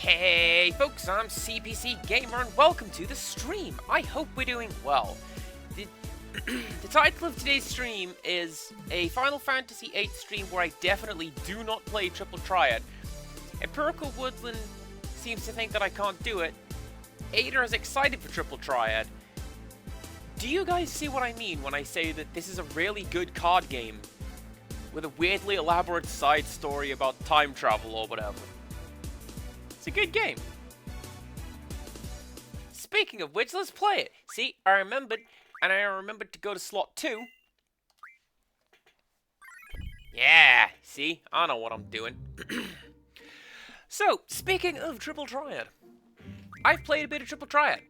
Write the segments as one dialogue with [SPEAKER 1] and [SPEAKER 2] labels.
[SPEAKER 1] Hey folks, I'm CPC Gamer and welcome to the stream. I hope we're doing well. The title of today's stream is a Final Fantasy VIII stream where I definitely do not play Triple Triad. Empirical Woodland seems to think that I can't do it. Ada is excited for Triple Triad. Do you guys see what I mean when I say that this is a really good card game with a weirdly elaborate side story about time travel or whatever? It's a good game. Speaking of which, let's play it. See, I remembered, and I remembered to go to slot 2. Yeah, see, I know what I'm doing. So, speaking of Triple Triad, I've played a bit of Triple Triad.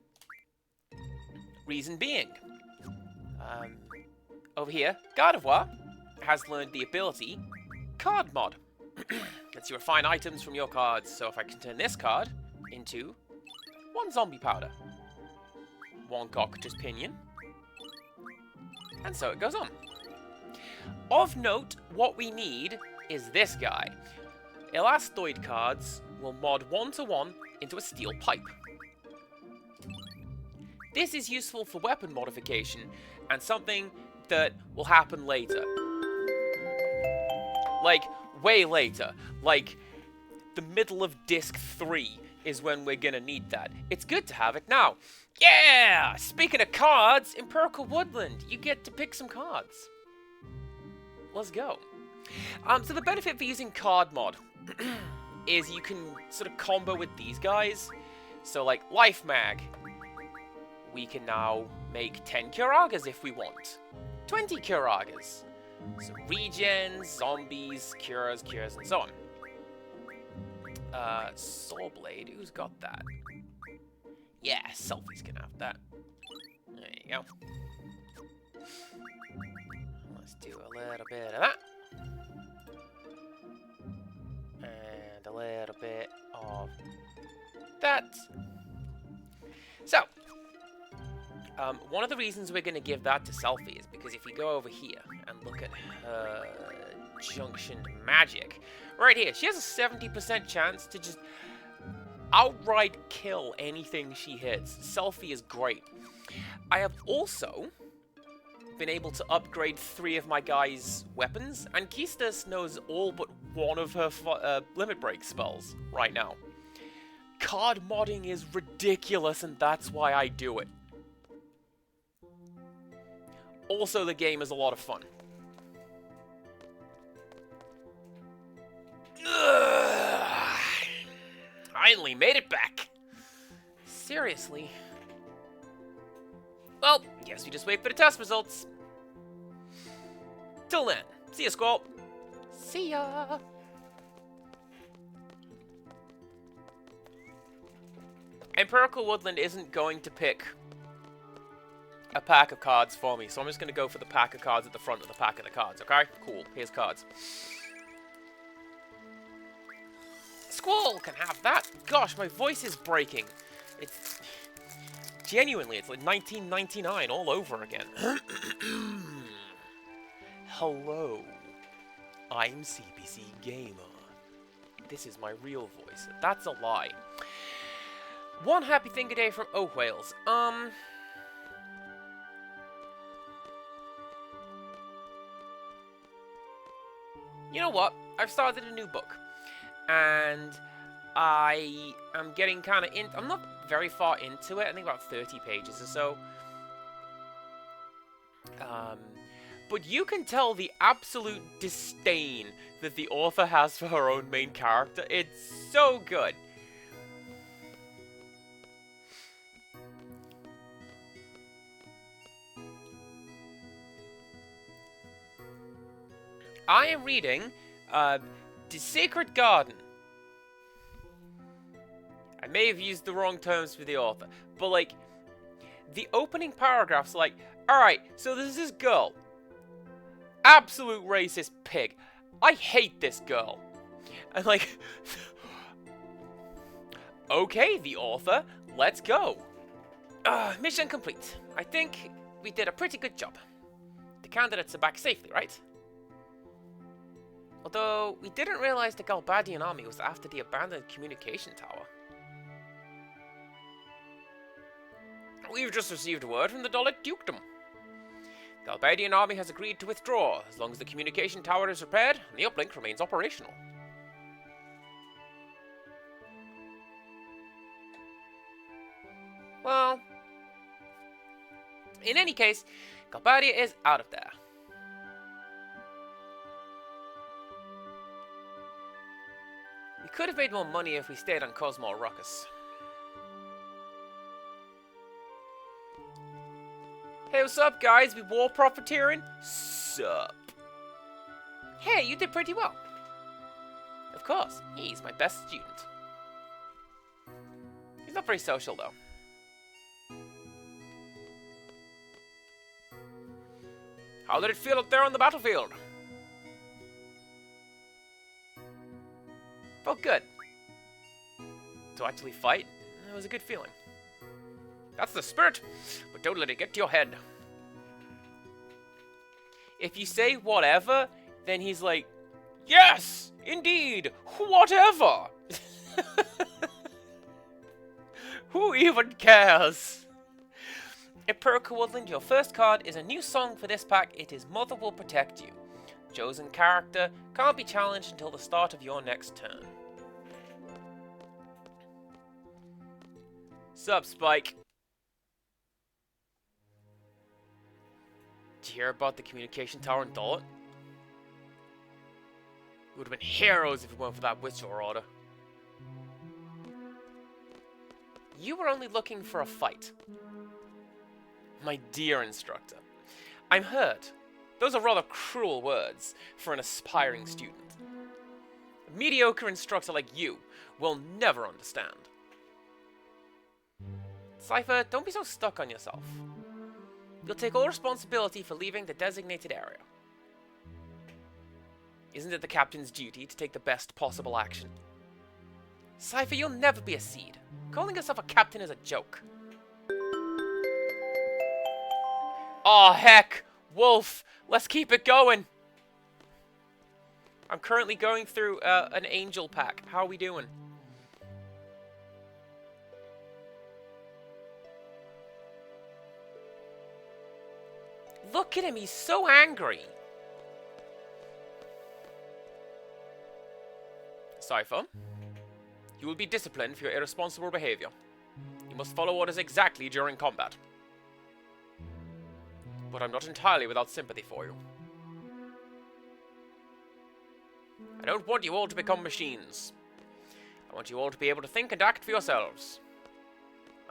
[SPEAKER 1] Reason being, over here, Gardevoir has learned the ability Card Mod. Lets you refine items from your cards, so if I can turn this card into 1 Zombie Powder, 1 Cockatoo's Pinion, and so it goes on. Of note, what we need is this guy. Elastoid cards will mod 1-to-1 into a Steel Pipe. This is useful for weapon modification, and something that will happen later. Like, way later. Like, the middle of Disc 3 is when we're gonna need that. It's good to have it now. Yeah! Speaking of cards, Empirical Woodland, you get to pick some cards. Let's go. So the benefit for using Card Mod is you can sort of combo with these guys. So like Life Mag, we can now make 10 Curagas if we want. 20 Curagas. So regens, zombies, cures, and so on. Soul Blade, who's got that? Yeah, Selfie's gonna have that. There you go. Let's do a little bit of that. And a little bit of that. So, one of the reasons we're going to give that to Selfie is because if we go over here and look at her Junctioned Magic, right here, she has a 70% chance to just outright kill anything she hits. Selfie is great. I have also been able to upgrade 3 of my guys' weapons, and Keistas knows all but one of her limit break spells right now. Card modding is ridiculous, and that's why I do it. Also, the game is a lot of fun. Ugh. Finally made it back. Seriously. Well, guess we just wait for the test results. Till then, see ya, Squall. See ya. Empirical Woodland isn't going to pick a pack of cards for me, so I'm just going to go for the pack of cards at the front of the pack of the cards, okay? Cool, here's cards. Squall can have that. Gosh, my voice is breaking. It's... Genuinely, it's like 1999 all over again. Hello, I'm CPC Gamer. This is my real voice. That's a lie. One happy thing a day from Oak Whales. You know what? I've started a new book. And I am getting kind of in... I'm not very far into it. I think about 30 pages or so. But you can tell the absolute disdain that the author has for her own main character. It's so good. I am reading The Sacred Garden. I may have used the wrong terms for the author, but like, the opening paragraph's like, alright, so there's this girl. Absolute racist pig. I hate this girl. And like, okay, the author, let's go. Mission complete. I think we did a pretty good job. The candidates are back safely, right? Although, we didn't realize the Galbadian army was after the abandoned communication tower. We've just received word from the Dalek Dukedom. The Albadian army has agreed to withdraw, as long as the communication tower is repaired and the uplink remains operational. Well, in any case, Galbadia is out of there. We could have made more money if we stayed on Cosmo Ruckus. Hey, what's up, guys? We war profiteering? Sup? Hey, you did pretty well. Of course, he's my best student. He's not very social, though. How did it feel up there on the battlefield? Felt good. To actually fight, it was a good feeling. That's the spirit, but don't let it get to your head. If you say whatever, then he's like, yes, indeed, whatever. Who even cares? Empiric Woodland, your first card is a new song for this pack. It is Mother Will Protect You. Chosen character can't be challenged until the start of your next turn. Sup, Spike? Did you hear about the communication tower in Dalek? We would have been heroes if we went for that Witcher order. You were only looking for a fight. My dear instructor, I'm hurt. Those are rather cruel words for an aspiring student. A mediocre instructor like you will never understand. Cypher, don't be so stuck on yourself. You'll take all responsibility for leaving the designated area. Isn't it the captain's duty to take the best possible action? Cypher, you'll never be a seed. Calling yourself a captain is a joke. Aw, heck! Wolf! Let's keep it going! I'm currently going through an angel pack. How are we doing? Look at him, he's so angry! Cypher, you will be disciplined for your irresponsible behavior. You must follow orders exactly during combat. But I'm not entirely without sympathy for you. I don't want you all to become machines. I want you all to be able to think and act for yourselves.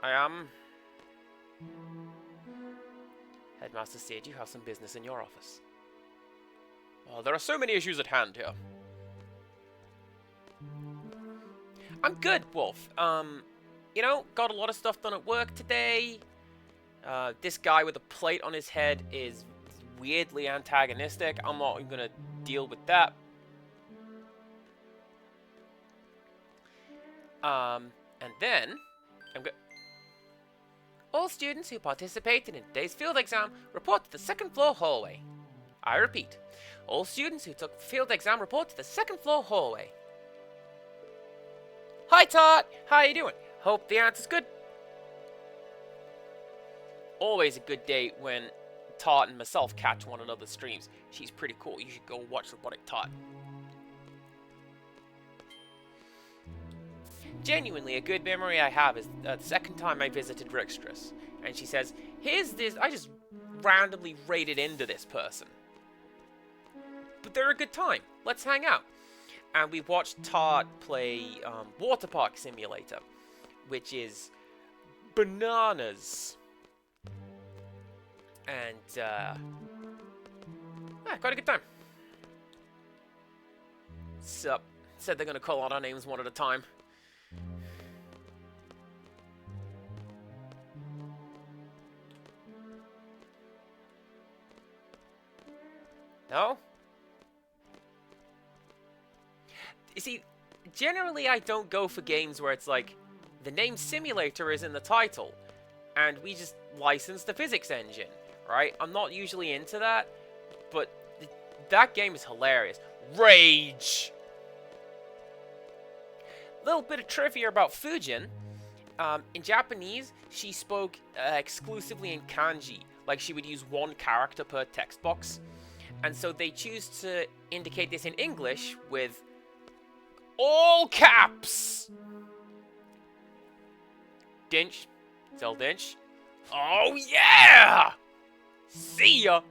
[SPEAKER 1] I am... Headmaster said you have some business in your office. Oh, there are so many issues at hand here. I'm good, Wolf. You know, got a lot of stuff done at work today. This guy with a plate on his head is weirdly antagonistic. I'm not even gonna deal with that. And then, all students who participated in today's field exam report to the second floor hallway. I repeat, all students who took the field exam report to the second floor hallway. Hi, Tot! How you doing? Hope the answer's good. Always a good day when Tot and myself catch one another's streams. She's pretty cool. You should go watch Robotic Tot. Genuinely, a good memory I have is the second time I visited Rixtras. And she says, here's this... I just randomly raided into this person. But they're a good time. Let's hang out. And we watched Tot play Water Park Simulator, which is bananas. And, yeah, quite a good time. Sup. Said they're gonna call out our names one at a time. No? You see, generally I don't go for games where it's like, the name Simulator is in the title, and we just license the physics engine, right? I'm not usually into that, but that game is hilarious. Rage! Little bit of trivia about Fujin. In Japanese, she spoke exclusively in kanji, like she would use one character per text box. And so they choose to indicate this in English with all caps. Dinch. Zell Dinch. Oh, yeah! See ya!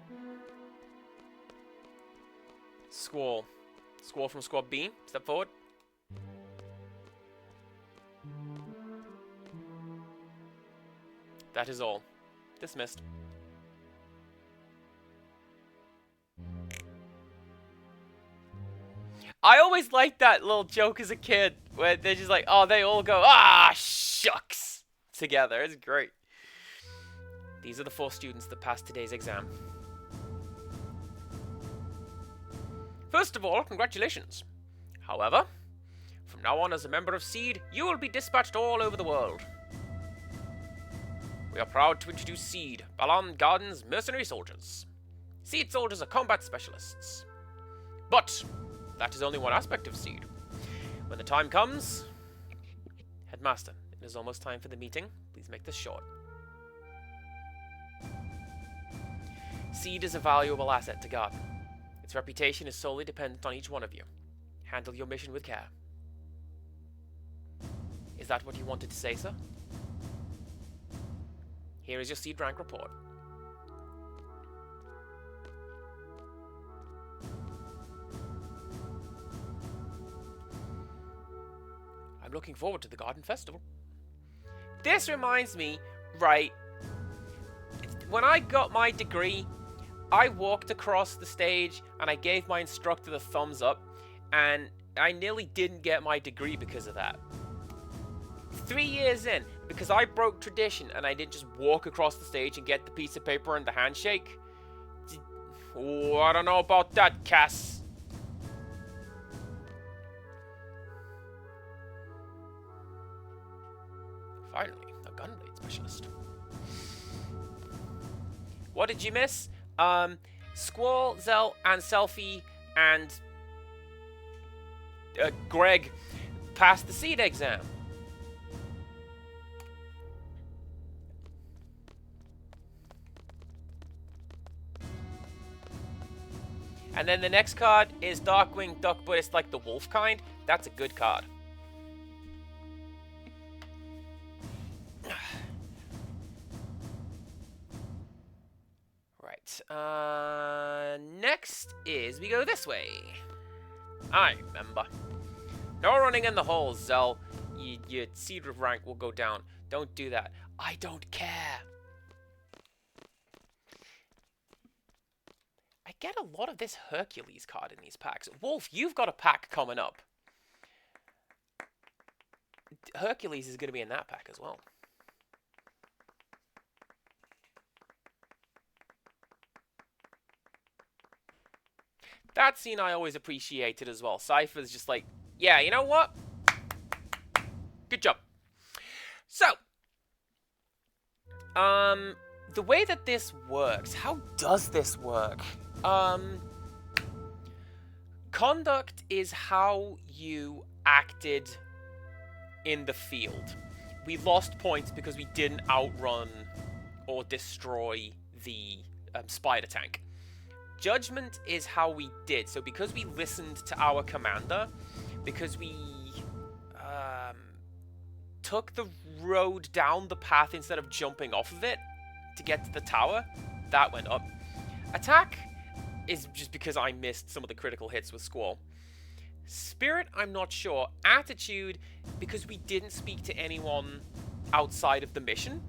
[SPEAKER 1] Squall. Squall from Squad B. Step forward. That is all. Dismissed. I always liked that little joke as a kid, where they're just like, oh, they all go, ah, shucks, together. It's great. These are the 4 students that passed today's exam. First of all, congratulations. However, from now on as a member of SEED, you will be dispatched all over the world. We are proud to introduce SEED, Balan Garden's mercenary soldiers. SEED soldiers are combat specialists. But that is only one aspect of SEED. When the time comes... Headmaster, it is almost time for the meeting. Please make this short. SEED is a valuable asset to Garden. Its reputation is solely dependent on each one of you. Handle your mission with care. Is that what you wanted to say, sir? Here is your SEED rank report. I'm looking forward to the Garden Festival. This reminds me, right, when I got my degree, I walked across the stage and I gave my instructor the thumbs up, and I nearly didn't get my degree because of that. 3 years in, because I broke tradition and I didn't just walk across the stage and get the piece of paper and the handshake. Oh, I don't know about that, Cass. Finally, a gunblade specialist. What did you miss? Squall, Zell, and Selfie, and Greg passed the SEED exam. And then the next card is Darkwing Duck, but it's like the wolf kind. That's a good card. Right. Next is we go this way. I remember. No running in the holes, Zell. Your SEED rank will go down. Don't do that. I don't care. I get a lot of this Hercules card in these packs. Wolf, you've got a pack coming up. Hercules is going to be in that pack as well. That scene I always appreciated as well. Cypher's just like, yeah, you know what? Good job. So, the way that this works, how does this work? Conduct is how you acted in the field. We lost points because we didn't outrun or destroy the spider tank. Judgment is how we did. So because we listened to our commander, because we took the road down the path instead of jumping off of it to get to the tower, that went up. Attack is just because I missed some of the critical hits with Squall. Spirit, I'm not sure. Attitude, because we didn't speak to anyone outside of the mission,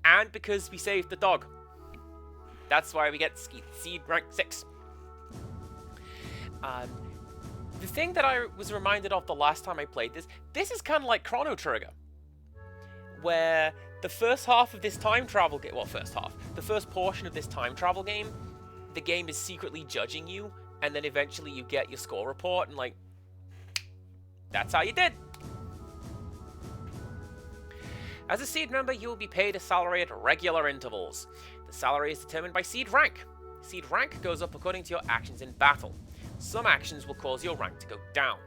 [SPEAKER 1] and because we saved the dog. That's why we get SEED rank 6. The thing that I was reminded of the last time I played this is kind of like Chrono Trigger, where the first half of this time travel game, well, the first portion of this time travel game, the game is secretly judging you, and then eventually you get your score report, and like, that's how you did. As a SEED member, you will be paid a salary at regular intervals. The salary is determined by SEED rank. SEED rank goes up according to your actions in battle. Some actions will cause your rank to go down.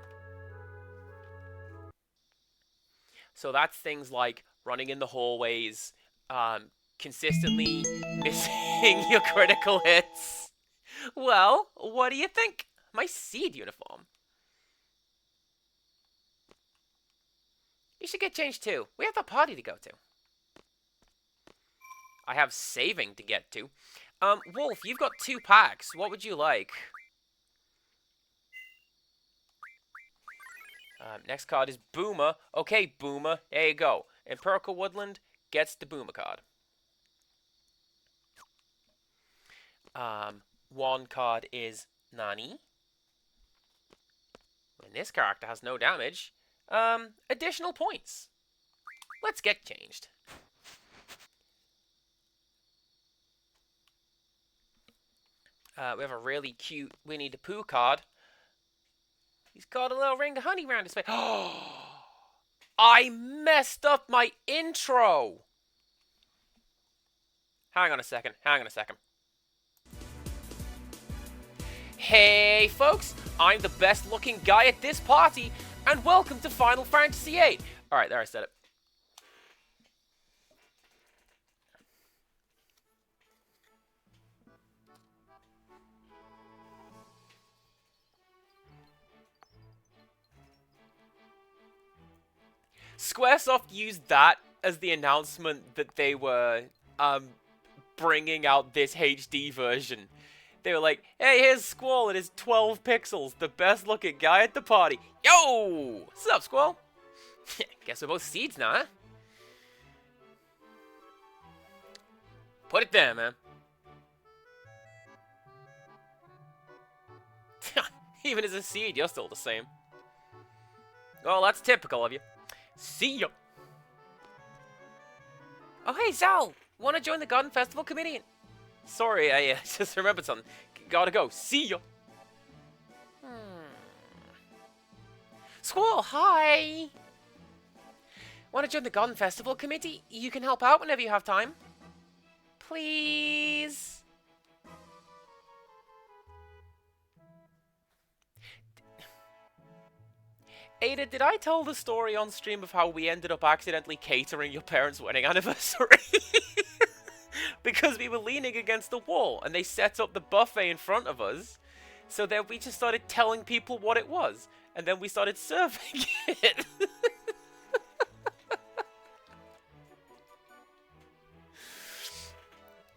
[SPEAKER 1] So that's things like running in the hallways, consistently missing your critical hits. Well, what do you think? My Seed uniform. You should get changed too. We have a party to go to. I have saving to get to. Wolf, you've got 2 packs. What would you like? Next card is Boomer. Okay, Boomer. There you go. Empirical Woodland gets the Boomer card. 1 card is Nani. And this character has no damage. Additional points. Let's get changed. We have a really cute Winnie the Pooh card. He's got a little ring of honey around his face. Oh, I messed up my intro. Hang on a second. Hey, folks. I'm the best looking guy at this party, and welcome to Final Fantasy VIII. Alright, there I said it. Squaresoft used that as the announcement that they were bringing out this HD version. They were like, hey, here's Squall at his 12 pixels, the best looking guy at the party. Yo! What's up, Squall? Guess we're both Seeds now, huh? Put it there, man. Even as a Seed, you're still the same. Well, that's typical of you. See ya! Oh, hey, Zal! Wanna join the Garden Festival committee? Sorry, I just remembered something. Gotta go. See ya! Squall, hi! Wanna join the Garden Festival committee? You can help out whenever you have time. Please? Ada, did I tell the story on stream of how we ended up accidentally catering your parents' wedding anniversary? Because we were leaning against the wall, and they set up the buffet in front of us, so then we just started telling people what it was, and then we started serving it.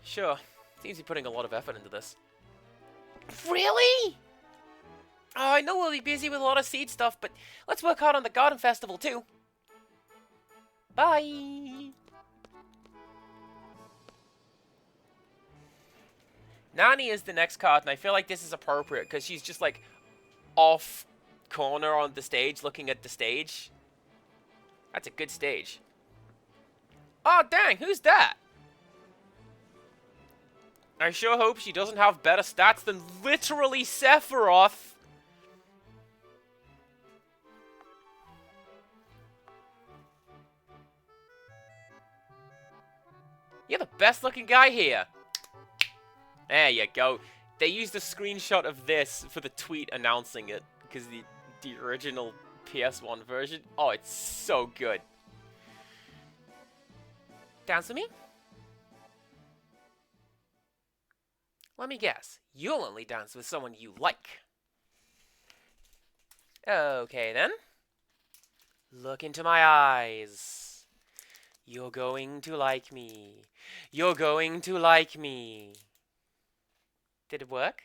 [SPEAKER 1] Sure, seems to be putting a lot of effort into this. Really? Oh, I know we'll be busy with a lot of Seed stuff, but let's work hard on the Garden Festival too. Bye! Nani is the next card, and I feel like this is appropriate, because she's just, like, off corner on the stage, looking at the stage. That's a good stage. Oh, dang, who's that? I sure hope she doesn't have better stats than literally Sephiroth. You're the best looking guy here. There you go. They used a screenshot of this for the tweet announcing it, because the original PS1 version, oh, it's so good. Dance with me? Let me guess. You'll only dance with someone you like. Okay, then. Look into my eyes. You're going to like me. You're going to like me. Did it work?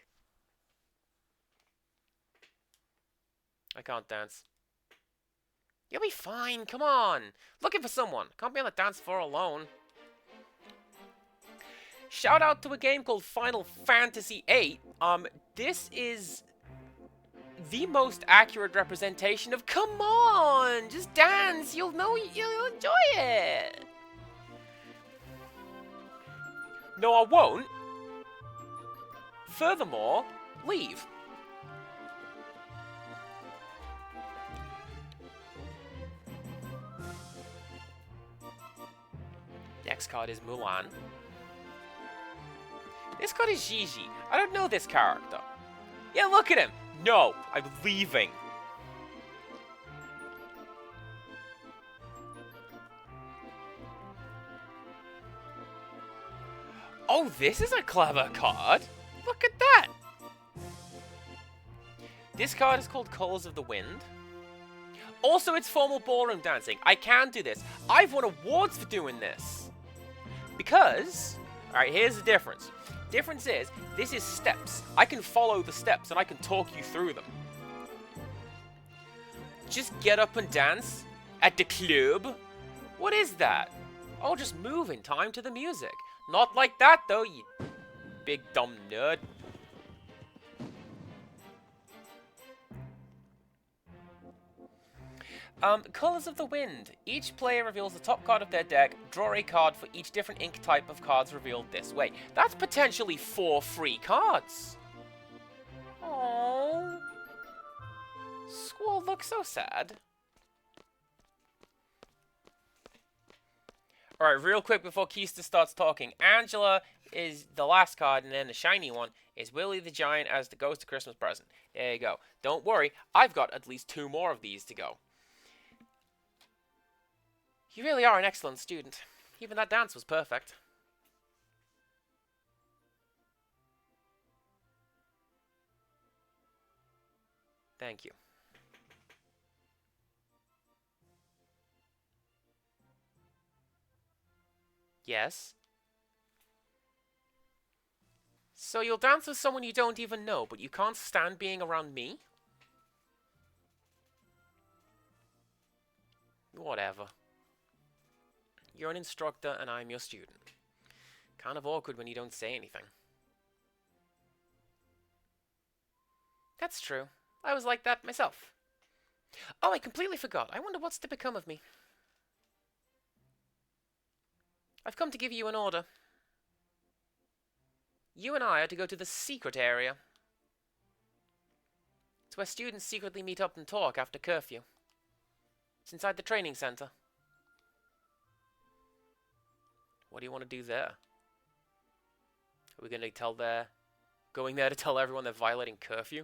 [SPEAKER 1] I can't dance. You'll be fine, come on. Looking for someone. Can't be on the dance floor alone. Shout out to a game called Final Fantasy VIII. This is the most accurate representation of, come on, just dance, you'll enjoy it. No, I won't. Furthermore, leave. Next card is Mulan. This card is Gigi. I don't know this character. Yeah, look at him. No, I'm leaving. Oh, this is a clever card. Look at that. This card is called Colors of the Wind. Also, it's formal ballroom dancing. I can do this. I've won awards for doing this. Because, alright, here's the difference. Difference is, this is steps. I can follow the steps and I can talk you through them. Just get up and dance at the club? What is that? Oh, just move in time to the music. Not like that, though, you big dumb nerd. Colors of the Wind. Each player reveals the top card of their deck. Draw a card for each different ink type of cards revealed this way. That's potentially 4 free cards. Aww. Squall looks so sad. Alright, real quick before Keista starts talking. Angela is the last card, and then the shiny one is Willie the Giant as the Ghost of Christmas Present. There you go. Don't worry, I've got at least 2 more of these to go. You really are an excellent student. Even that dance was perfect. Thank you. Yes? So you'll dance with someone you don't even know, but you can't stand being around me? Whatever. You're an instructor and I'm your student. Kind of awkward when you don't say anything. That's true. I was like that myself. Oh, I completely forgot. I wonder what's to become of me. I've come to give you an order. You and I are to go to the secret area. It's where students secretly meet up and talk after curfew. It's inside the training center. What do you want to do there? Are we going to going there to tell everyone they're violating curfew?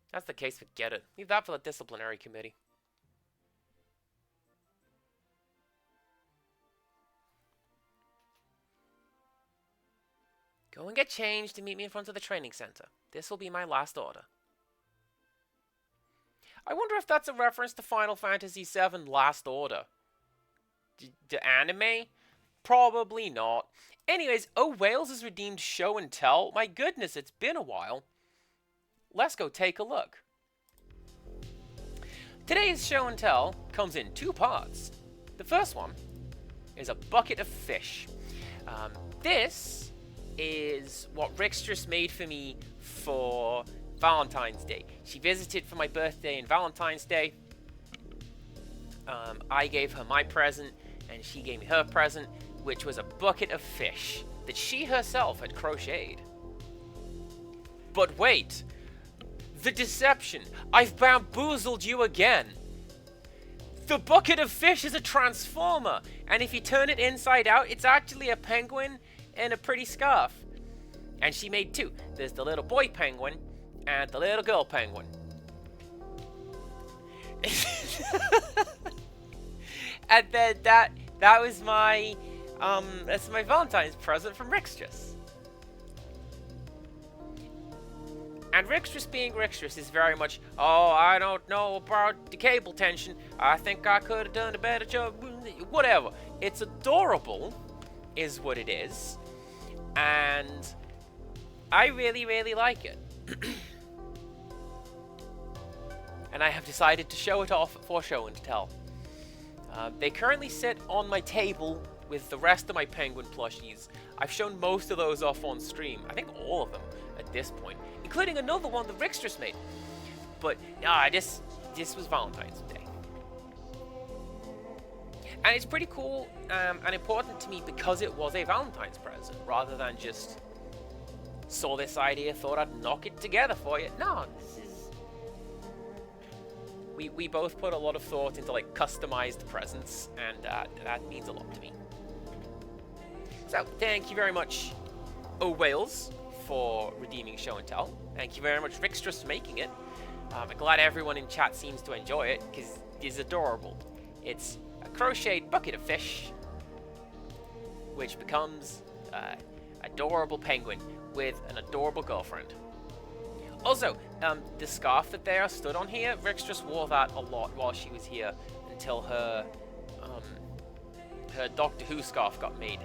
[SPEAKER 1] If that's the case, forget it. Leave that for the disciplinary committee. Go and get changed and meet me in front of the training center. This will be my last order. I wonder if that's a reference to Final Fantasy VII Last Order. The anime? Probably not. Anyways, Oh Wales has redeemed Show and Tell. My goodness, it's been a while. Let's go take a look. Today's Show and Tell comes in 2 parts. The first one is a bucket of fish. This is what Rixtress made for me for Valentine's Day. She visited for my birthday and Valentine's Day. I gave her my present, and she gave me her present, which was a bucket of fish that she herself had crocheted. But wait! The deception! I've bamboozled you again! The bucket of fish is a transformer, and if you turn it inside out, it's actually a penguin and a pretty scarf. And she made 2. There's the little boy penguin and the little girl penguin. And then that was my that's my Valentine's present from Rixtress. And Rixtress being Rixtress is very much, oh, I don't know about the cable tension. I think I could have done a better job. Whatever. It's adorable, is what it is. And I really, really like it. And I have decided to show it off for Show and Tell. They currently sit on my table with the rest of my penguin plushies. I've shown most of those off on stream. I think all of them at this point, including another one that Rixtress made. But this was Valentine's Day. And it's pretty cool and important to me because it was a Valentine's present, rather than just saw this idea, thought I'd knock it together for you. No, this is... We both put a lot of thought into like customized presents, and that means a lot to me. So thank you very much, Oh Wales, for redeeming Show and Tell. Thank you very much, Rixtress, for making it. I'm glad everyone in chat seems to enjoy it because it's adorable. It's a crocheted bucket of fish, which becomes Adorable penguin with an adorable girlfriend. Also, the scarf that they are stood on here, Rix just wore that a lot while she was here until her Doctor Who scarf got made.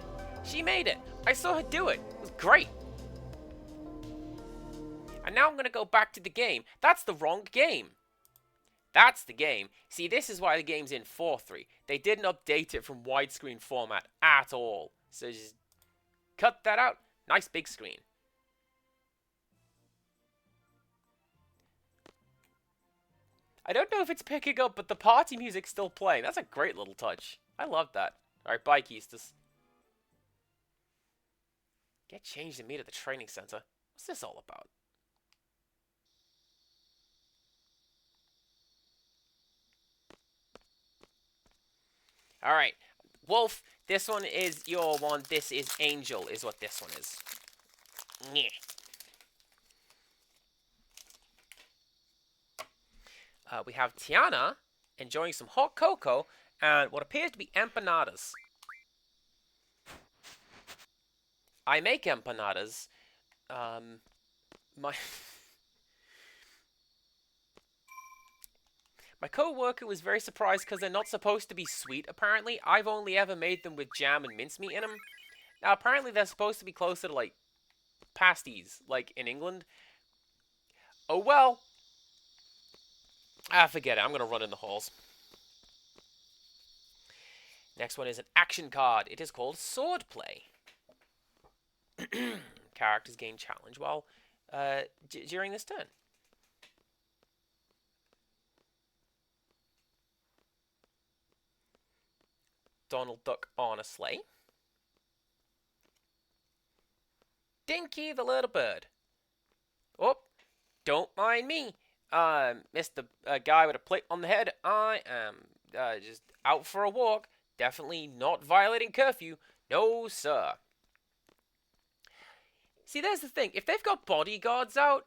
[SPEAKER 1] She made it. I saw her do it. It was great. And now I'm going to go back to the game. That's the wrong game. That's the game. See, this is why the game's in 4:3. They didn't update it from widescreen format at all. So just cut that out. Nice big screen. I don't know if it's picking up, but the party music's still playing. That's a great little touch. I love that. Alright, bye, Keistus. Get changed and meet at the training center. What's this all about? Alright. Wolf, this one is your one. This is Angel, is what this one is. Nyeh. We have Tiana enjoying some hot cocoa and what appears to be empanadas. I make empanadas. My co-worker was very surprised because they're not supposed to be sweet, apparently. I've only ever made them with jam and mincemeat in them. Now, apparently they're supposed to be closer to, like, pasties, like in England. Oh, well. Forget it. I'm going to run in the halls. Next one is an action card. It is called Swordplay. Characters gain challenge while during this turn. Donald Duck on a sleigh. Dinky the little bird. Oh, don't mind me. Mr. Guy with a plate on the head. I am just out for a walk. Definitely not violating curfew. No, sir. See, there's the thing. If they've got bodyguards out,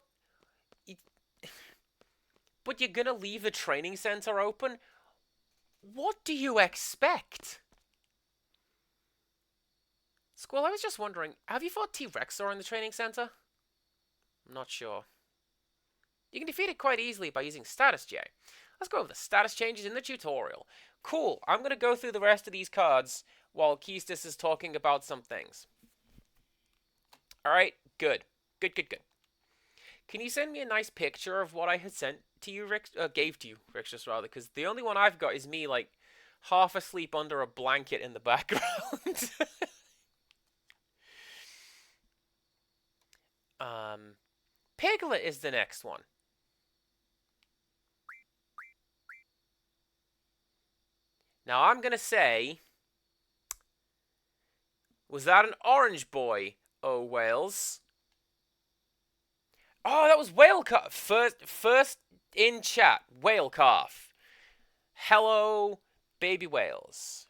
[SPEAKER 1] but you're gonna leave the training center open, what do you expect? Squall, I was just wondering, have you fought T-Rexor in the training center? I'm not sure. You can defeat it quite easily by using Status J. Let's go over the status changes in the tutorial. Cool, I'm going to go through the rest of these cards while Keistus is talking about some things. Alright, good. Good. Can you send me a nice picture of what I had sent to you, gave to you, Rix, rather, because the only one I've got is me, like, half asleep under a blanket in the background. Piglet is the next one. Now, I'm going to say, was that an orange boy, oh Wales? Oh, that was Whalecarf. First in chat, Whalecarf. Hello, baby whales.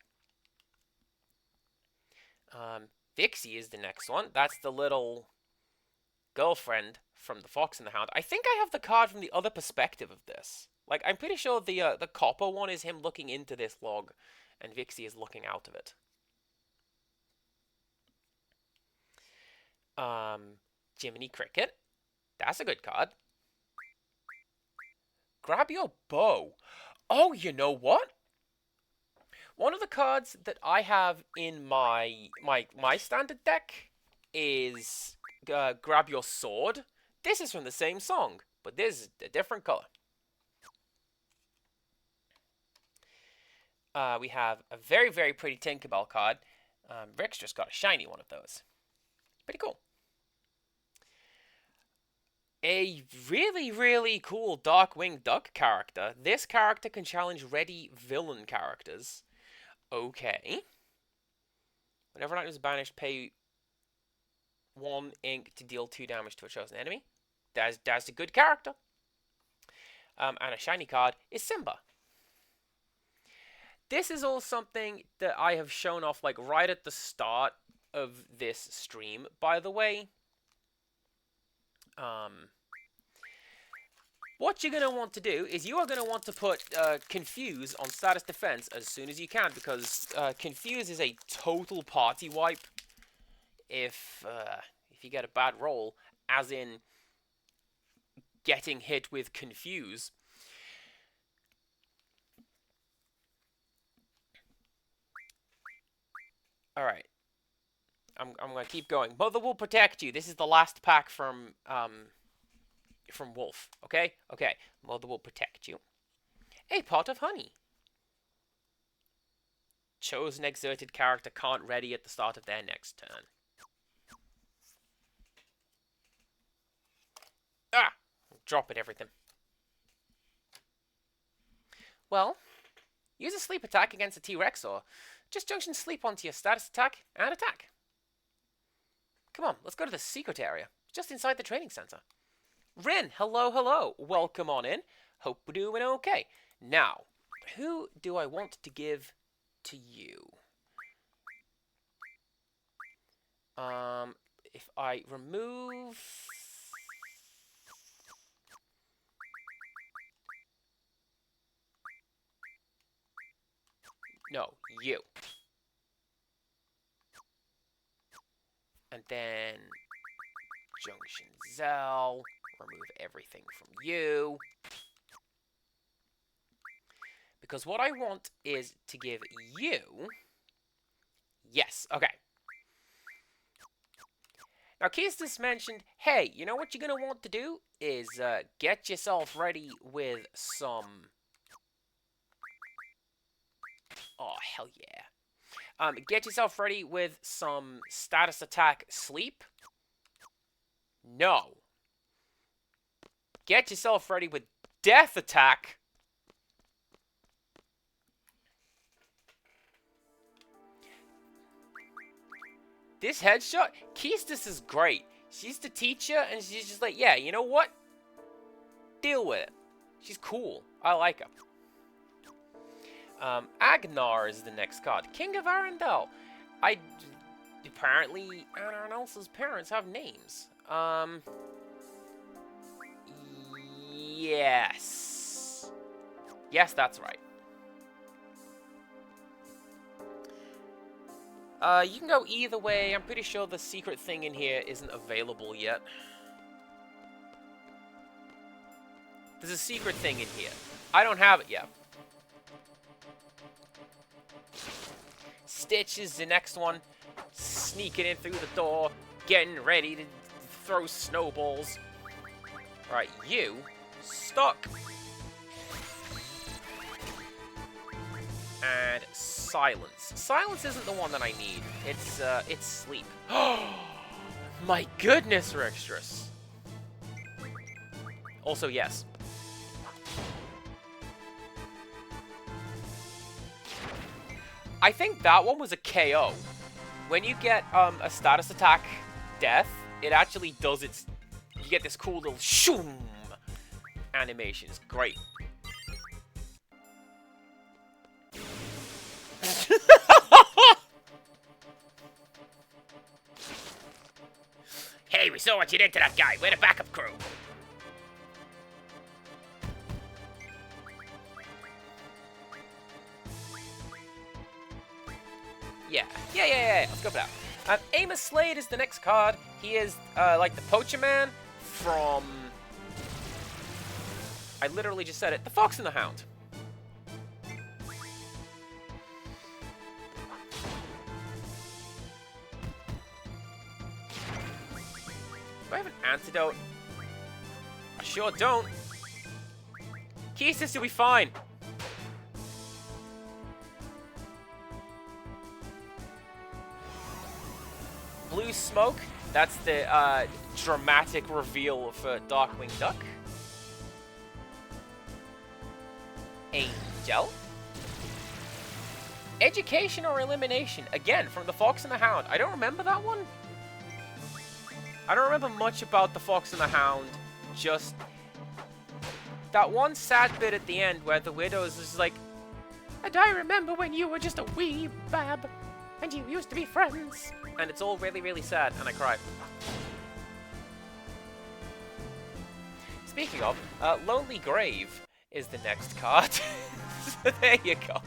[SPEAKER 1] Vixie is the next one. That's the little girlfriend from the Fox and the Hound. I think I have the card from the other perspective of this. Like, I'm pretty sure the copper one is him looking into this log, and Vixie is looking out of it. Jiminy Cricket. That's a good card. Grab your bow. Oh, you know what? One of the cards that I have in my standard deck is Grab Your Sword. This is from the same song, but this is a different color. We have a very, very pretty Tinkerbell card. Rix just got a shiny one of those. Pretty cool. A really, really cool Darkwing Duck character. This character can challenge ready villain characters. Okay. Whenever an item is banished, pay 1 ink to deal 2 damage to a chosen enemy. That's a good character. And a shiny card is Simba. This is all something that I have shown off, like, right at the start of this stream, by the way. What you're going to want to do is you are going to want to put Confuse on status defense as soon as you can, because Confuse is a total party wipe. if you get a bad roll, as in getting hit with Confuse. Alright. I'm gonna keep going. Mother will protect you. This is the last pack from Wolf. Okay? Okay. Mother will protect you. A pot of honey. Chosen exerted character can't ready at the start of their next turn. Ah! Dropping everything. Well, use a sleep attack against a T-Rex or just junction sleep onto your status attack and attack. Come on, let's go to the secret area. Just inside the training center. Rin, hello, hello. Welcome on in. Hope we're doing okay. Now, who do I want to give to you? If I remove... No, you. And then Junction Zell. Remove everything from you. Because what I want is to give you... Yes, okay. Now, Keistis mentioned, hey, you know what you're going to want to do is get yourself ready with some... Oh, hell yeah. Get yourself ready with some status attack sleep. No. Get yourself ready with death attack. This headshot, Keistis is great. She's the teacher, and she's just like, yeah, you know what? Deal with it. She's cool. I like her. Agnar is the next card. King of Arendelle. Apparently, Anna Elsa's parents have names. Yes. Yes, that's right. You can go either way. I'm pretty sure the secret thing in here isn't available yet. There's a secret thing in here. I don't have it yet. Stitch is the next one. Sneaking in through the door. Getting ready to throw snowballs. Right, you. Stuck. And silence. Silence isn't the one that I need. It's sleep. My goodness, Rextrus. Also, yes. I think that one was a KO. When you get a status attack death, it actually does its... You get this cool little shoom animation. It's great. Hey, we saw what you did to that guy. We're the backup crew. Yeah. Let's go for that. Amos Slade is the next card. He is, like the Poacher Man from... I literally just said it. The Fox and the Hound. Do I have an antidote? I sure don't. Keistis, you'll be fine. Blue Smoke, that's the dramatic reveal for Darkwing Duck. Angel. Education or Elimination, again, from the Fox and the Hound. I don't remember that one. I don't remember much about the Fox and the Hound, just that one sad bit at the end where the widow is just like, and I remember when you were just a wee bab, and you used to be friends. And it's all really, really sad, and I cried. Speaking of, Lonely Grave is the next card. So there you go.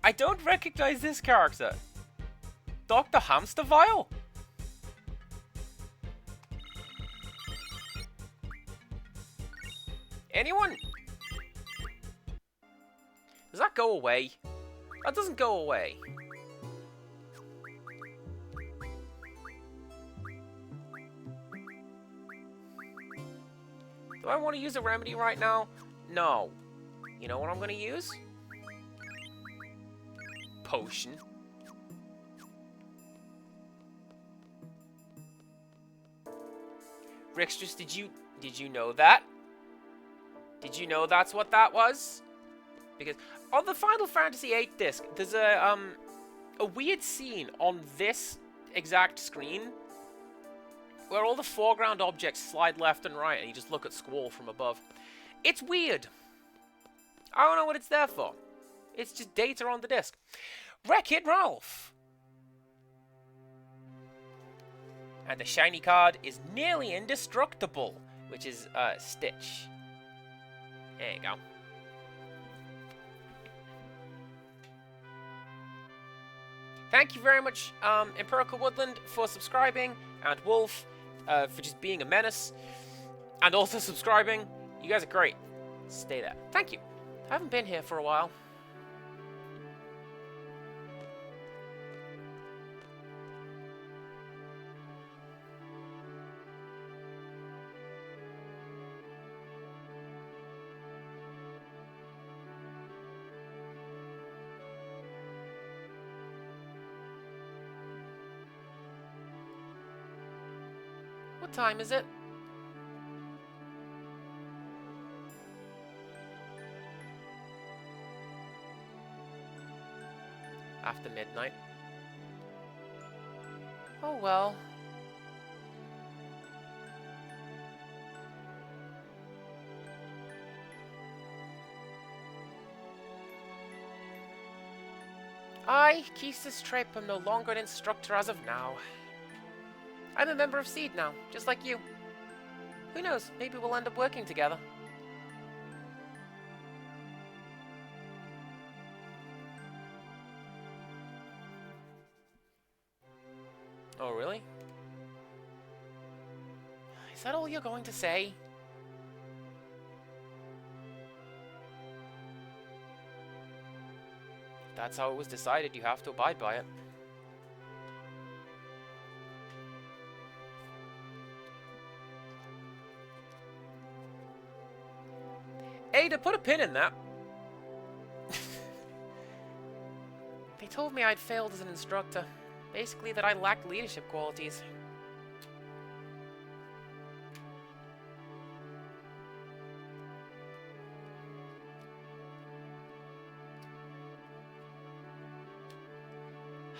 [SPEAKER 1] I don't recognize this character. Dr. Hamster Vial? Anyone? Does that go away? That doesn't go away. Do I want to use a remedy right now? No. You know what I'm going to use? Potion. Rixtrus, did you know that? Did you know that's what that was? Because on the Final Fantasy VIII disc, there's a weird scene on this exact screen where all the foreground objects slide left and right and you just look at Squall from above. It's weird. I don't know what it's there for. It's just data on the disc. Wreck-It Ralph! And the shiny card is nearly indestructible, which is Stitch. There you go. Thank you very much, Empirical Woodland, for subscribing, and Wolf for just being a menace, and also subscribing. You guys are great. Stay there. Thank you. I haven't been here for a while. What time is it? After midnight. Oh well. I, Keistis Tripe, am no longer an instructor as of now. I'm a member of SEED now, just like you. Who knows, maybe we'll end up working together. Oh, really? Is that all you're going to say? If that's how it was decided, you have to abide by it. Ada, put a pin in that. They told me I'd failed as an instructor. Basically that I lacked leadership qualities.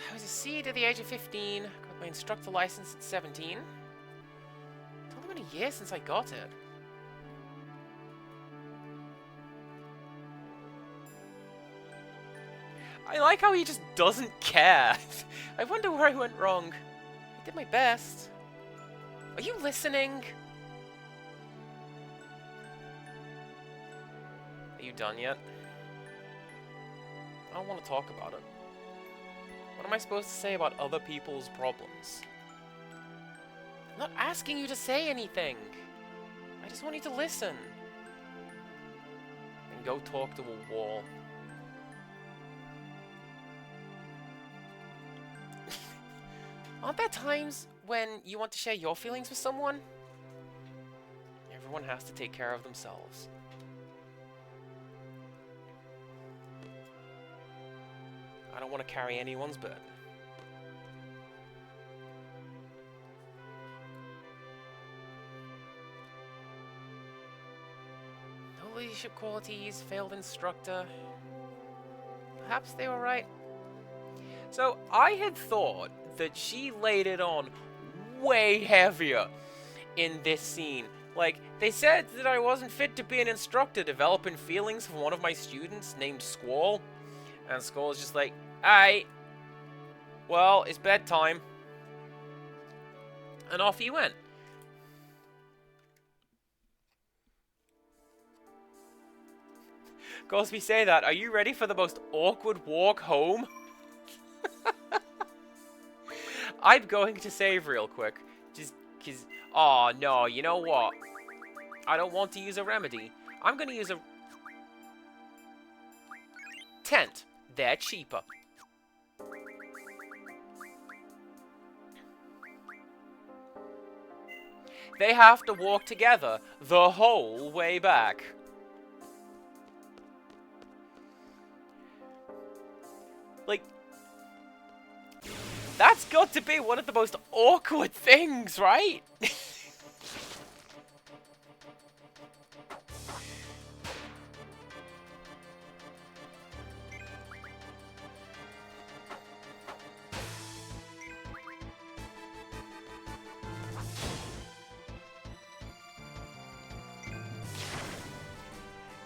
[SPEAKER 1] I was a SEED at the age of 15, got my instructor license at 17. It's only been a year since I got it. I like how he just doesn't care. I wonder where I went wrong. I did my best. Are you listening? Are you done yet? I don't want to talk about it. What am I supposed to say about other people's problems? I'm not asking you to say anything. I just want you to listen. And go talk to a wall. Aren't there times when you want to share your feelings with someone? Everyone has to take care of themselves. I don't want to carry anyone's burden. No leadership qualities, failed instructor. Perhaps they were right. So, I had thought that she laid it on way heavier in this scene. Like, they said that I wasn't fit to be an instructor, developing feelings for one of my students named Squall. And Squall's just like, "Aight, well, it's bedtime." And off he went. Cosby, say that. Are you ready for the most awkward walk home? I'm going to save real quick. Just because... Oh, no, you know what? I don't want to use a remedy. I'm going to use a... tent. They're cheaper. They have to walk together the whole way back. Like, that's got to be one of the most awkward things, right?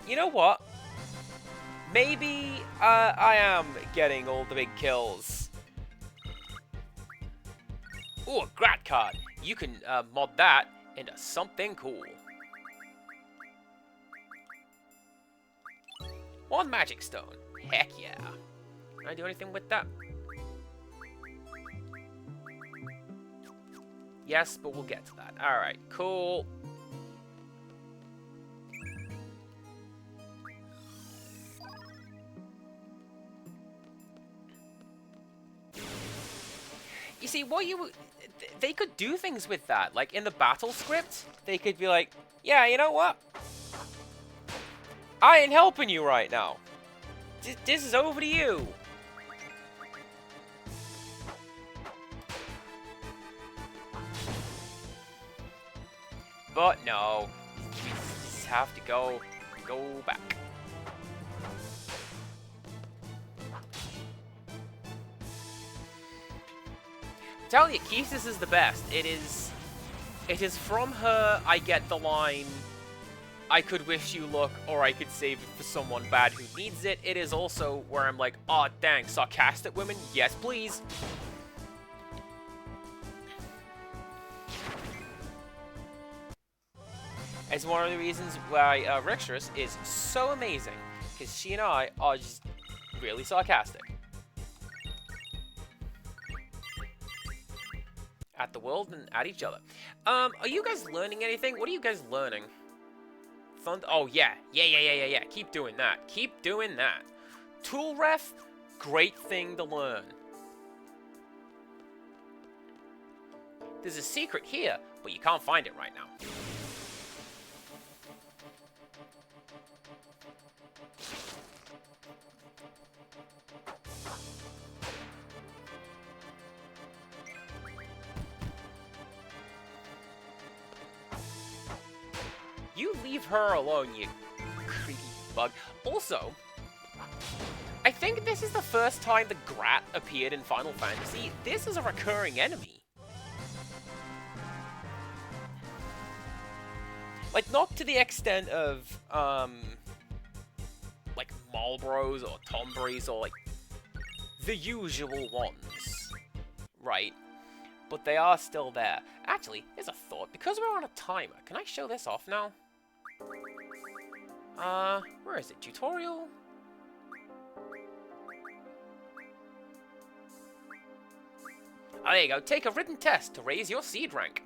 [SPEAKER 1] You know what? Maybe I am getting all the big kills. Ooh, a Grat card. You can mod that into something cool. One magic stone. Heck yeah. Can I do anything with that? Yes, but we'll get to that. Alright, cool. You see, what you... They could do things with that. Like, in the battle script, they could be like, yeah, you know what? I ain't helping you right now. This is over to you. But no. We just have to go back. I'm telling you, Kisses is the best. It is from her I get the line, I could wish you luck, or I could save it for someone bad who needs it. It is also where I'm like, aw, dang, sarcastic women? Yes, please. It's one of the reasons why Rixtress is so amazing, because she and I are just really sarcastic. At the world and at each other. Are you guys learning anything? What are you guys learning? Oh, yeah. Yeah. Keep doing that. Keep doing that. Tool ref, great thing to learn. There's a secret here, but you can't find it right now. You leave her alone, you creepy bug. Also, I think this is the first time the Grat appeared in Final Fantasy. This is a recurring enemy. Like, not to the extent of, like, Malboros or Tomberries or, like, the usual ones, right? But they are still there. Actually, here's a thought. Because we're on a timer, can I show this off now? Where is it? Tutorial? Oh, there you go. Take a written test to raise your seed rank.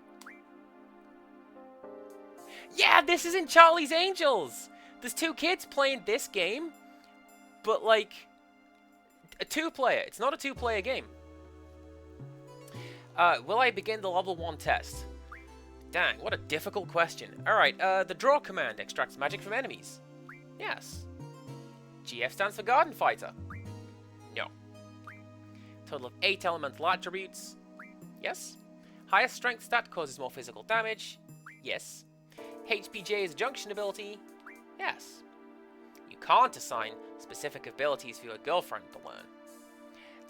[SPEAKER 1] Yeah, this is in Charlie's Angels! There's two kids playing this game, but, like, a two-player. It's not a two-player game. Will I begin the level 1 test? Dang, what a difficult question. Alright, the draw command extracts magic from enemies. Yes. GF stands for Garden Fighter. No. Total of 8 elemental attributes. Yes. Highest strength stat causes more physical damage. Yes. HPJ is a junction ability. Yes. You can't assign specific abilities for your girlfriend to learn.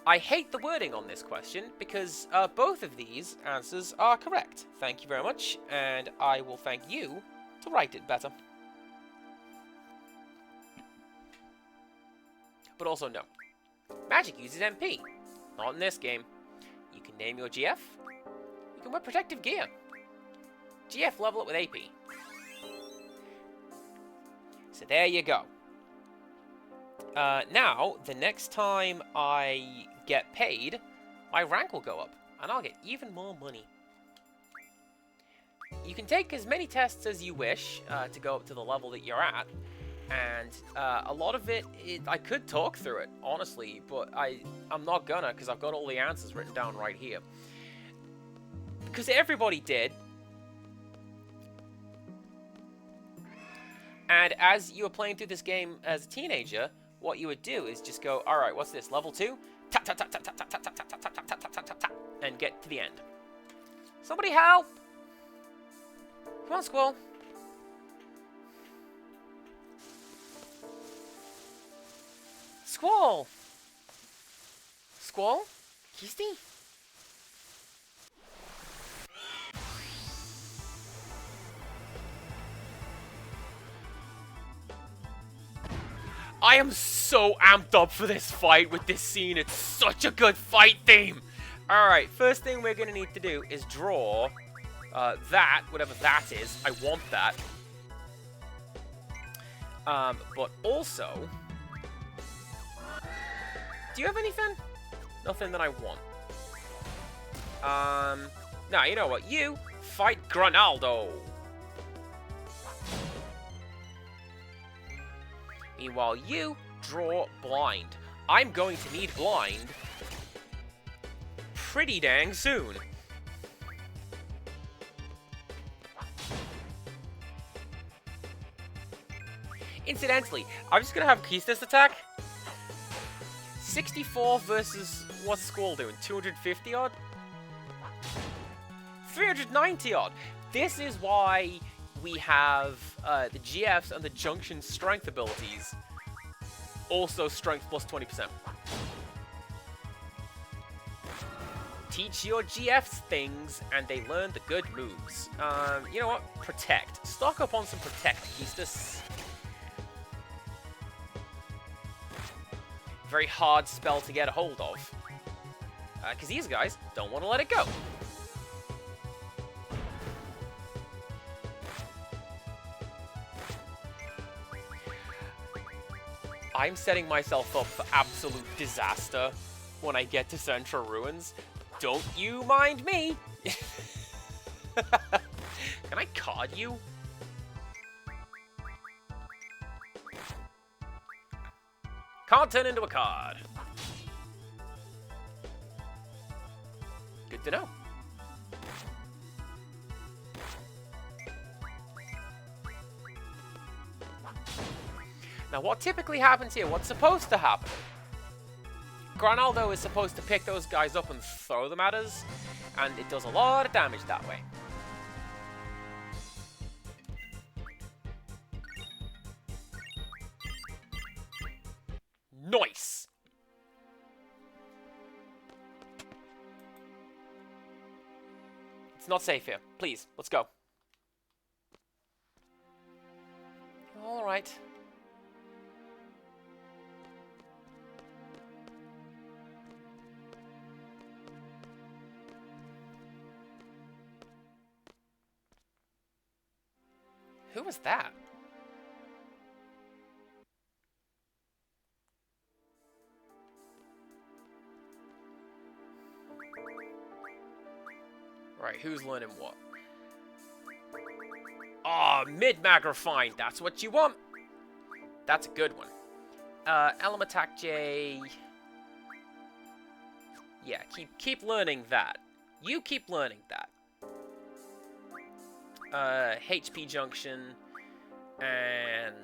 [SPEAKER 1] I hate the wording on this question because both of these answers are correct. Thank you very much, and I will thank you to write it better. But also no. Magic uses MP. Not in this game. You can name your GF. You can wear protective gear. GF level it with AP. So there you go. Now, the next time I get paid, my rank will go up. and I'll get even more money. You can take as many tests as you wish to go up to the level that you're at, and a lot of it, I could talk through it, honestly, but I'm not gonna, because I've got all the answers written down right here. Because everybody did. And as you were playing through this game as a teenager, what you would do is just go, alright, what's this, level 2? Tap, tap, tap, tap, tap, tap, tap, tap, tap, tap, tap, tap, tap, tap, tap, and get to the end. Somebody help! Come on, Squall. Squall! Squall? Kisty? I am so amped up for this fight with this scene. It's such a good fight theme. Alright, first thing we're going to need to do is draw that, whatever that is. I want that. But also... Do you have anything? Nothing that I want. Now, you know what? You fight Granaldo. Meanwhile, you draw blind. I'm going to need blind pretty dang soon. Incidentally, I'm just going to have Kistis attack. 64 versus, what's Squall doing? 250 odd? 390 odd. This is why we have the GFs and the Junction strength abilities. Also strength plus 20%. Teach your GFs things and they learn the good moves. You know what? Protect. Stock up on some Protect, Kistis. Very hard spell to get a hold of. Because these guys don't want to let it go. I'm setting myself up for absolute disaster when I get to Central Ruins. Don't you mind me! Can I card you? Can't turn into a card. Good to know. Now, what typically happens here? What's supposed to happen? Granaldo is supposed to pick those guys up and throw them at us, and it does a lot of damage that way. Nice! It's not safe here. Please, let's go. Alright. Who was that? Right, who's learning what? Ah, mid-mag refined. That's what you want. That's a good one. Elm Attack J. Yeah, keep learning that. You keep learning that. HP Junction and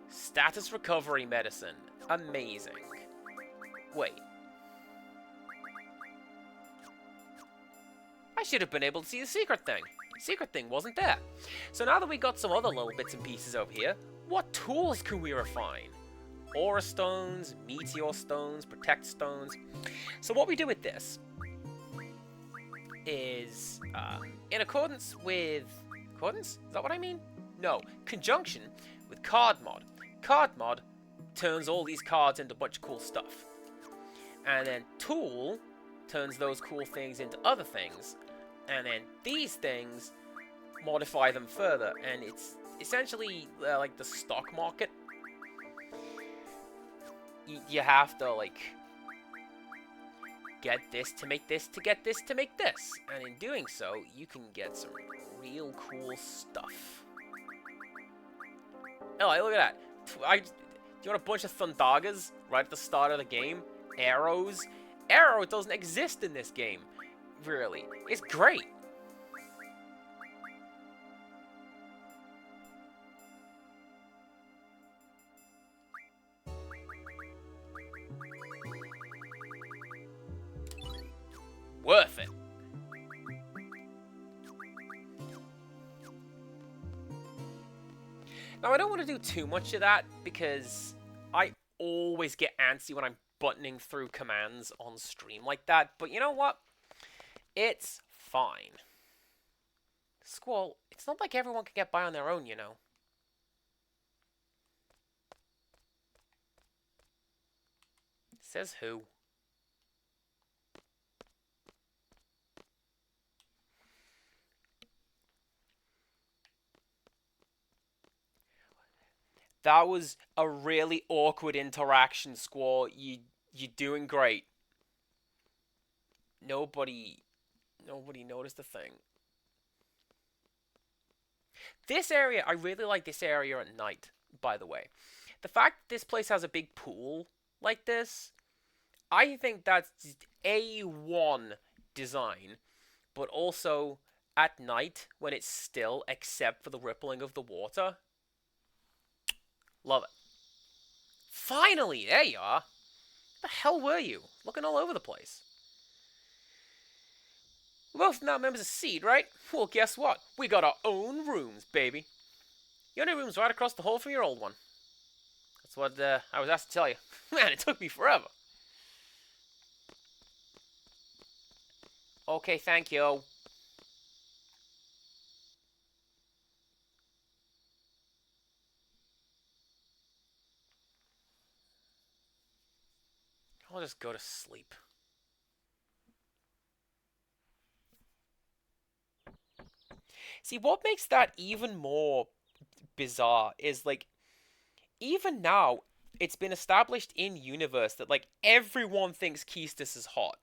[SPEAKER 1] Status Recovery Medicine. Amazing. Wait. I should have been able to see the secret thing. Secret thing wasn't there. So now that we got some other little bits and pieces over here, what tools can we refine? Aura Stones, Meteor Stones, Protect Stones. So what we do with this is, in accordance with... Accordance? Is that what I mean? No. Conjunction with Card Mod. Card Mod turns all these cards into a bunch of cool stuff. And then Tool turns those cool things into other things. And then these things modify them further. And it's essentially like the stock market. you have to, like, get this to make this to get this to make this. And in doing so, you can get some real cool stuff. Oh, look at that. Do you want a bunch of Thundagas right at the start of the game? Arrows? Arrow doesn't exist in this game, really. It's great. Worth it. Now, I don't want to do too much of that because I always get antsy when I'm buttoning through commands on stream like that. But you know what? It's fine. Squall, it's not like everyone can get by on their own, you know. Says who? That was a really awkward interaction, Squall. You're doing great. Nobody noticed a thing. This area, I really like this area at night, by the way. The fact this place has a big pool like this, I think that's A1 design, but also at night when it's still, except for the rippling of the water. Love it. Finally, there you are. Where the hell were you? Looking all over the place. We're both now members of Seed, right? Well, guess what? We got our own rooms, baby. Your new room's right across the hall from your old one. That's what I was asked to tell you. Man, it took me forever. Okay, thank you. I'll just go to sleep. See, what makes that even more bizarre is, like, even now, it's been established in universe that, like, everyone thinks Keystis is hot.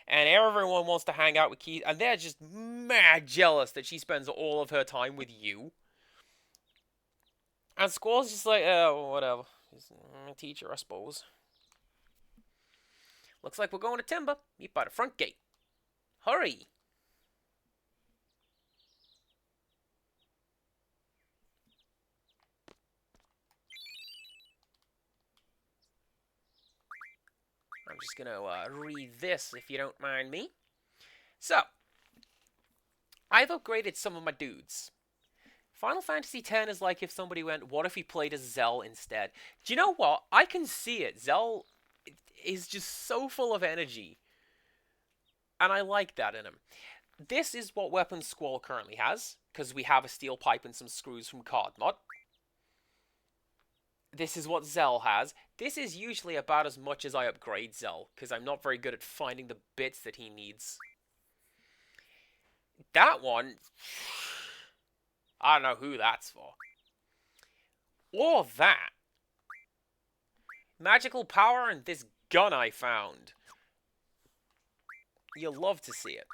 [SPEAKER 1] And everyone wants to hang out with Keystis, and they're just mad jealous that she spends all of her time with you. And Squall's just like, oh, whatever. He's a teacher, I suppose. Looks like we're going to Timber. Meet by the front gate. Hurry! I'm just going to read this, if you don't mind me. So, I've upgraded some of my dudes. Final Fantasy X is like if somebody went, what if he played as Zell instead? Do you know what? I can see it. Zell is just so full of energy. And I like that in him. This is what weapons Squall currently has, because we have a steel pipe and some screws from Cardmod. This is what Zell has. This is usually about as much as I upgrade Zell, because I'm not very good at finding the bits that he needs. That one, I don't know who that's for. Or that. Magical power and this gun I found. You'll love to see it.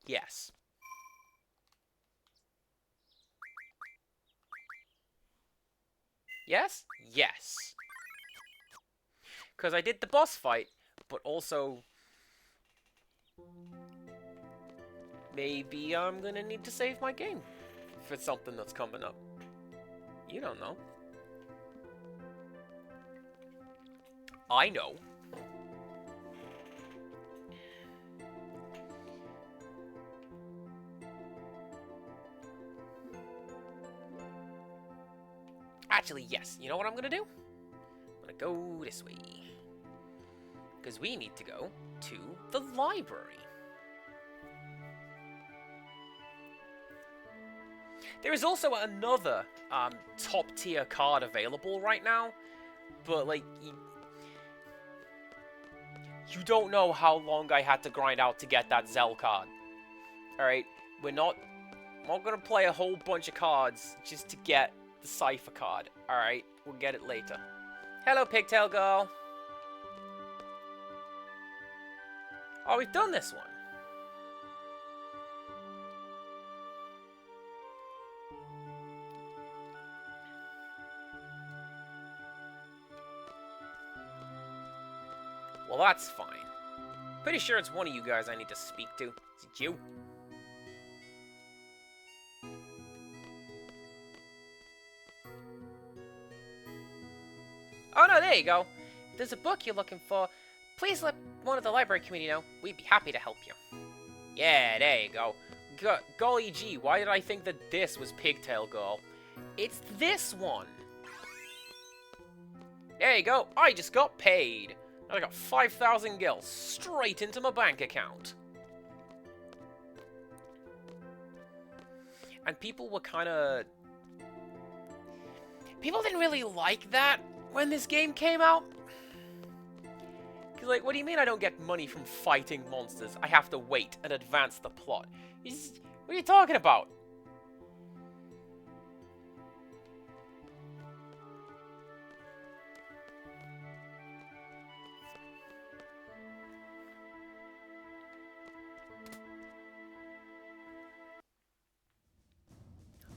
[SPEAKER 1] Yes. Yes? Yes. Because I did the boss fight, but also... maybe I'm gonna need to save my game for something that's coming up. You don't know. I know. Actually, yes. You know what I'm gonna do? I'm gonna go this way. Because we need to go to the library. There is also another top-tier card available right now, but, like, you don't know how long I had to grind out to get that Zell card. Alright? We're not not gonna play a whole bunch of cards just to get the Cypher card. Alright, we'll get it later. Hello, Pigtail Girl. Oh, we've done this one. Well, that's fine. Pretty sure it's one of you guys I need to speak to. Is it you? Oh no, there you go. If there's a book you're looking for, please let one of the library committee know. We'd be happy to help you. Yeah, there you go. Golly gee, why did I think that this was Pigtail Girl? It's this one. There you go. I just got paid. I got 5,000 gil straight into my bank account. And people were kind of... People didn't really like that when this game came out. Because, like, what do you mean I don't get money from fighting monsters? I have to wait and advance the plot. What are you talking about?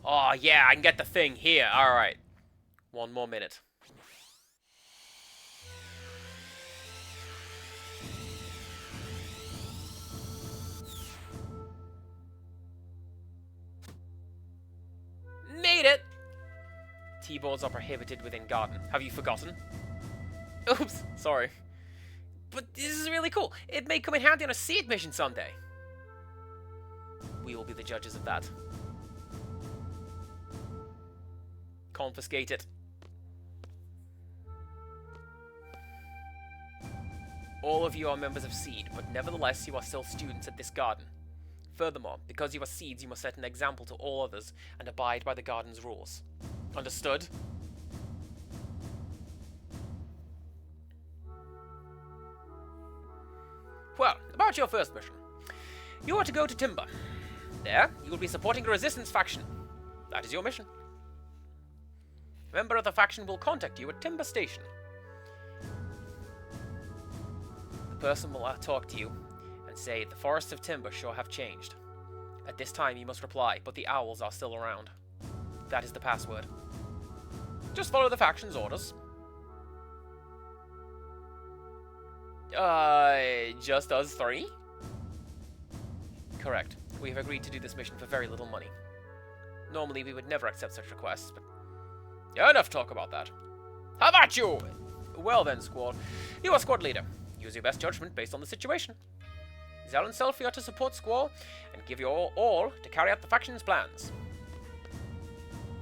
[SPEAKER 1] Oh, yeah, I can get the thing here. Alright. One more minute. Made it! T-boards are prohibited within garden. Have you forgotten? Oops, sorry. But this is really cool. It may come in handy on a seed mission someday. We will be the judges of that. Confiscate it. All of you are members of Seed, but nevertheless you are still students at this garden. Furthermore, because you are Seeds, you must set an example to all others and abide by the garden's rules. Understood? Well, about your first mission. You are to go to Timber. There, you will be supporting a resistance faction. That is your mission. A member of the faction will contact you at Timber Station. The person will talk to you and say, the forests of Timber sure have changed. At this time you must reply, but the owls are still around. That is the password. Just follow the faction's orders. Just us three? Correct. We have agreed to do this mission for very little money. Normally we would never accept such requests, but... Yeah, enough talk about that. How about you? Well then, Squall. You are squad leader. Use your best judgment based on the situation. Zell and Selphie are to support Squall and give you all to carry out the faction's plans.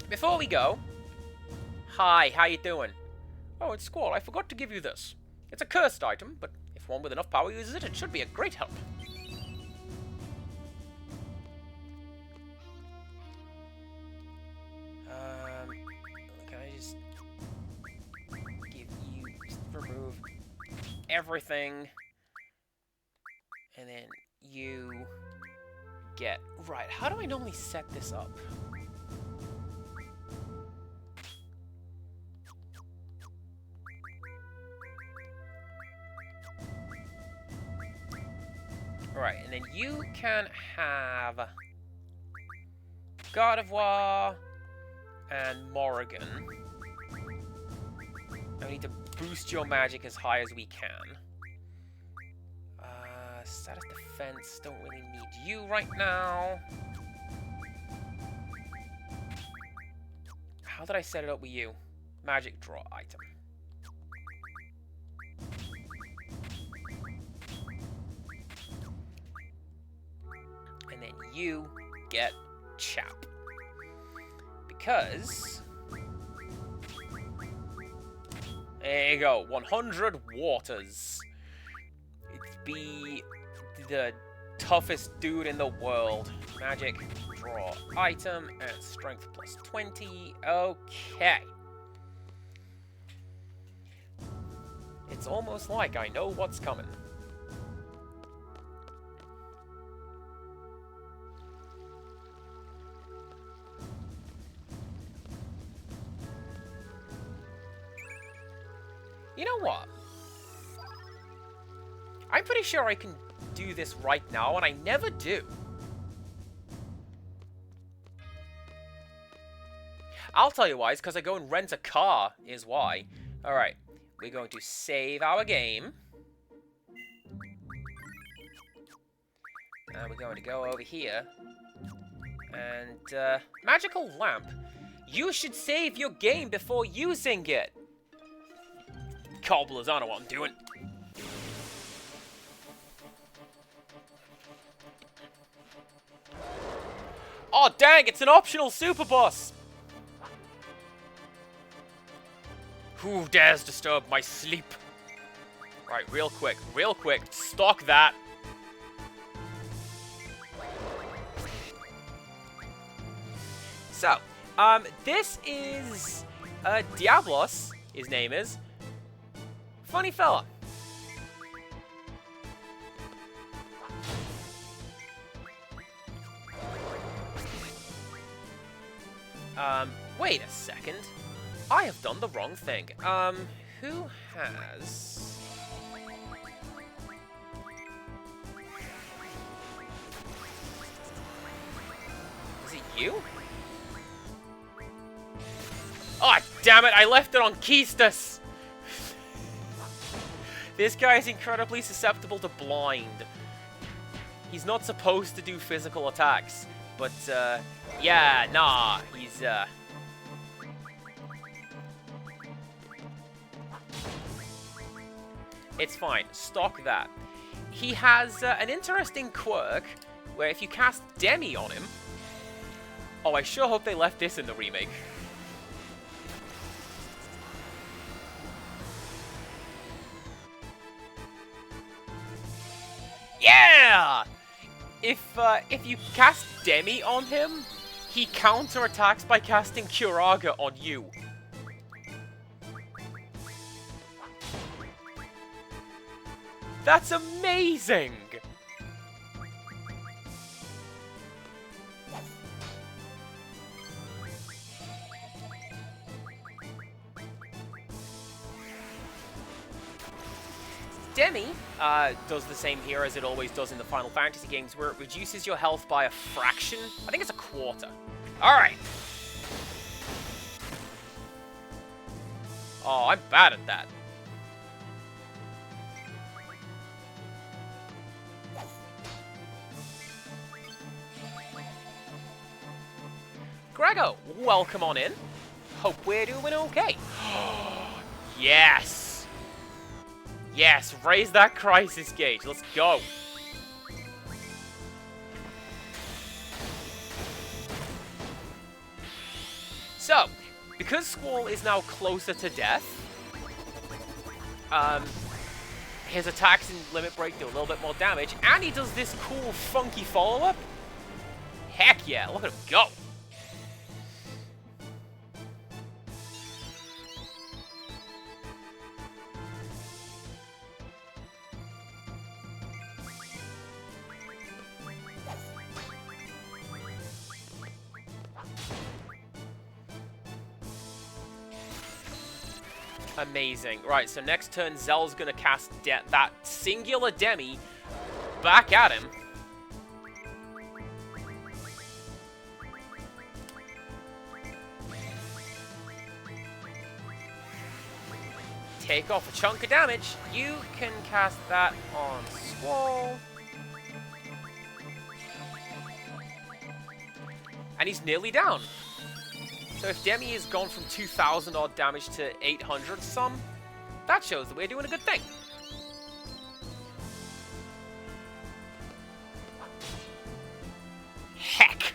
[SPEAKER 1] Before we go... Hi, how you doing? Oh, it's Squall. I forgot to give you this. It's a cursed item, but if one with enough power uses it, it should be a great help. Can I just give you... Just remove everything. And then you get... Right, how do I normally set this up? Right, and then you can have God of War and Morrigan. I need to boost your magic as high as we can. Status defense, don't really need you right now. How did I set it up with you? Magic draw item. And then you get Chap. Because... There you go, 100 waters. Be the toughest dude in the world. Magic, draw item, and strength plus 20. Okay. It's almost like I know what's coming. what? I'm pretty sure I can do this right now, and I never do. I'll tell you why. It's because I go and rent a car is why. Alright. We're going to save our game. And we're going to go over here. And, magical lamp. You should save your game before using it. Cobblers, I know what I'm doing. Oh, dang, it's an optional super boss. Who dares disturb my sleep? Right, real quick, stock that. So, this is, Diablos, his name is. Funny fella. Wait a second. I have done the wrong thing. Who has... Is it you? Oh, damn it, I left it on Keistus! This guy is incredibly susceptible to blind. He's not supposed to do physical attacks, but, yeah, nah, he's, It's fine. Stock that. He has an interesting quirk where if you cast Demi on him... Oh, I sure hope they left this in the remake. Yeah! If you cast Demi on him, he counterattacks by casting Curaga on you. That's amazing! Demi does the same here as it always does in the Final Fantasy games, where it reduces your health by a fraction. I think it's a quarter. Alright. Oh, I'm bad at that. Grego, welcome on in. Hope we're doing okay. Yes! Yes, raise that crisis gauge. Let's go. So, because Squall is now closer to death, his attacks in Limit Break do a little bit more damage, and he does this cool, funky follow-up. Heck yeah, look at him go. Amazing. Right, so next turn, Zell's gonna cast that singular Demi back at him. Take off a chunk of damage. You can cast that on Squall. And he's nearly down. So if Demi has gone from 2,000 odd damage to 800 some, that shows that we're doing a good thing. Heck!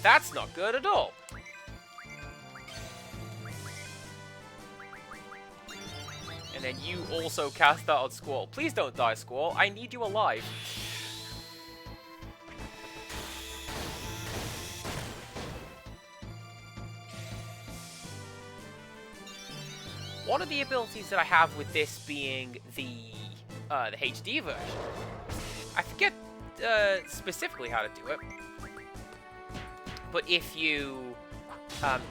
[SPEAKER 1] That's not good at all. And then you also cast that on Squall. Please don't die, Squall. I need you alive. One of the abilities that I have with this being the HD version, I forget specifically how to do it, but if you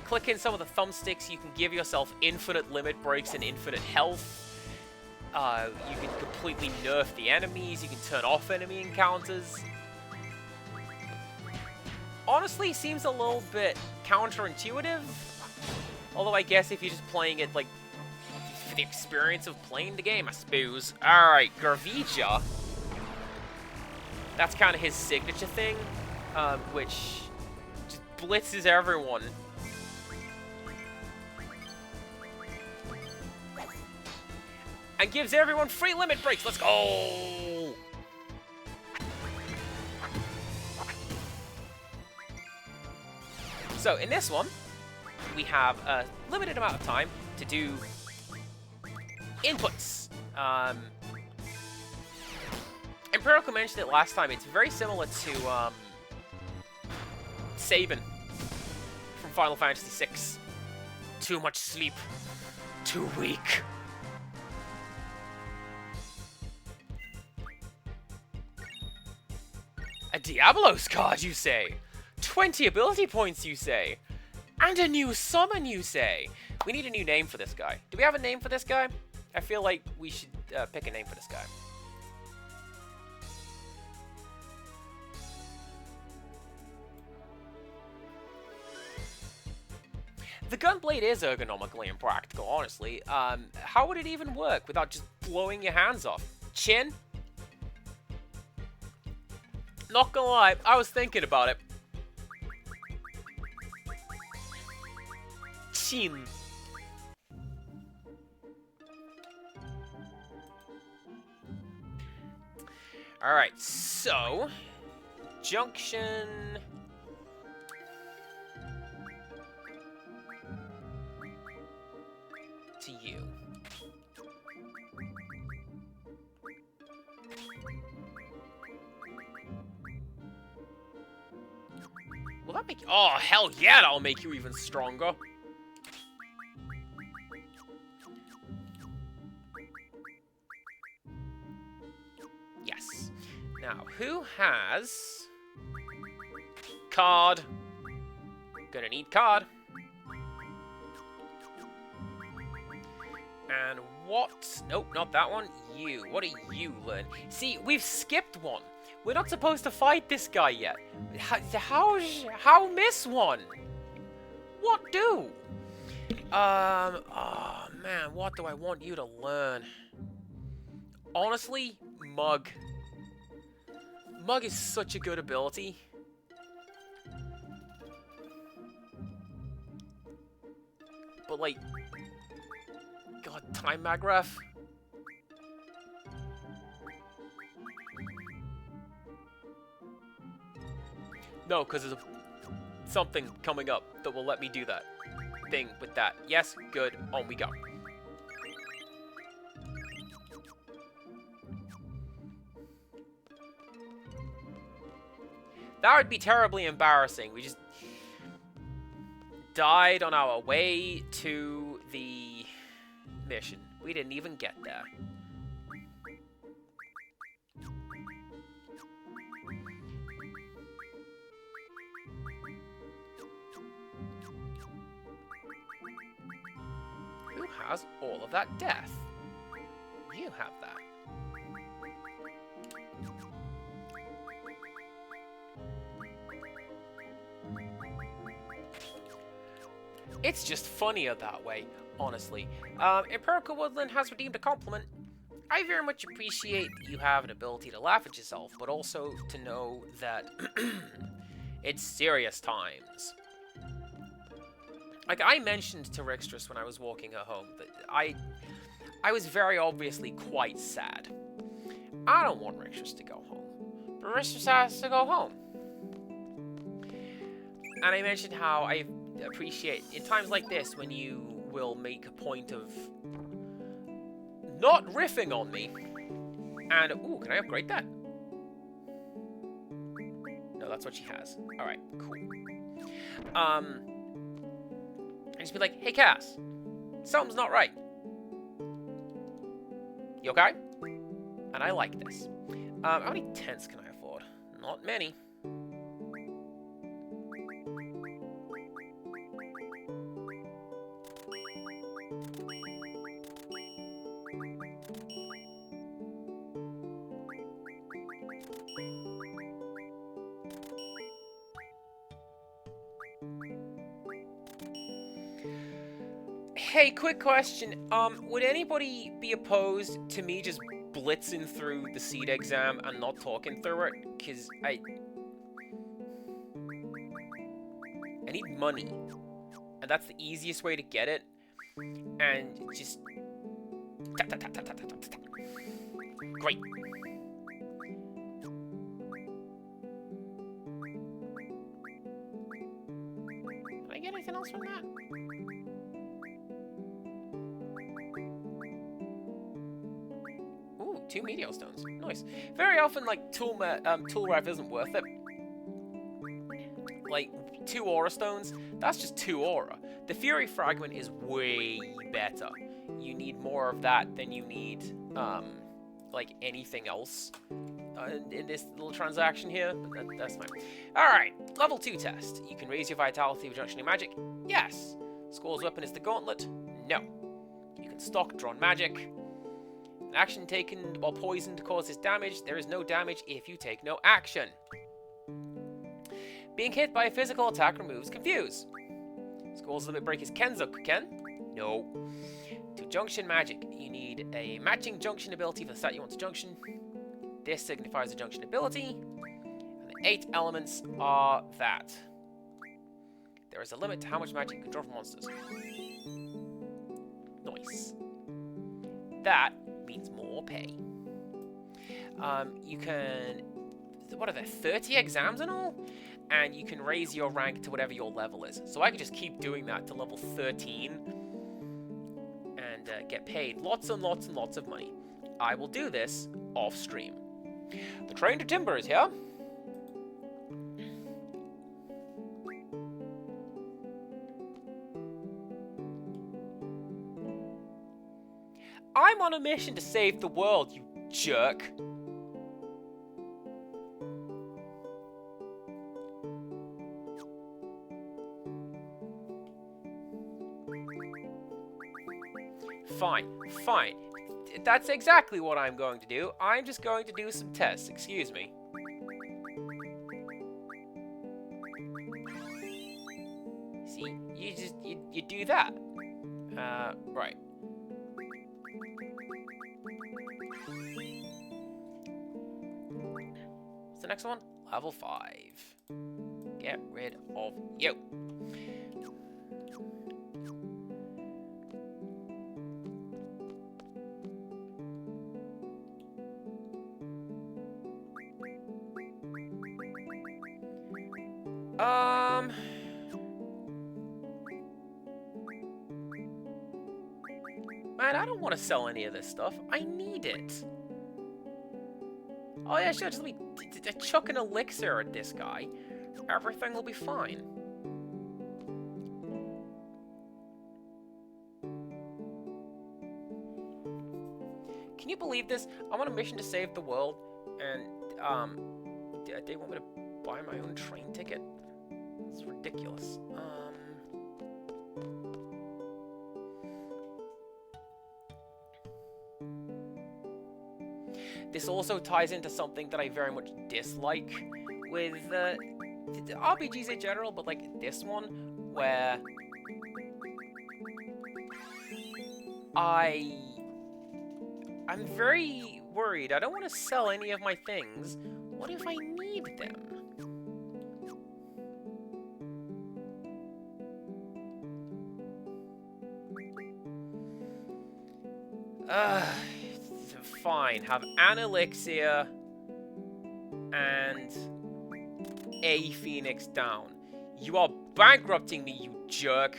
[SPEAKER 1] Clicking some of the thumbsticks, you can give yourself infinite limit breaks and infinite health. You can completely nerf the enemies, you can turn off enemy encounters. Honestly, seems a little bit counterintuitive. Although I guess if you're just playing it, like, for the experience of playing the game, I suppose. Alright, Garvija. That's kind of his signature thing, which just blitzes everyone. And gives everyone free limit breaks. Let's go! So, in this one, we have a limited amount of time to do inputs. Empirical mentioned it last time. It's very similar to Sabin from Final Fantasy VI. Too much sleep. Too weak. A Diablos card, you say? 20 ability points, you say? And a new summon, you say? We need a new name for this guy. Do we have a name for this guy? I feel like we should pick a name for this guy. The Gunblade is ergonomically impractical, honestly. How would it even work without just blowing your hands off? Chin? Not gonna lie, I was thinking about it. Chin. Alright, so... Junction... to you. Will that make... Oh, hell yeah, that'll make you even stronger. Yes. Now, who has... Card? Gonna need card. And what? Nope, not that one. You. What do you learn? See, we've skipped one. We're not supposed to fight this guy yet. How miss one? What do? Oh man, what do I want you to learn? Honestly, Mug. Mug is such a good ability. But like, God, Time Magraph. No, because there's something coming up that will let me do that thing with that. Yes, good, on we go. That would be terribly embarrassing. We just died on our way to the mission. We didn't even get there. Who has all of that death? You have that. It's just funnier that way, honestly. Empirical Woodland has redeemed a compliment. I very much appreciate that you have an ability to laugh at yourself, but also to know that it's serious times. Like, I mentioned to Rixtress when I was walking her home that I was very obviously quite sad. I don't want Rixtress to go home, but Rixtress has to go home. And I mentioned how I appreciate, in times like this, when you will make a point of not riffing on me. And, ooh, can I upgrade that? No, that's what she has. Alright, cool. And just be like, hey, Cass, something's not right. You okay? And I like this. How many tents can I afford? Not many. Hey, quick question. Would anybody be opposed to me just blitzing through the seed exam and not talking through it? Because I need money. And that's the easiest way to get it. And just... Tap, tap, tap, tap, tap, tap, tap, tap. Great. Can I get anything else from that? Ooh, 2 meteor stones. Nice. Very often, like, tool rev isn't worth it. Like, 2 aura stones, that's just 2 aura. The Fury Fragment is way better. You need more of that than you need, like, anything else in this little transaction here, but that's fine. Alright, level 2 test. You can raise your vitality with Junctioning Magic. Yes. Squall's weapon is the Gauntlet. No. You can stock Drawn Magic. An action taken while poisoned causes damage. There is no damage if you take no action. Being hit by a physical attack removes Confuse. Squall's limit break is Kenzuk, Ken? No. To Junction Magic, you need a matching Junction ability for the stat you want to Junction. This signifies a Junction ability. And the 8 elements are that. There is a limit to how much magic you can draw from monsters. Nice. That means more pay. You can... What are there? 30 exams and all? And you can raise your rank to whatever your level is. So I can just keep doing that to level 13 and get paid lots and lots and lots of money. I will do this off stream. The train to Timber is here. I'm on a mission to save the world, you jerk. Fine, fine. That's exactly what I'm going to do. I'm just going to do some tests. Excuse me. See, you do that. Right. What's the next one? Level 5. Get rid of you. Man, I don't want to sell any of this stuff. I need it. Oh yeah, sure, just let me chuck an elixir at this guy. Everything will be fine. Can you believe this? I'm on a mission to save the world, and, they want me to buy my own train ticket? It's ridiculous. This also ties into something that I very much dislike with RPGs in general, but like this one, where I'm very worried. I don't want to sell any of my things. What if I need them? Fine. Have an elixir and a phoenix down. You are bankrupting me, you jerk.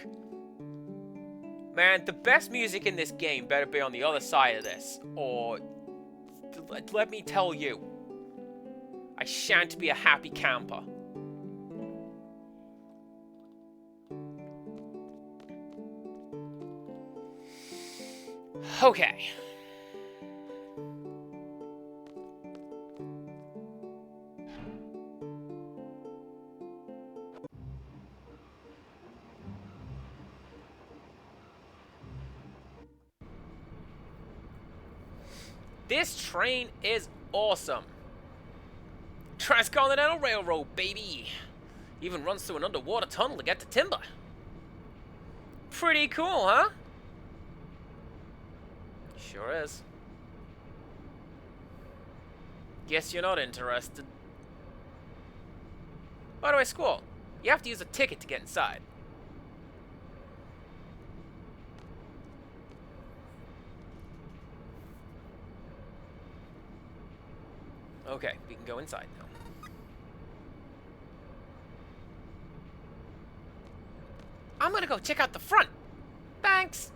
[SPEAKER 1] Man, the best music in this game better be on the other side of this, or let me tell you, I shan't be a happy camper. Okay. This train is awesome. Transcontinental Railroad, baby. Even runs through an underwater tunnel to get to Timber. Pretty cool, huh? Sure is. Guess you're not interested. By the way, Squall, you have to use a ticket to get inside. Okay, we can go inside now. I'm gonna go check out the front. Thanks.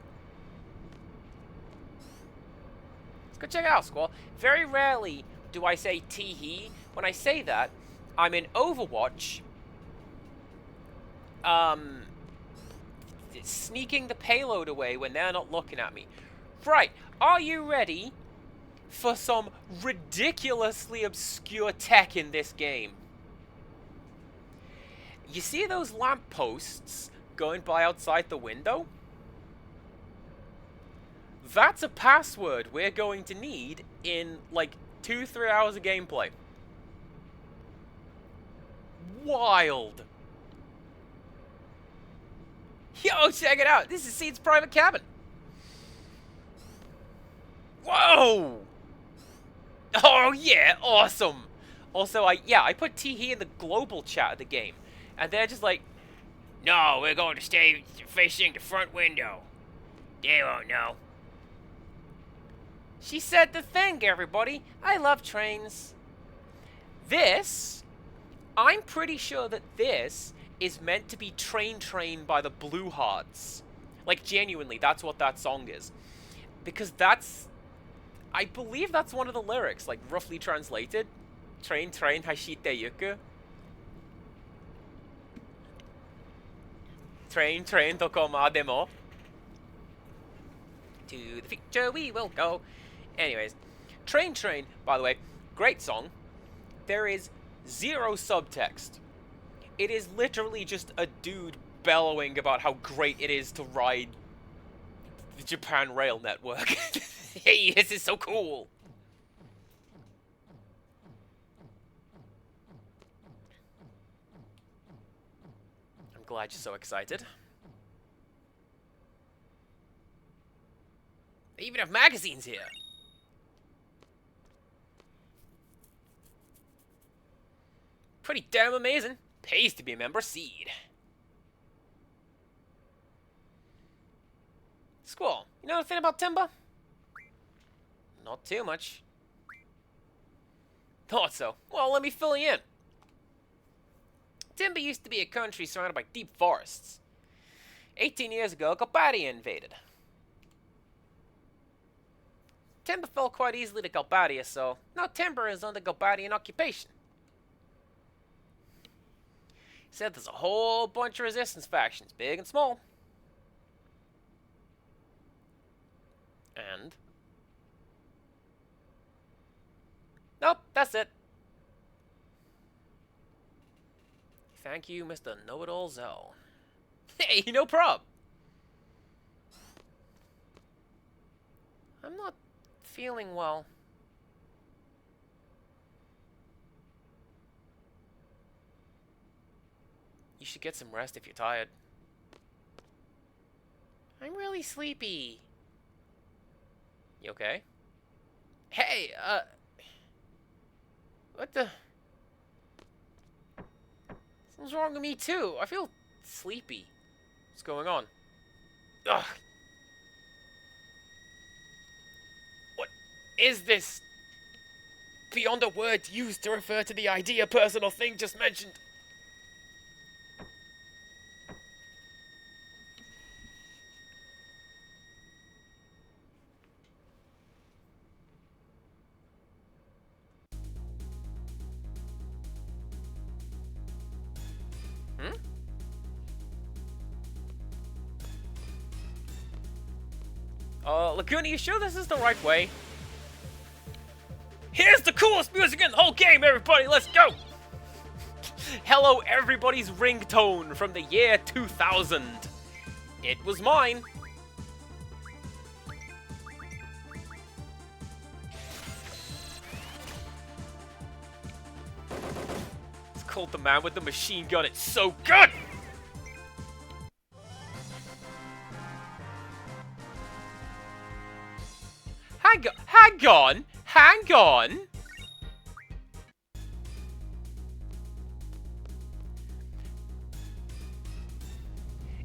[SPEAKER 1] Let's go check it out, Squall. Very rarely do I say tee-hee. When I say that, I'm in Overwatch, sneaking the payload away when they're not looking at me. Right, are you ready for some ridiculously obscure tech in this game? You see those lampposts going by outside the window? That's a password we're going to need in like 2-3 hours of gameplay. Wild. Yo, check it out. This is Seed's private cabin. Whoa. Oh yeah, awesome. Also, I put tee-hee in the global chat of the game, and they're just like, no, we're going to stay facing the front window. They won't know. She said the thing, everybody. I love trains. This, I'm pretty sure that this is meant to be Train Train by the Blue Hearts. Like, genuinely, that's what that song is. Because that's, I believe that's one of the lyrics, like, roughly translated. Train Train hashite yuku. Train Train dokoma demo. To the future we will go. Anyways, Train Train, by the way, great song. There is zero subtext. It is literally just a dude bellowing about how great it is to ride the Japan Rail Network. Hey, this is so cool. I'm glad you're so excited. They even have magazines here. Pretty damn amazing. Pays to be a member, Seed. Squall, you know anything about Timber? Not too much. Thought so. Well, let me fill you in. Timber used to be a country surrounded by deep forests. 18 years ago, Galbadia invaded. Timber fell quite easily to Galbadia, so now Timber is under Galbadian occupation. He said there's a whole bunch of resistance factions, big and small. And? Nope, that's it. Thank you, Mr. Know-It-All Zell. Hey, no prob. I'm not feeling well. You should get some rest if you're tired. I'm really sleepy. You okay? Hey, what the? Something's wrong with me too. I feel sleepy. What's going on? Ugh. What is this? Beyond a word used to refer to the idea, person, or thing just mentioned. Laguna, you sure this is the right way? Here's the coolest music in the whole game, everybody! Let's go! Hello, everybody's ringtone from the year 2000. It was mine. called The Man with the Machine Gun. It's so good! Hang on! Hang on!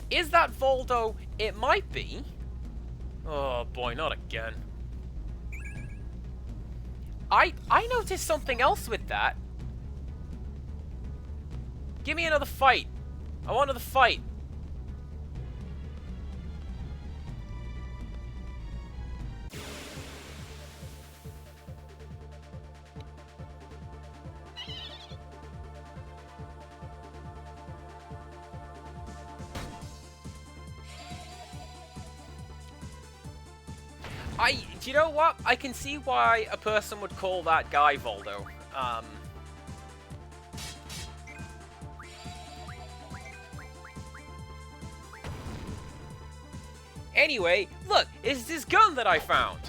[SPEAKER 1] Is that Voldo? It might be. Oh boy, not again. I noticed something else with that. Give me another fight. I want another fight. Do you know what? I can see why a person would call that guy Voldo. Anyway, look, it's this gun that I found.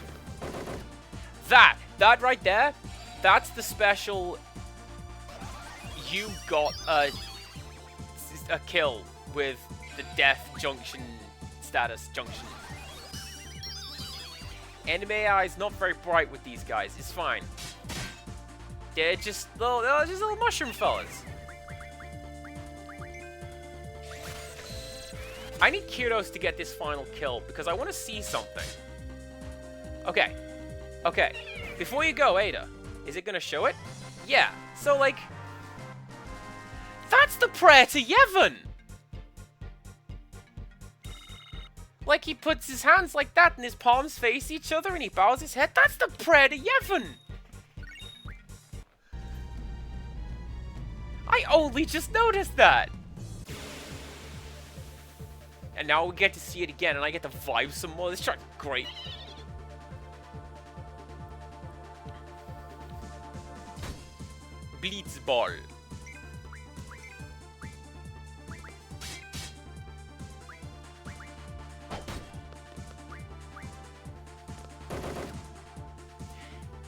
[SPEAKER 1] That right there, that's the special. You got a kill with the death junction status junction. Enemy AI is not very bright with these guys. It's fine. They're just little mushroom fellas. I need Kudos to get this final kill because I want to see something. Okay. Okay. Before you go, Ada, is it going to show it? Yeah. So, like, that's the prayer to Yevon! Like, he puts his hands like that and his palms face each other and he bows his head. That's the prayer to Yevon! I only just noticed that! And now we get to see it again and I get to vibe some more. This track's great. Blitzball.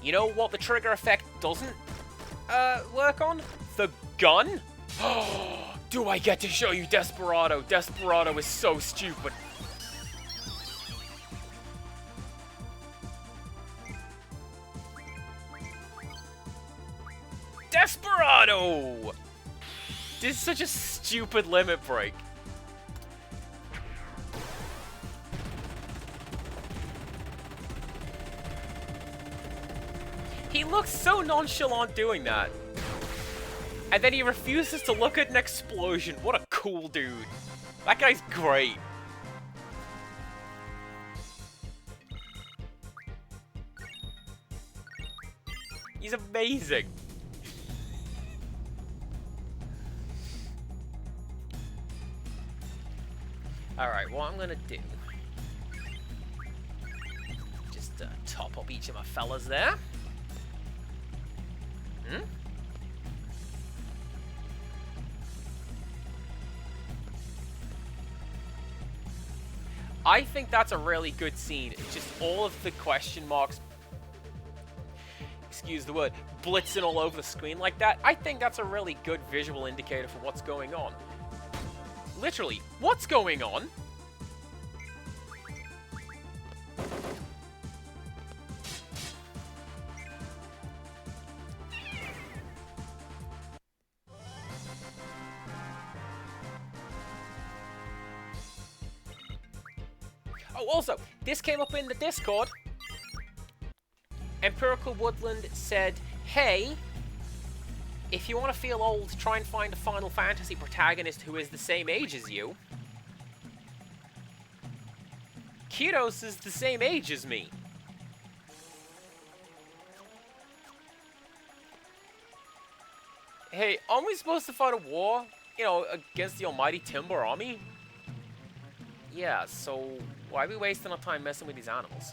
[SPEAKER 1] You know what the trigger effect doesn't work on? The gun? Do I get to show you Desperado? Desperado is so stupid. Desperado! This is such a stupid limit break. He looks so nonchalant doing that. And then he refuses to look at an explosion. What a cool dude. That guy's great. He's amazing. Alright, what I'm gonna do... just top up each of my fellas there. I think that's a really good scene. Just all of the question marks, excuse the word, blitzing all over the screen like that. I think that's a really good visual indicator for what's going on. Literally, what's going on? Oh, also, this came up in the Discord. Empirical Woodland said, hey, if you want to feel old, try and find a Final Fantasy protagonist who is the same age as you. Kudos is the same age as me. Hey, aren't we supposed to fight a war, you know, against the almighty Timber army? Yeah, so why are we wasting our time messing with these animals?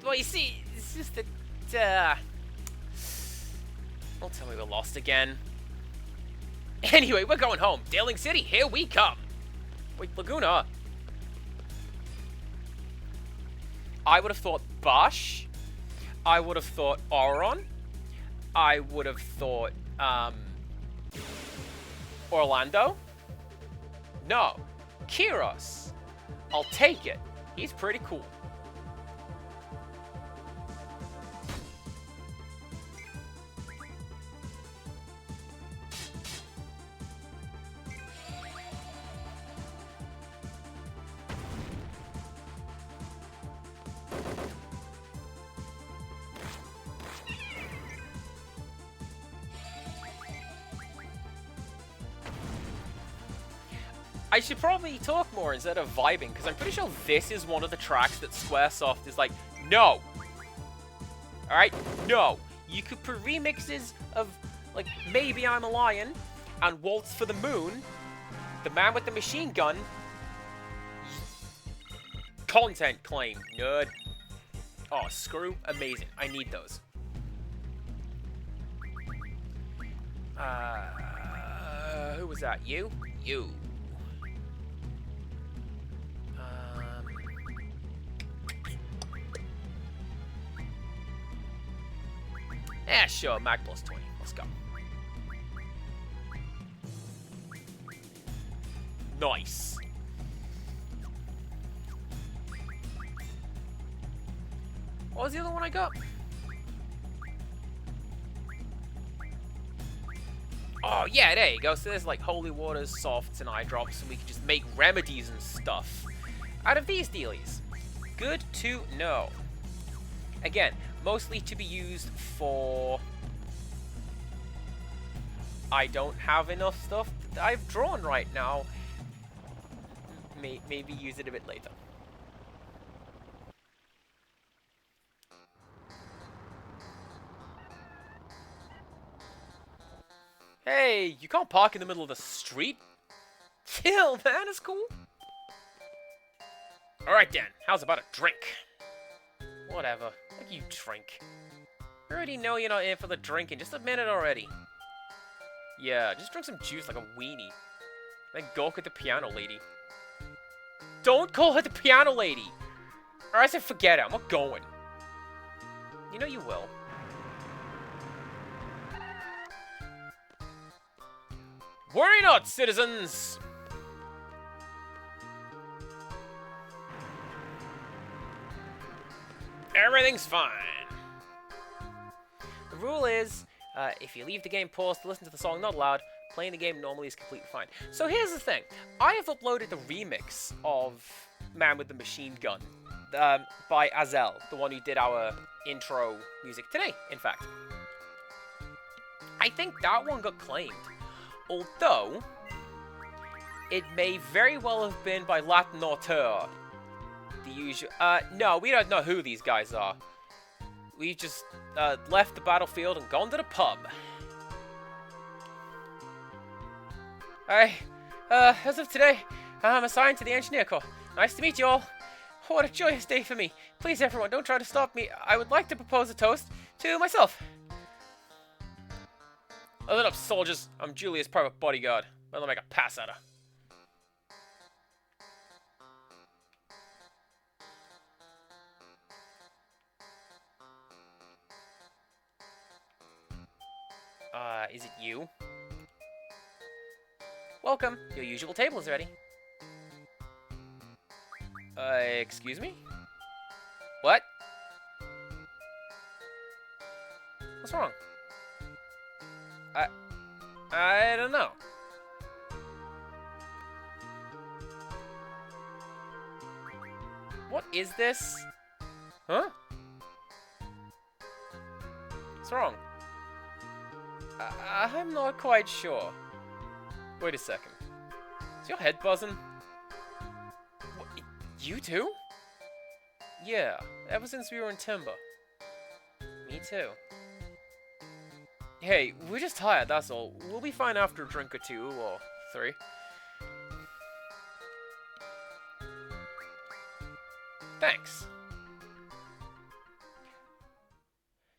[SPEAKER 1] Well, you see, it's just that, don't tell me we're lost again. Anyway, we're going home. Dealing City, here we come. Wait, Laguna. I would have thought Bosch. I would have thought Auron. I would have thought, Orlando? No. Kiros. I'll take it. He's pretty cool. I should probably talk more instead of vibing, because I'm pretty sure this is one of the tracks that Squaresoft is like, no. Alright? No. You could put remixes of, like, Maybe I'm a Lion and Waltz for the Moon, The Man with the Machine Gun. Content claim, nerd. Oh, screw. Amazing. I need those. Who was that? You? You. Yeah, sure, Mag plus 20. Let's go. Nice. What was the other one I got? Oh, yeah, there you go. So there's like holy waters, softs, and eye drops, and we can just make remedies and stuff out of these dealies. Good to know. Again, mostly to be used for... I don't have enough stuff that I've drawn right now. Maybe use it a bit later. Hey, you can't park in the middle of the street? Chill, man, it's cool. Alright, Dan, how's about a drink? Whatever, like you drink. I already know you're not in for the drinking, just admit it already. Yeah, just drink some juice like a weenie. Then gawk at the piano lady. Don't call her the piano lady! Or I said forget it, I'm not going. You know you will. Worry not, citizens! Everything's fine. The rule is, if you leave the game paused to listen to the song not loud, playing the game normally is completely fine. So here's the thing. I have uploaded the remix of Man with the Machine Gun by Azel, the one who did our intro music today, in fact. I think that one got claimed. Although, it may very well have been by Latin Auteur. The usual... no, we don't know who these guys are. We've just left the battlefield and gone to the pub. As of today, I'm assigned to the Engineer Corps. Nice to meet you all. What a joyous day for me. Please, everyone, don't try to stop me. I would like to propose a toast to myself. Lit up, soldiers. I'm Julia's private bodyguard. I'll make a pass at her. Is it you? Welcome. Your usual table is ready. Excuse me? What? What's wrong? I don't know. What is this? Huh? What's wrong? I'm not quite sure. Wait a second. Is your head buzzing? What, you too? Yeah, ever since we were in Timber. Me too. Hey, we're just tired, that's all. We'll be fine after a drink or two, or 3. Thanks.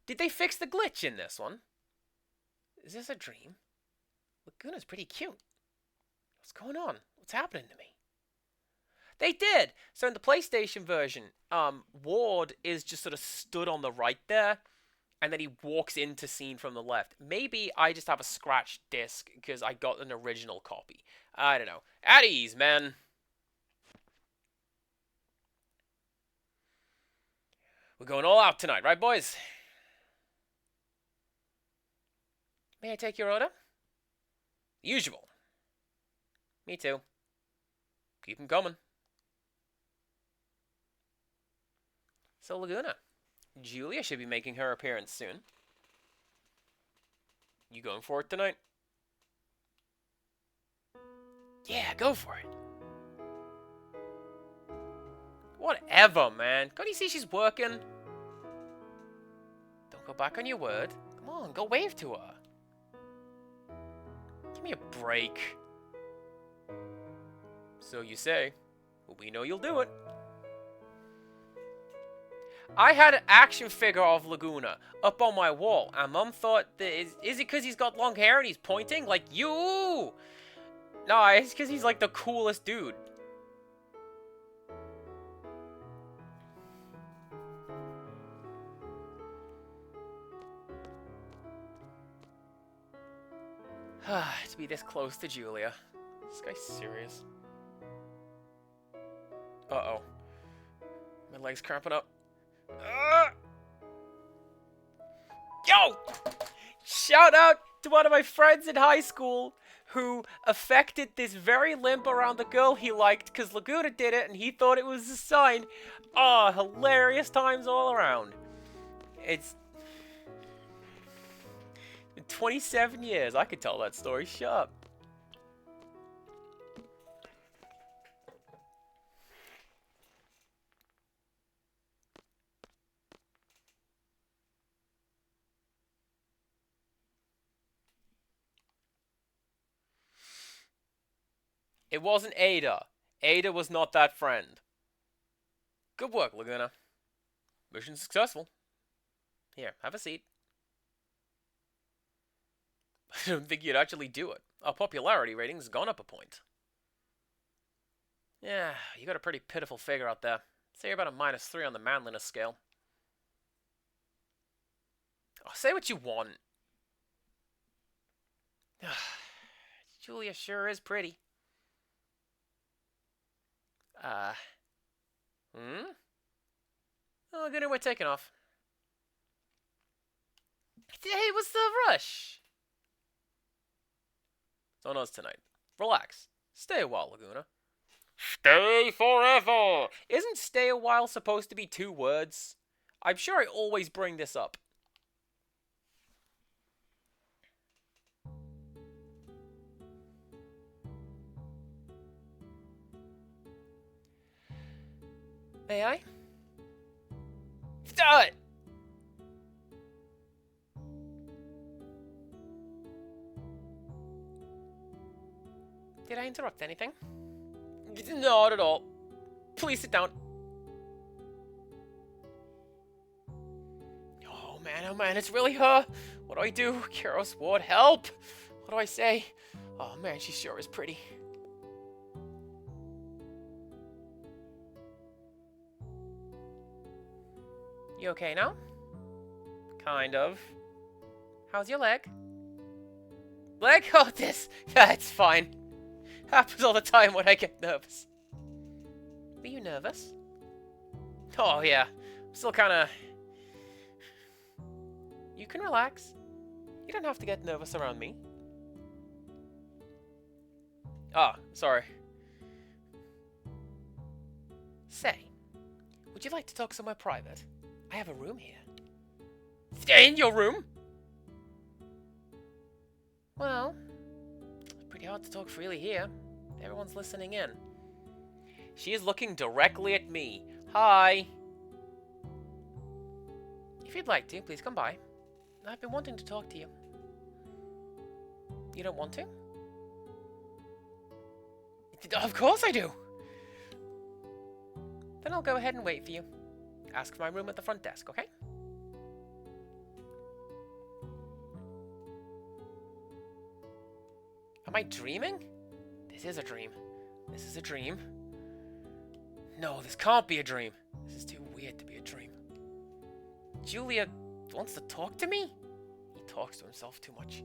[SPEAKER 1] Did they fix the glitch in this one? Is this a dream? Laguna's pretty cute. What's going on? What's happening to me? They did! So in the PlayStation version, Ward is just sort of stood on the right there, and then he walks into scene from the left. Maybe I just have a scratched disc because I got an original copy. I don't know. At ease, man. We're going all out tonight, right, boys? May I take your order? Usual. Me too. Keep 'em coming. So, Laguna, Julia should be making her appearance soon. You going for it tonight? Yeah, go for it. Whatever, man. Can't you see she's working? Don't go back on your word. Come on, go wave to her. Give me a break. So you say. Well, we know you'll do it. I had an action figure of Laguna up on my wall, and Mum thought that is it because he's got long hair and he's pointing like you? No, it's because he's like the coolest dude. To be this close to Julia. This guy's serious. Uh-oh. My leg's cramping up. Yo! Shout out to one of my friends in high school who affected this very limp around the girl he liked because Laguna did it and he thought it was a sign. Oh, hilarious times all around. It's been 27 years. I could tell that story. Shut up. It wasn't Ada. Ada was not that friend. Good work, Laguna. Mission successful. Here, have a seat. I don't think you'd actually do it. Our popularity rating's gone up a point. Yeah, you got a pretty pitiful figure out there. Say you're about a -3 on the manliness scale. Oh, say what you want. Julia sure is pretty. Oh, good, we're taking off. Hey, what's the rush? It's on us tonight. Relax. Stay a while, Laguna. Stay forever! Isn't stay a while supposed to be 2 words? I'm sure I always bring this up. May I? Stop it! Did I interrupt anything? Not at all. Please sit down. Oh man, it's really her. What do I do? Kiros Ward, help! What do I say? Oh man, she sure is pretty. You okay now? Kind of. How's your leg? Leg? Oh, this. Yeah, it's fine. Happens all the time when I get nervous. Were you nervous? Oh, yeah. I'm still kinda... You can relax. You don't have to get nervous around me. Ah, sorry. Say, would you like to talk somewhere private? I have a room here. Stay in your room? Well, it's pretty hard to talk freely here. Everyone's listening in. She is looking directly at me. Hi. If you'd like to, please come by. I've been wanting to talk to you. You don't want to? Of course I do. Then I'll go ahead and wait for you. Ask for my room at the front desk, okay? Am I dreaming? This is a dream. This is a dream. No, this can't be a dream. This is too weird to be a dream. Julia wants to talk to me? He talks to himself too much.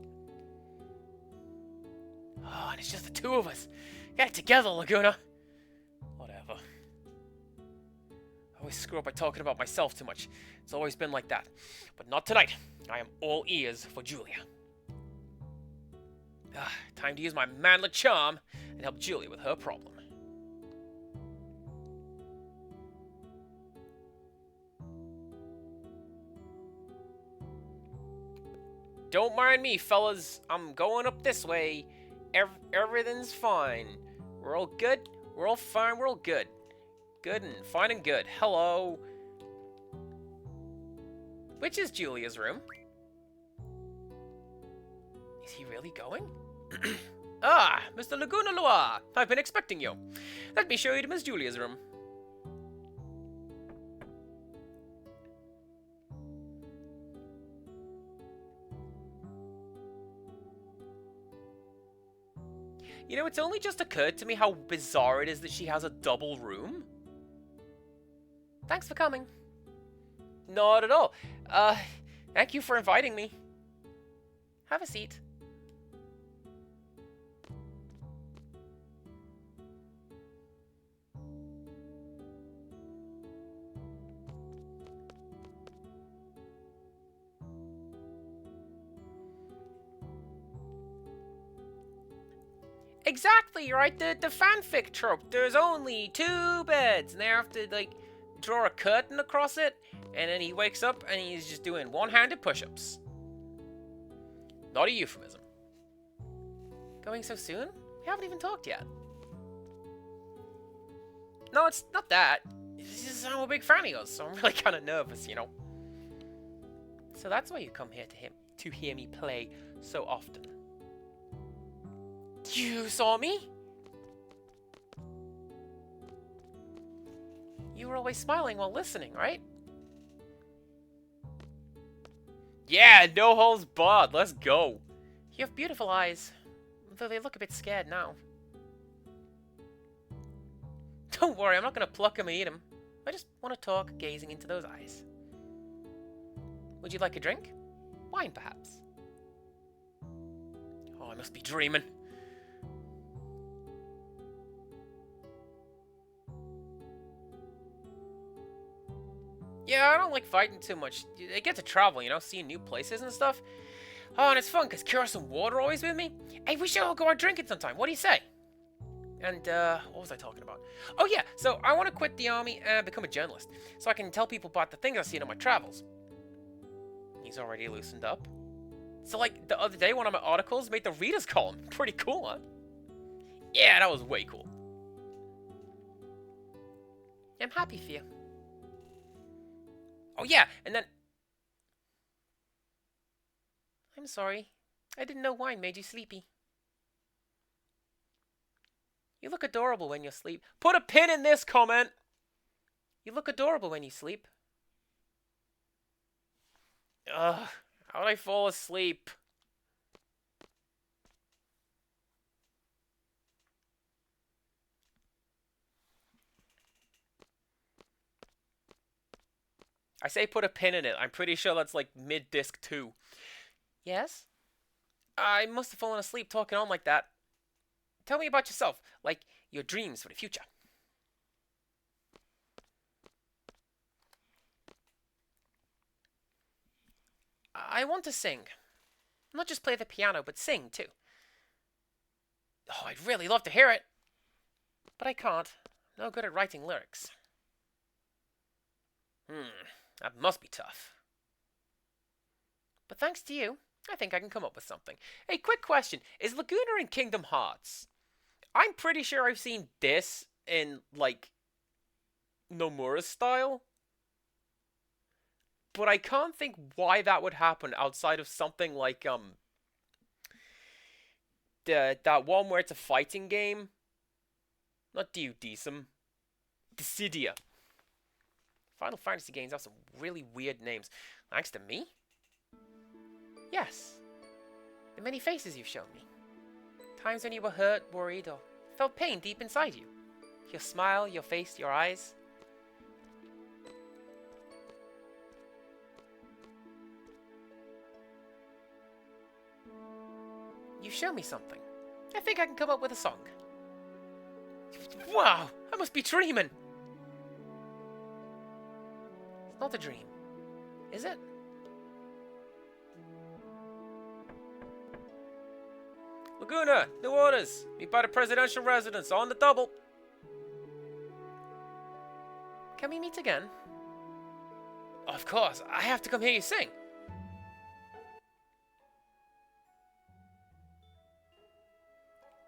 [SPEAKER 1] Oh, and it's just the two of us. Get it together, Laguna. Whatever. I always screw up by talking about myself too much. It's always been like that. But not tonight. I am all ears for Julia. Time to use my manlet charm and help Julia with her problem. Don't mind me, fellas. I'm going up this way. Everything's fine. We're all good. We're all fine. We're all good. Good and fine and good. Hello. Which is Julia's room? Is he really going? Ah, Mr. Laguna Loire. I've been expecting you. Let me show you to Miss Julia's room. You know, it's only just occurred to me how bizarre it is that she has a double room. Thanks for coming. Not at all. Thank you for inviting me. Have a seat. Exactly, right? The fanfic trope. There's only 2 beds, and they have to, like, draw a curtain across it, and then he wakes up and he's just doing one-handed push-ups. Not a euphemism. Going so soon? We haven't even talked yet. No, it's not that. It's just I'm a big fan of yours, so I'm really kind of nervous, you know. So that's why you come here to hear me play so often. You saw me? You were always smiling while listening, right? Yeah, no holds barred. Let's go. You have beautiful eyes, though they look a bit scared now. Don't worry, I'm not going to pluck them and eat them. I just want to talk, gazing into those eyes. Would you like a drink? Wine, perhaps? Oh, I must be dreaming. Yeah, I don't like fighting too much. I get to travel, you know, seeing new places and stuff. Oh, and it's fun, because Kira's and Ward are always with me. Hey, we should all go out drinking sometime. What do you say? And, what was I talking about? Oh, yeah, so I want to quit the army and become a journalist, so I can tell people about the things I see on my travels. He's already loosened up. So, like, the other day, one of my articles made the readers column. Pretty cool, huh? Yeah, that was way cool. I'm happy for you. Oh, yeah, and then... I'm sorry. I didn't know wine made you sleepy. You look adorable when you sleep. Put a pin in this comment! You look adorable when you sleep. Ugh, how'd I fall asleep? I say put a pin in it. I'm pretty sure that's like mid-disc 2. Yes? I must have fallen asleep talking on like that. Tell me about yourself, like your dreams for the future. I want to sing. Not just play the piano, but sing too. Oh, I'd really love to hear it. But I can't. I'm no good at writing lyrics. That must be tough. But thanks to you, I think I can come up with something. Hey, quick question. Is Laguna in Kingdom Hearts? I'm pretty sure I've seen this in, like, Nomura's style. But I can't think why that would happen outside of something like, that one where it's a fighting game. Not Duodecim. Dissidia. Final Fantasy games have some really weird names. Thanks to me? Yes. The many faces you've shown me. Times when you were hurt, worried, or felt pain deep inside you. Your smile, your face, your eyes. You show me something. I think I can come up with a song. Wow, I must be dreaming. It's not a dream, is it? Laguna, new orders. Meet by the presidential residence on the double. Can we meet again? Of course, I have to come hear you sing.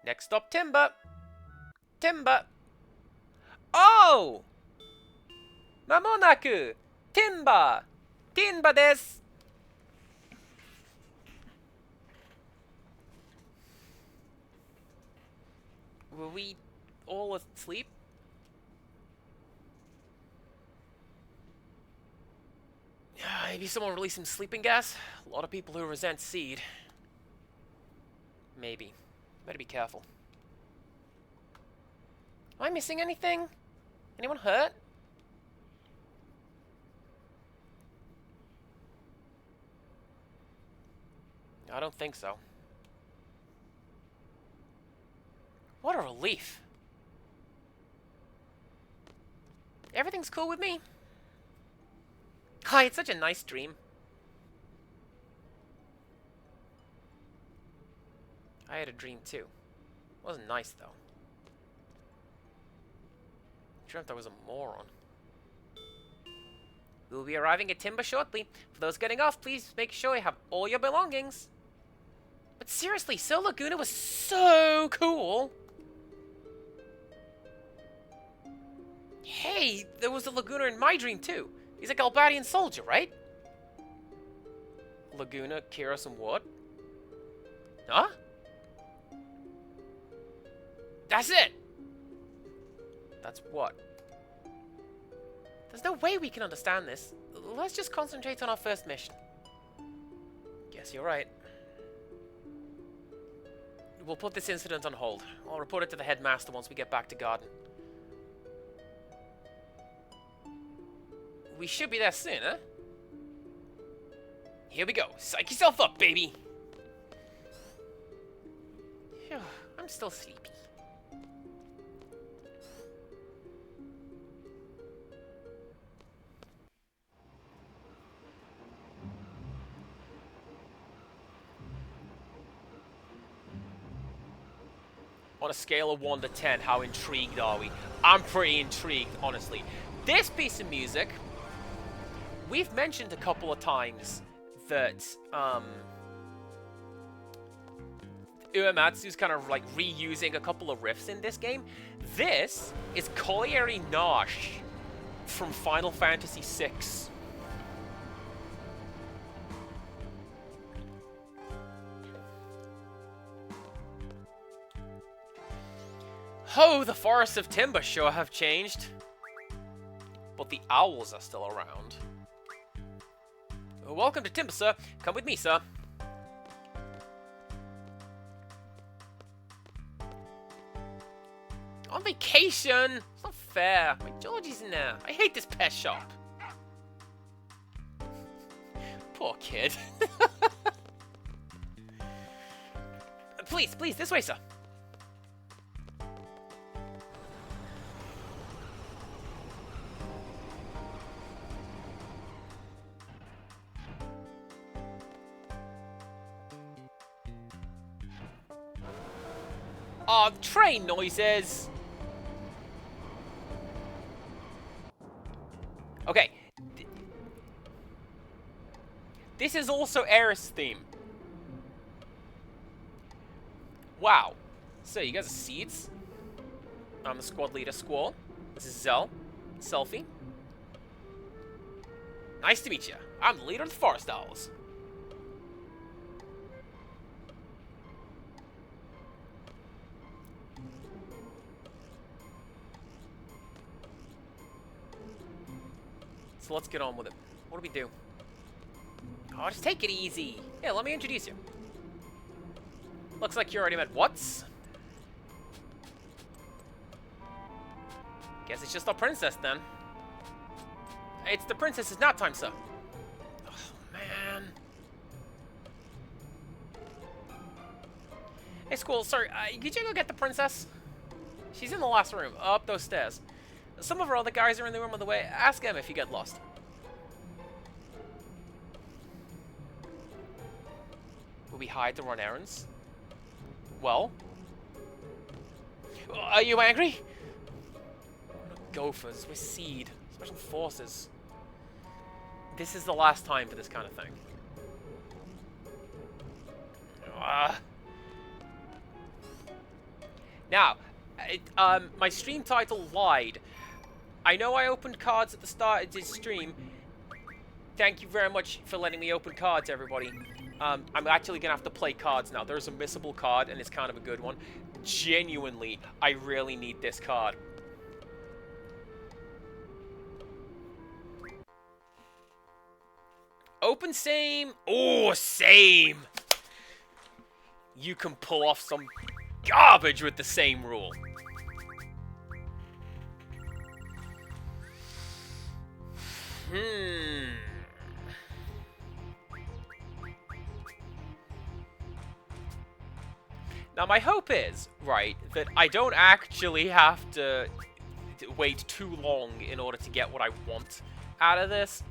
[SPEAKER 1] Next stop, Timber. Timber. Oh! Mamonaku! Timber! Timber desu! Were we all asleep? Maybe someone released some sleeping gas? A lot of people who resent seed. Maybe. Better be careful. Am I missing anything? Anyone hurt? I don't think so. What a relief. Everything's cool with me. Hi, it's such a nice dream. I had a dream too. It wasn't nice though. I dreamt I was a moron. We will be arriving at Timber shortly. For those getting off, please make sure you have all your belongings. But seriously, So Laguna was so cool. Hey, there was a Laguna in my dream too. He's a Galbadian soldier, right? Laguna, Kiros, and what? Huh? That's it! That's what? There's no way we can understand this. Let's just concentrate on our first mission. Guess you're right. We'll put this incident on hold. I'll report it to the headmaster once we get back to Garden. We should be there soon, huh? Here we go. Psych yourself up, baby! Phew, I'm still sleepy. On a scale of 1 to 10, how intrigued are we? I'm pretty intrigued, honestly. This piece of music, we've mentioned a couple of times that Uematsu's kind of like reusing a couple of riffs in this game. This is Colliery Nosh from Final Fantasy VI. Oh, the forests of Timber sure have changed. But the owls are still around. Welcome to Timber, sir. Come with me, sir. On vacation? It's not fair. My Georgie's in there. I hate this pet shop. Poor kid. Please, please, this way, sir. Oh, train noises! Okay. This is also Aeris' theme. Wow. So, you guys are Seeds. I'm the squad leader, Squall. This is Zell. Selfie. Nice to meet you. I'm the leader of the Forest Owls. So let's get on with it. What do we do? Oh, just take it easy. Yeah, let me introduce you. Looks like you already met What's. Guess it's just our princess then. It's the princess's nap time, sir. Oh, man. Hey, Squirrel, sorry, could you go get the princess? She's in the last room, up those stairs. Some of our other guys are in the room on the way. Ask them if you get lost. Will we hide to run errands? Well? Are you angry? We're not gophers, we're Seed. Special Forces. This is the last time for this kind of thing. Now, my stream title lied. I know I opened cards at the start of this stream. Thank you very much for letting me open cards, everybody. I'm actually gonna have to play cards now. There's a missable card, and it's kind of a good one. Genuinely, I really need this card. Open same. Oh, same. You can pull off some garbage with the same rule. Now, my hope is, right, that I don't actually have to wait too long in order to get what I want out of this.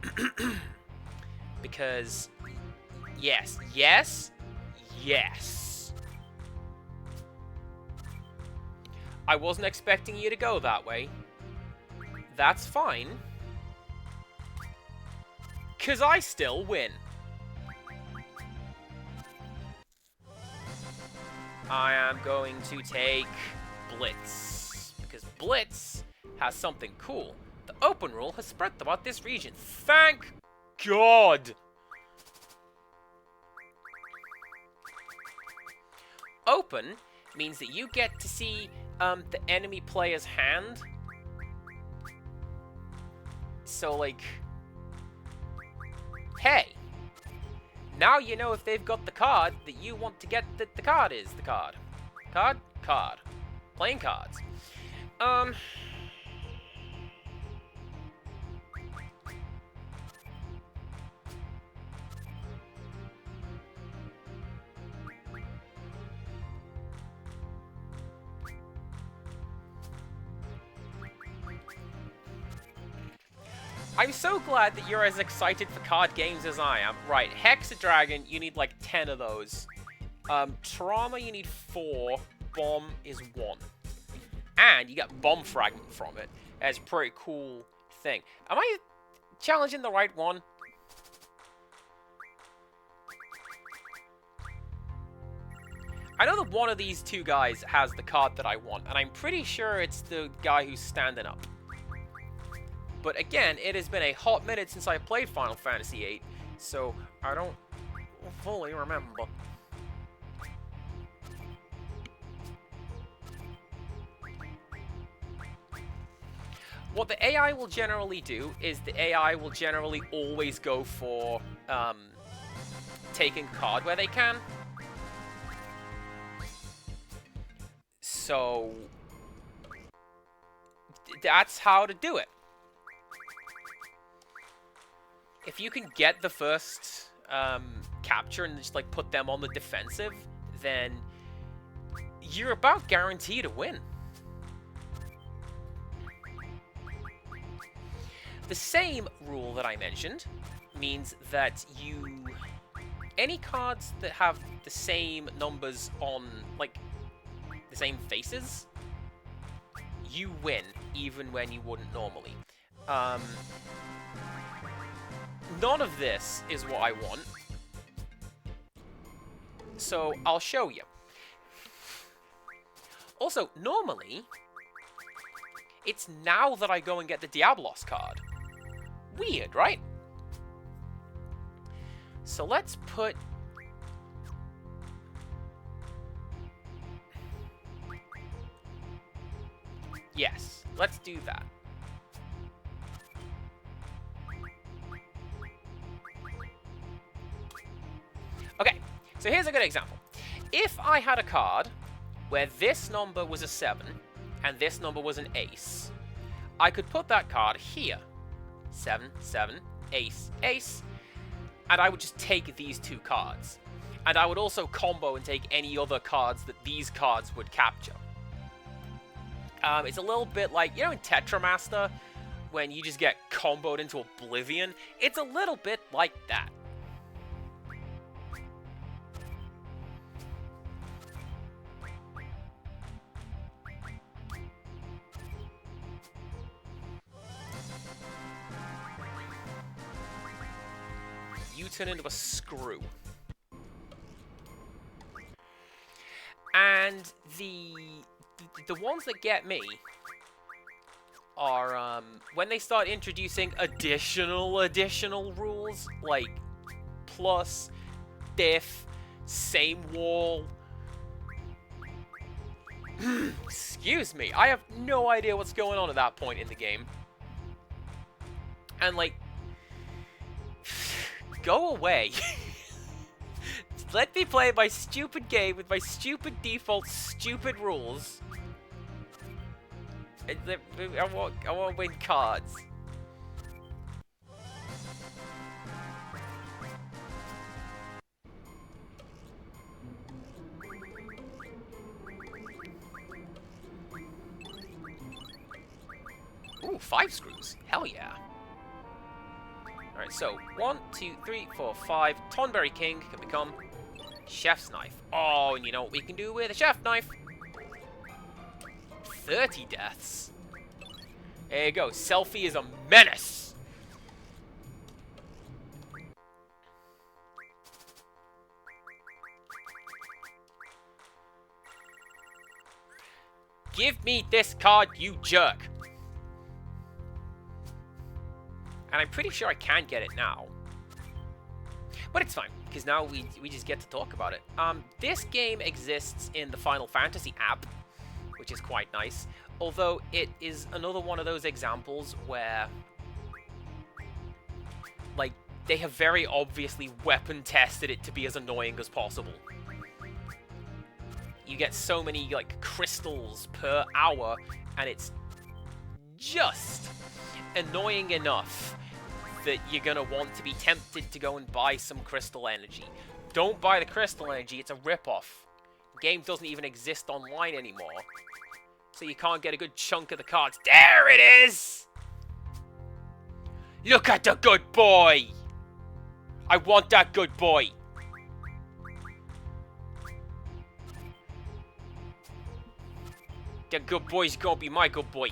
[SPEAKER 1] Because, yes, yes, yes. I wasn't expecting you to go that way. That's fine. Because I still win. I am going to take Blitz. Because Blitz has something cool. The open rule has spread throughout this region. Thank God! Open means that you get to see the enemy player's hand. So, like... Hey! Now you know if they've got the card that you want to get that the card is the card. Card? Card. Playing cards. I'm so glad that you're as excited for card games as I am. Right, Hexadragon, you need like 10 of those. Trauma, you need 4. Bomb is 1. And you get Bomb Fragment from it. That's a pretty cool thing. Am I challenging the right one? I know that one of these two guys has the card that I want, and I'm pretty sure it's the guy who's standing up. But again, it has been a hot minute since I played Final Fantasy VIII, so I don't fully remember. What the AI will generally do is the AI will generally always go for taking card where they can. So that's how to do it. If you can get the first capture and just like put them on the defensive, then you're about guaranteed to win. The same rule that I mentioned means that any cards that have the same numbers on, like, the same faces, you win, even when you wouldn't normally. None of this is what I want, so I'll show you. Also, normally, it's now that I go and get the Diablos card. Weird, right? So let's put... Yes, let's do that. Okay, so here's a good example. If I had a card where this number was a 7 and this number was an ace, I could put that card here. 7, 7, ace, ace, and I would just take these two cards. And I would also combo and take any other cards that these cards would capture. It's a little bit like, you know, in Tetramaster, when you just get comboed into oblivion? It's a little bit like that. You turn into a screw. And the ones that get me are when they start introducing additional rules, like plus, diff, same wall. Excuse me, I have no idea what's going on at that point in the game. And like, go away. Let me play my stupid game with my stupid default, stupid rules. I want to win cards. Ooh, 5 screws. Hell yeah. Alright, so 1, 2, 3, 4, 5. Tonberry King can become Chef's Knife. Oh, and you know what we can do with a Chef Knife? 30 deaths. There you go. Selphie is a menace. Give me this card, you jerk. And I'm pretty sure I can get it now. But it's fine, because now we just get to talk about it. This game exists in the Final Fantasy app, which is quite nice. Although it is another one of those examples where, like, they have very obviously weapon tested it to be as annoying as possible. You get so many, like, crystals per hour, and it's just annoying enough that you're gonna want to be tempted to go and buy some crystal energy. Don't buy the crystal energy, it's a ripoff. The game doesn't even exist online anymore. So you can't get a good chunk of the cards. There it is! Look at the good boy! I want that good boy! The good boy's gonna be my good boy.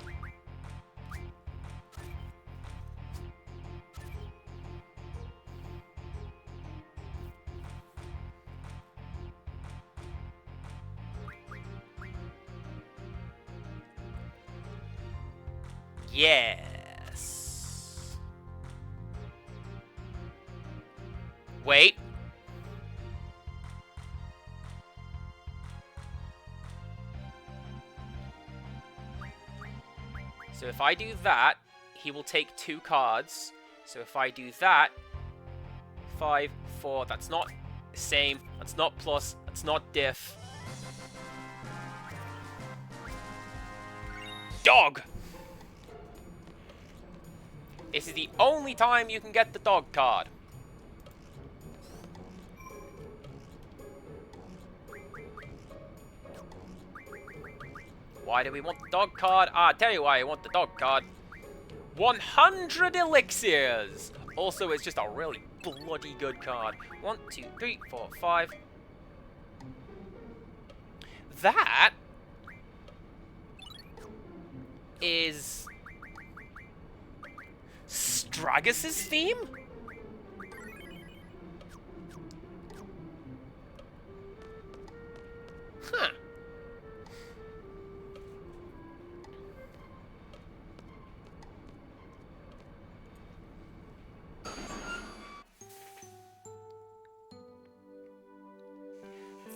[SPEAKER 1] Yes. Wait. So if I do that, he will take 2 cards. So if I do that, 5, 4, that's not the same, that's not plus, that's not diff. Dog! This is the only time you can get the dog card. Why do we want the dog card? I'll tell you why I want the dog card. 100 elixirs! Also, it's just a really bloody good card. 1, 2, 3, 4, 5. That is Stragus' theme? Huh.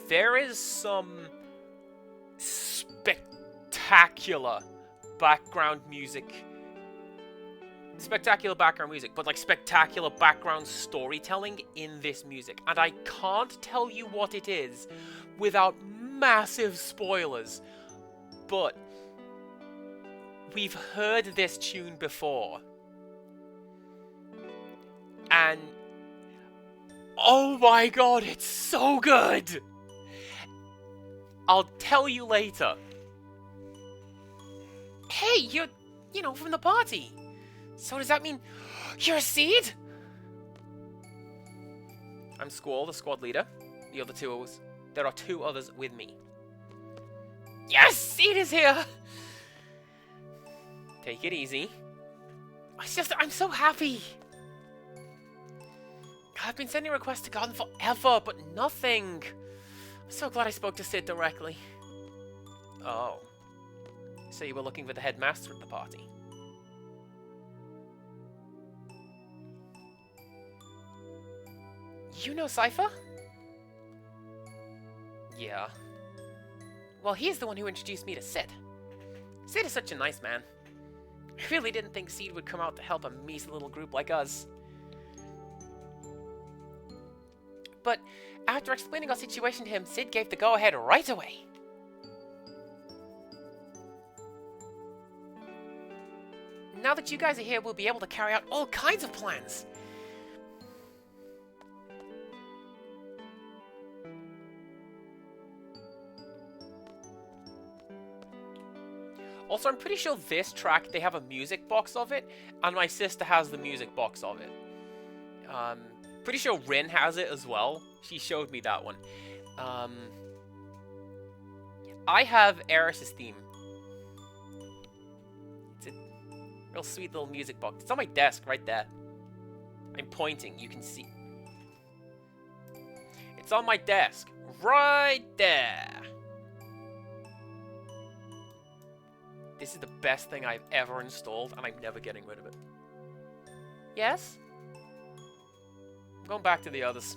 [SPEAKER 1] There is some spectacular background music. Spectacular background music, but like spectacular background storytelling in this music. And I can't tell you what it is without massive spoilers. But we've heard this tune before. And Oh my god, it's so good! I'll tell you later. Hey, you're, from the party. So does that mean you're a Seed? I'm Squall, the squad leader. The other two of us. There are 2 others with me. Yes, Seed is here! Take it easy. I'm so happy. I've been sending requests to Garden forever, but nothing. I'm so glad I spoke to Sid directly. Oh. So you were looking for the headmaster at the party? You know Cypher? Yeah. Well, he's the one who introduced me to Sid. Sid is such a nice man. I really didn't think Seed would come out to help a measly little group like us. But after explaining our situation to him, Sid gave the go-ahead right away. Now that you guys are here, we'll be able to carry out all kinds of plans. Also, I'm pretty sure this track, they have a music box of it, and my sister has the music box of it. Pretty sure Rin has it as well. She showed me that one. I have Eris's theme. It's a real sweet little music box. It's on my desk right there. I'm pointing, you can see. It's on my desk right there. This is the best thing I've ever installed, and I'm never getting rid of it. Yes? I'm going back to the others.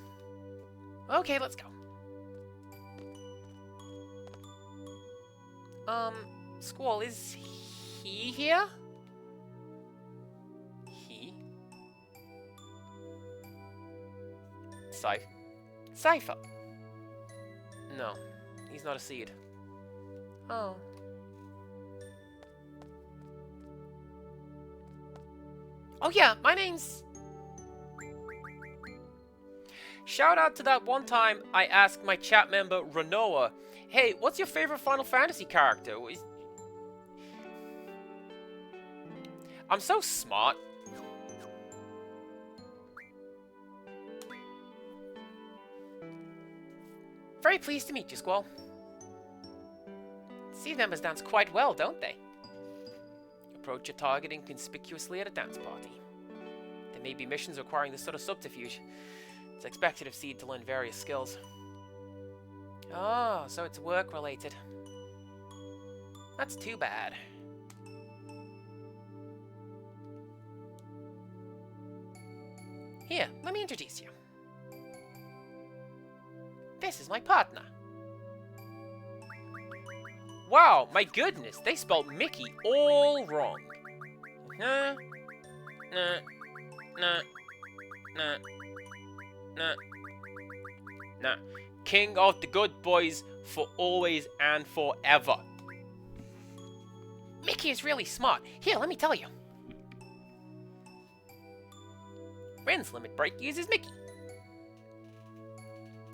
[SPEAKER 1] Okay, let's go. Squall, is he here? He? Cypher. No, he's not a Seed. Oh. Oh yeah, my name's... Shout out to that one time I asked my chat member Renoa, hey, what's your favorite Final Fantasy character? I'm so smart. Very pleased to meet you, Squall. Seed members dance quite well, don't they? Approach your target inconspicuously at a dance party. There may be missions requiring this sort of subterfuge. It's expected of Seed to learn various skills. Oh, so it's work-related. That's too bad. Here, let me introduce you. This is my partner. Wow, my goodness, they spelled Mickey all wrong. Nah. King of the good boys for always and forever. Mickey is really smart. Here, let me tell you. Rin's limit break uses Mickey.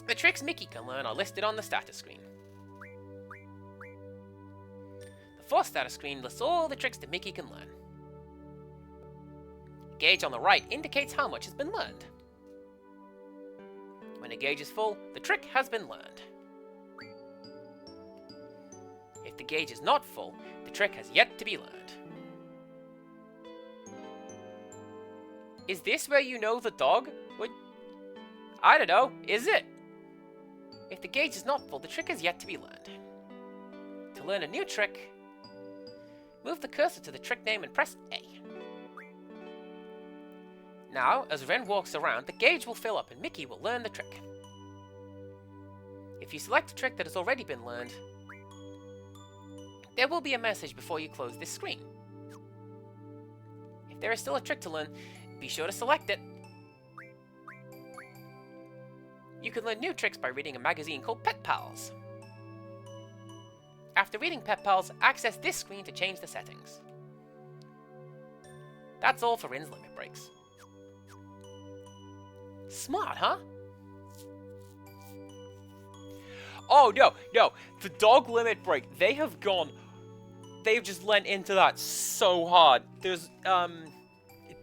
[SPEAKER 1] The tricks Mickey can learn are listed on the status screen. The fourth status screen lists all the tricks that Mickey can learn. The gauge on the right indicates how much has been learned. When a gauge is full, the trick has been learned. If the gauge is not full, the trick has yet to be learned. Is this where you know the dog? I don't know, is it? If the gauge is not full, the trick has yet to be learned. To learn a new trick, move the cursor to the trick name and press A. Now, as Ren walks around, the gauge will fill up and Mickey will learn the trick. If you select a trick that has already been learned, there will be a message before you close this screen. If there is still a trick to learn, be sure to select it. You can learn new tricks by reading a magazine called Pet Pals. After reading Pet Pals, access this screen to change the settings. That's all for Rin's limit breaks. Smart, huh? Oh, no, no. The dog limit break, they've just lent into that so hard. There's,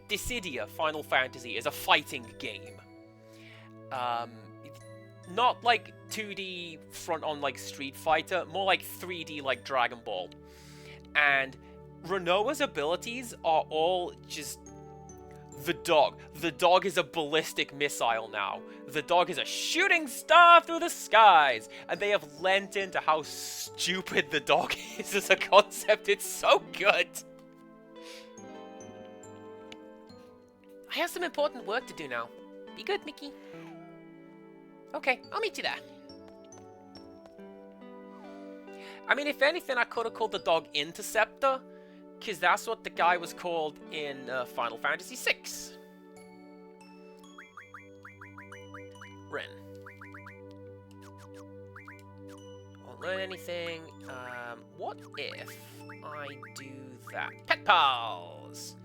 [SPEAKER 1] Dissidia Final Fantasy is a fighting game. Not like 2D front on like Street Fighter, more like 3D like Dragon Ball. And Rinoa's abilities are all just the dog. The dog is a ballistic missile now. The dog is a shooting star through the skies. And they have lent into how stupid the dog is as a concept. It's so good. I have some important work to do now. Be good, Mickey. Okay, I'll meet you there. I mean, if anything, I could have called the dog Interceptor, because that's what the guy was called in Final Fantasy VI. Ren. Won't learn anything. What if I do that? Pet Pals!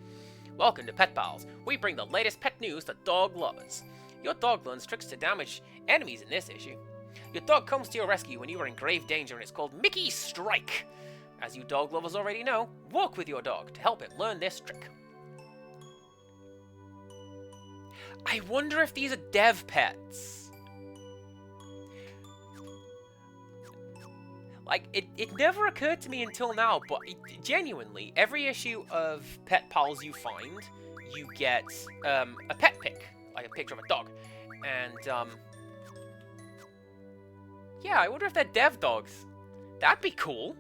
[SPEAKER 1] Welcome to Pet Pals. We bring the latest pet news to dog lovers. Your dog learns tricks to damage enemies in this issue. Your dog comes to your rescue when you are in grave danger and it's called Mickey Strike. As you dog lovers already know, walk with your dog to help it learn this trick. I wonder if these are dev pets. Like, it never occurred to me until now, but genuinely, every issue of Pet Pals you find, you get a pet pic, like a picture of a dog. And, yeah, I wonder if they're dev dogs. That'd be cool.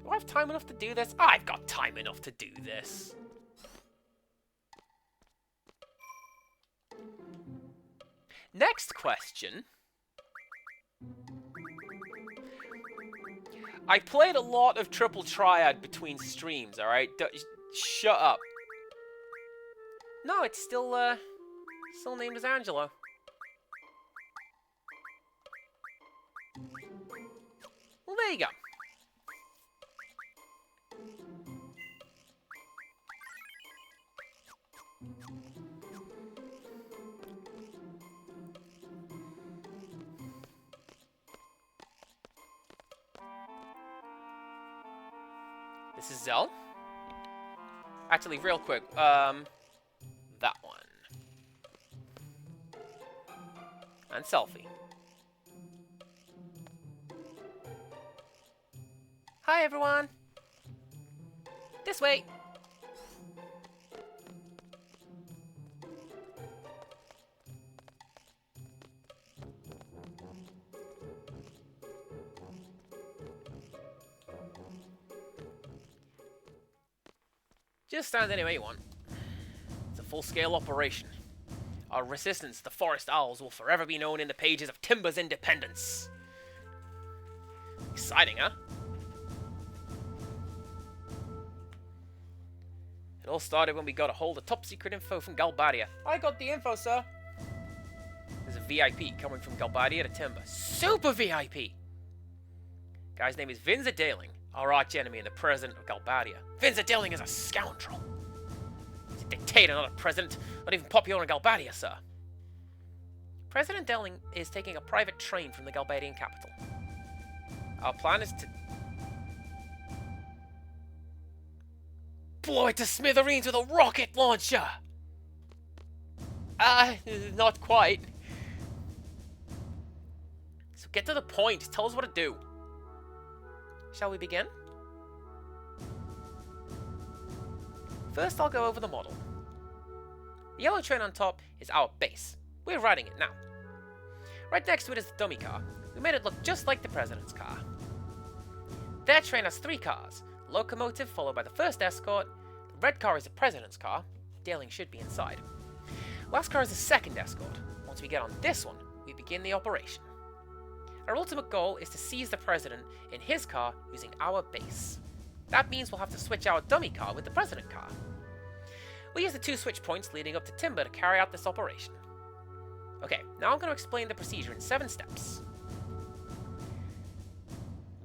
[SPEAKER 1] Do I have time enough to do this? I've got time enough to do this. Next question. I played a lot of Triple Triad between streams, alright? Shut up. No, it's still named as Angelo. Well, there you go. This is Zell. Actually, real quick, that one. And selfie. Hi, everyone. This way. Just stand any way you want. It's a full-scale operation. Our resistance to the Forest Owls will forever be known in the pages of Timber's independence. Exciting, huh? It all started when we got a hold of top-secret info from Galbadia. I got the info, sir. There's a VIP coming from Galbadia to Timber. Super VIP! Guy's name is Vinza Daling, our arch-enemy and the president of Galbadia. Vinza Daling is a scoundrel. He's a dictator, not a president. Not even popular in Galbadia, sir. President Daling is taking a private train from the Galbadian capital. Our plan is to blow it to smithereens with a rocket launcher! Not quite. So get to the point. Tell us what to do. Shall we begin? First, I'll go over the model. The yellow train on top is our base. We're riding it now. Right next to it is the dummy car. We made it look just like the president's car. Their train has 3 cars. Locomotive followed by the first escort. The red car is the president's car. Daling should be inside. Last car is the second escort. Once we get on this one, we begin the operation. Our ultimate goal is to seize the president in his car using our base. That means we'll have to switch our dummy car with the president car. We use the 2 switch points leading up to Timber to carry out this operation. Okay, now I'm going to explain the procedure in 7 steps.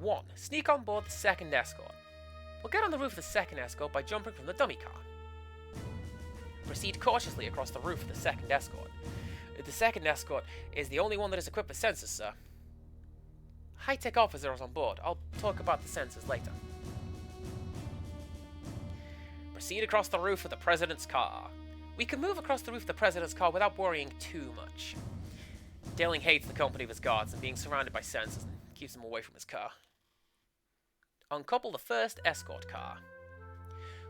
[SPEAKER 1] 1. Sneak on board the second escort. We'll get on the roof of the second escort by jumping from the dummy car. Proceed cautiously across the roof of the second escort. The second escort is the only one that is equipped with sensors, sir. high-tech officers on board. I'll talk about the sensors later. Proceed across the roof of the President's car. We can move across the roof of the President's car without worrying too much. Daling hates the company of his guards and being surrounded by sensors and keeps him away from his car. Uncouple the first escort car.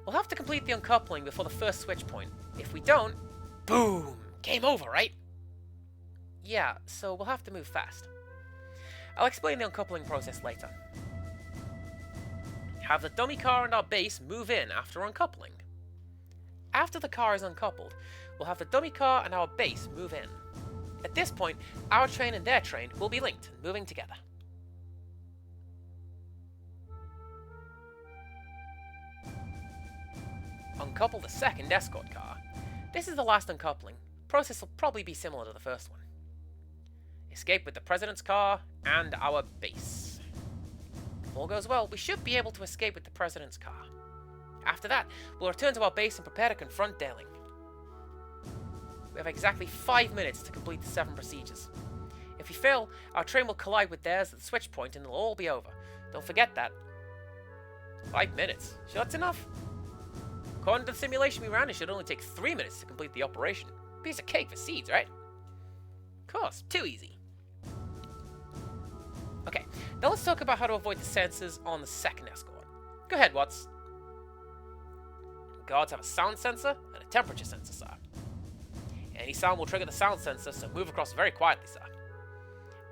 [SPEAKER 1] We'll have to complete the uncoupling before the first switch point. If we don't, boom! Game over, right? Yeah, so we'll have to move fast. I'll explain the uncoupling process later. Have the dummy car and our base move in after uncoupling. After the car is uncoupled, we'll have the dummy car and our base move in. At this point, our train and their train will be linked and moving together. Uncouple the second escort car. This is the last uncoupling. Process will probably be similar to the first one. Escape with the President's car and our base. If all goes well, we should be able to escape with the President's car. After that, we'll return to our base and prepare to confront Daling. We have exactly 5 minutes to complete the 7 procedures. If we fail, our train will collide with theirs at the switch point and it'll all be over. Don't forget that. 5 minutes? Sure that's enough? According to the simulation we ran, it should only take 3 minutes to complete the operation. Piece of cake for seeds, right? Of course, too easy. Okay, now let's talk about how to avoid the sensors on the second escort. Go ahead, Watts. Guards have a sound sensor and a temperature sensor, sir. Any sound will trigger the sound sensor, so move across very quietly, sir.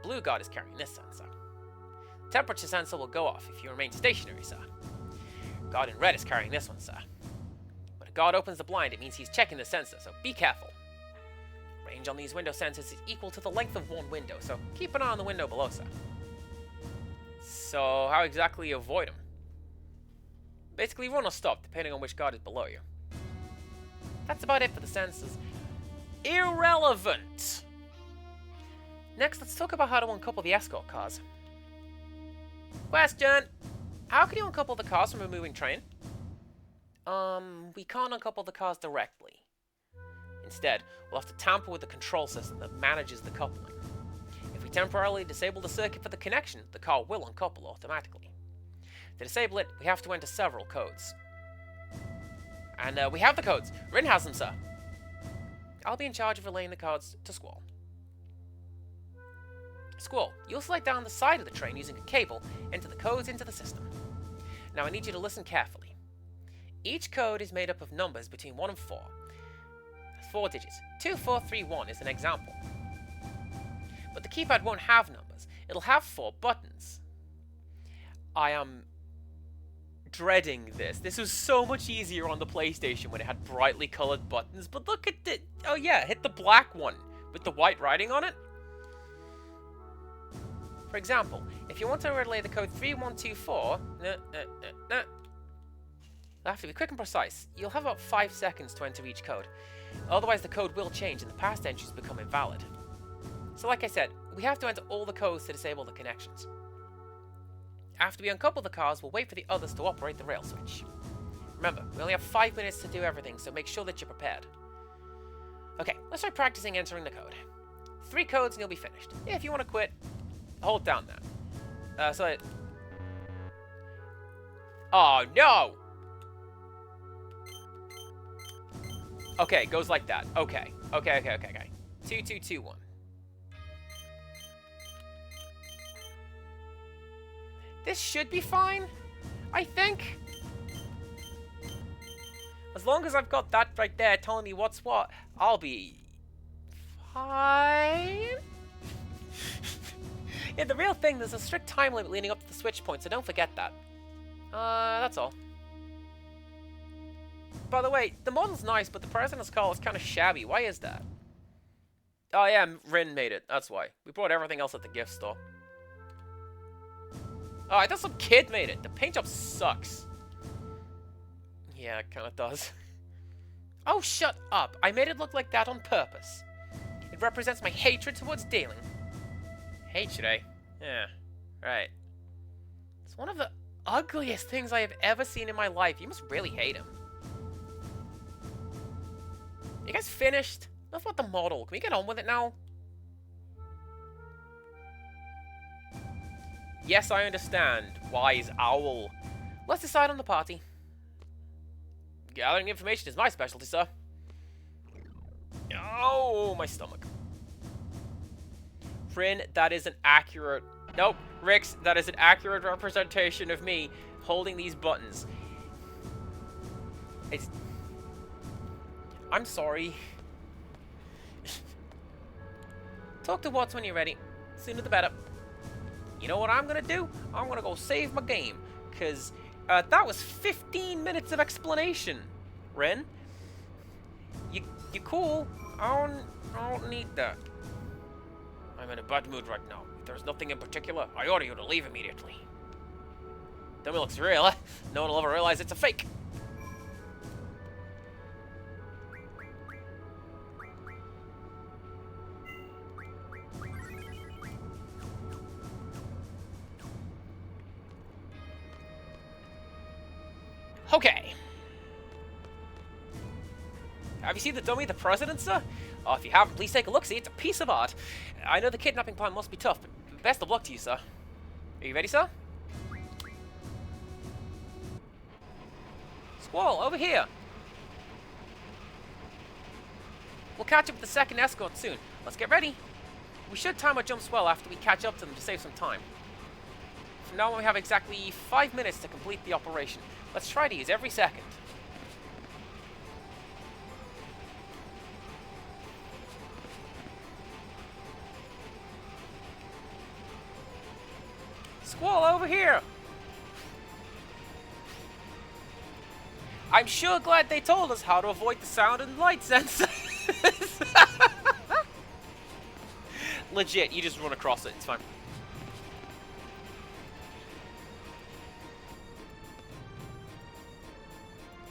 [SPEAKER 1] Blue guard is carrying this sensor. Temperature sensor will go off if you remain stationary, sir. Guard in red is carrying this one, sir. When a guard opens the blind, it means he's checking the sensor, so be careful. Range on these window sensors is equal to the length of one window, so keep an eye on the window below, sir. So, how exactly you avoid them? Basically, run or stop, depending on which guard is below you. That's about it for the sensors. Irrelevant! Next, let's talk about how to uncouple the escort cars. Question! How can you uncouple the cars from a moving train? We can't uncouple the cars directly. Instead, we'll have to tamper with the control system that manages the coupling. If we temporarily disable the circuit for the connection, the car will uncouple automatically. To disable it, we have to enter several codes. And we have the codes. Rin has them, sir. I'll be in charge of relaying the codes to Squall. Squall, you'll slide down the side of the train using a cable, enter the codes into the system. Now I need you to listen carefully. Each code is made up of numbers between 1 and 4. 4 digits. 2431 is an example. But the keypad won't have numbers. It'll have 4 buttons. I am dreading this. This was so much easier on the PlayStation when it had brightly colored buttons, but look at it. Oh yeah, hit the black one with the white writing on it. For example, if you want to relay the code 3124, you'll have to be quick and precise. You'll have about 5 seconds to enter each code. Otherwise the code will change and the past entries become invalid. So like I said, we have to enter all the codes to disable the connections. After we uncouple the cars, we'll wait for the others to operate the rail switch. Remember, we only have 5 minutes to do everything, so make sure that you're prepared. Okay, let's try practicing entering the code. 3 codes and you'll be finished. If you want to quit, hold down that. Oh, no! Okay, it goes like that. Okay. 2221. This should be fine, I think. As long as I've got that right there telling me what's what, I'll be fine. Yeah, the real thing, there's a strict time limit leading up to the switch point, so don't forget that. That's all. By the way, the model's nice, but the President's car is kind of shabby. Why is that? Oh yeah, Rin made it. That's why. We brought everything else at the gift store. Oh, I thought some kid made it. The paint job sucks. Yeah, it kind of does. Oh, shut up. I made it look like that on purpose. It represents my hatred towards Daling. Hatred, eh? Yeah, right. It's one of the ugliest things I have ever seen in my life. You must really hate him. You guys finished? Enough about the model. Can we get on with it now? Yes, I understand. Wise owl. Let's decide on the party. Gathering information is my specialty, sir. Oh, my stomach. Frin, that is an accurate... Nope, Rix, that is an accurate representation of me holding these buttons. It's... I'm sorry. Talk to Watts when you're ready. Sooner the better. You know what I'm gonna do? I'm gonna go save my game. Because that was 15 minutes of explanation, Ren. You cool? I don't need that. I'm in a bad mood right now. If there's nothing in particular, I order you to leave immediately. Dummy looks real, eh? No one will ever realize it's a fake. Okay. Have you seen the dummy, the president, sir? Oh, if you haven't, please take a look. See, it's a piece of art. I know the kidnapping plan must be tough, but best of luck to you, sir. Are you ready, sir? Squall, over here. We'll catch up with the second escort soon. Let's get ready. We should time our jumps well after we catch up to them to save some time. From now on, we have exactly 5 minutes to complete the operation. Let's try to use every second. Squall, over here! I'm sure glad they told us how to avoid the sound and light sensors. Legit, you just run across it, it's fine.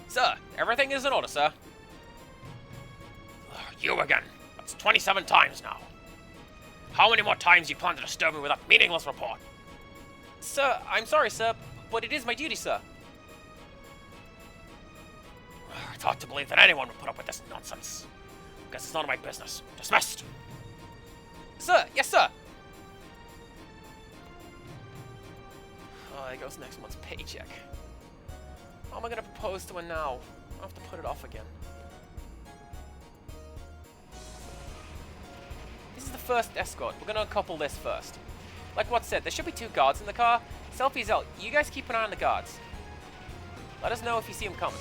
[SPEAKER 1] Sir, everything is in order, sir. You again. That's 27 times now. How many more times do you plan to disturb me with that meaningless report? Sir, I'm sorry, sir, but it is my duty, sir. It's hard to believe that anyone would put up with this nonsense. Guess it's none of my business. Dismissed. Sir, yes, sir. Oh, there goes next month's paycheck. How am I going to propose to her now? I'll have to put it off again. This is the first escort. We're going to uncouple this first. Like what said, there should be 2 guards in the car. Selfie's out. You guys keep an eye on the guards. Let us know if you see them coming.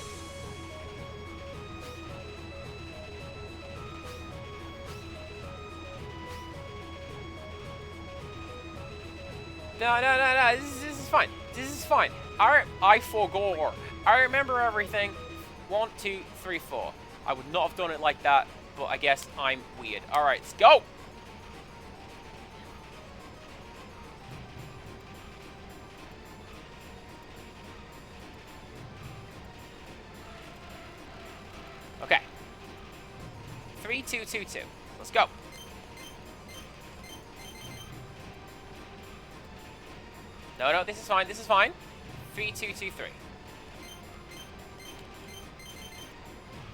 [SPEAKER 1] No. This is fine. This is fine. I forgo. I remember everything. 1, 2, 3, 4. I would not have done it like that, but I guess I'm weird. Alright, let's go! Okay. 3, 2, 2, 2. Let's go. No, this is fine. This is fine. 3, 2, 2, 3.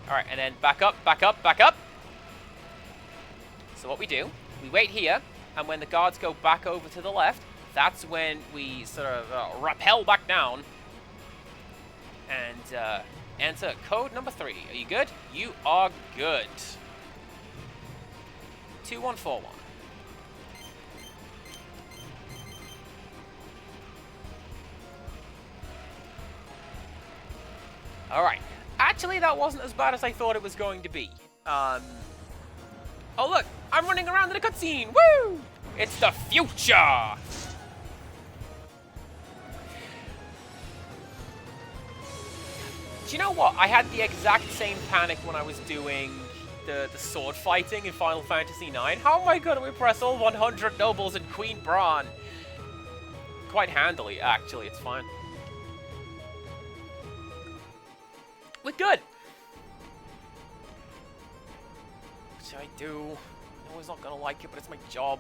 [SPEAKER 1] Alright, and then back up, back up, back up. So what we do, we wait here, and when the guards go back over to the left, that's when we sort of rappel back down and enter code number 3. Are you good? You are good. 2141. Alright. Actually, that wasn't as bad as I thought it was going to be. Oh, look! I'm running around in a cutscene! Woo! It's the future! Do you know what? I had the exact same panic when I was doing the sword fighting in Final Fantasy IX. How am I going to impress all 100 nobles in Queen Braun? Quite handily, actually. It's fine. We're good. What should I do? I know he's not gonna like it, but it's my job.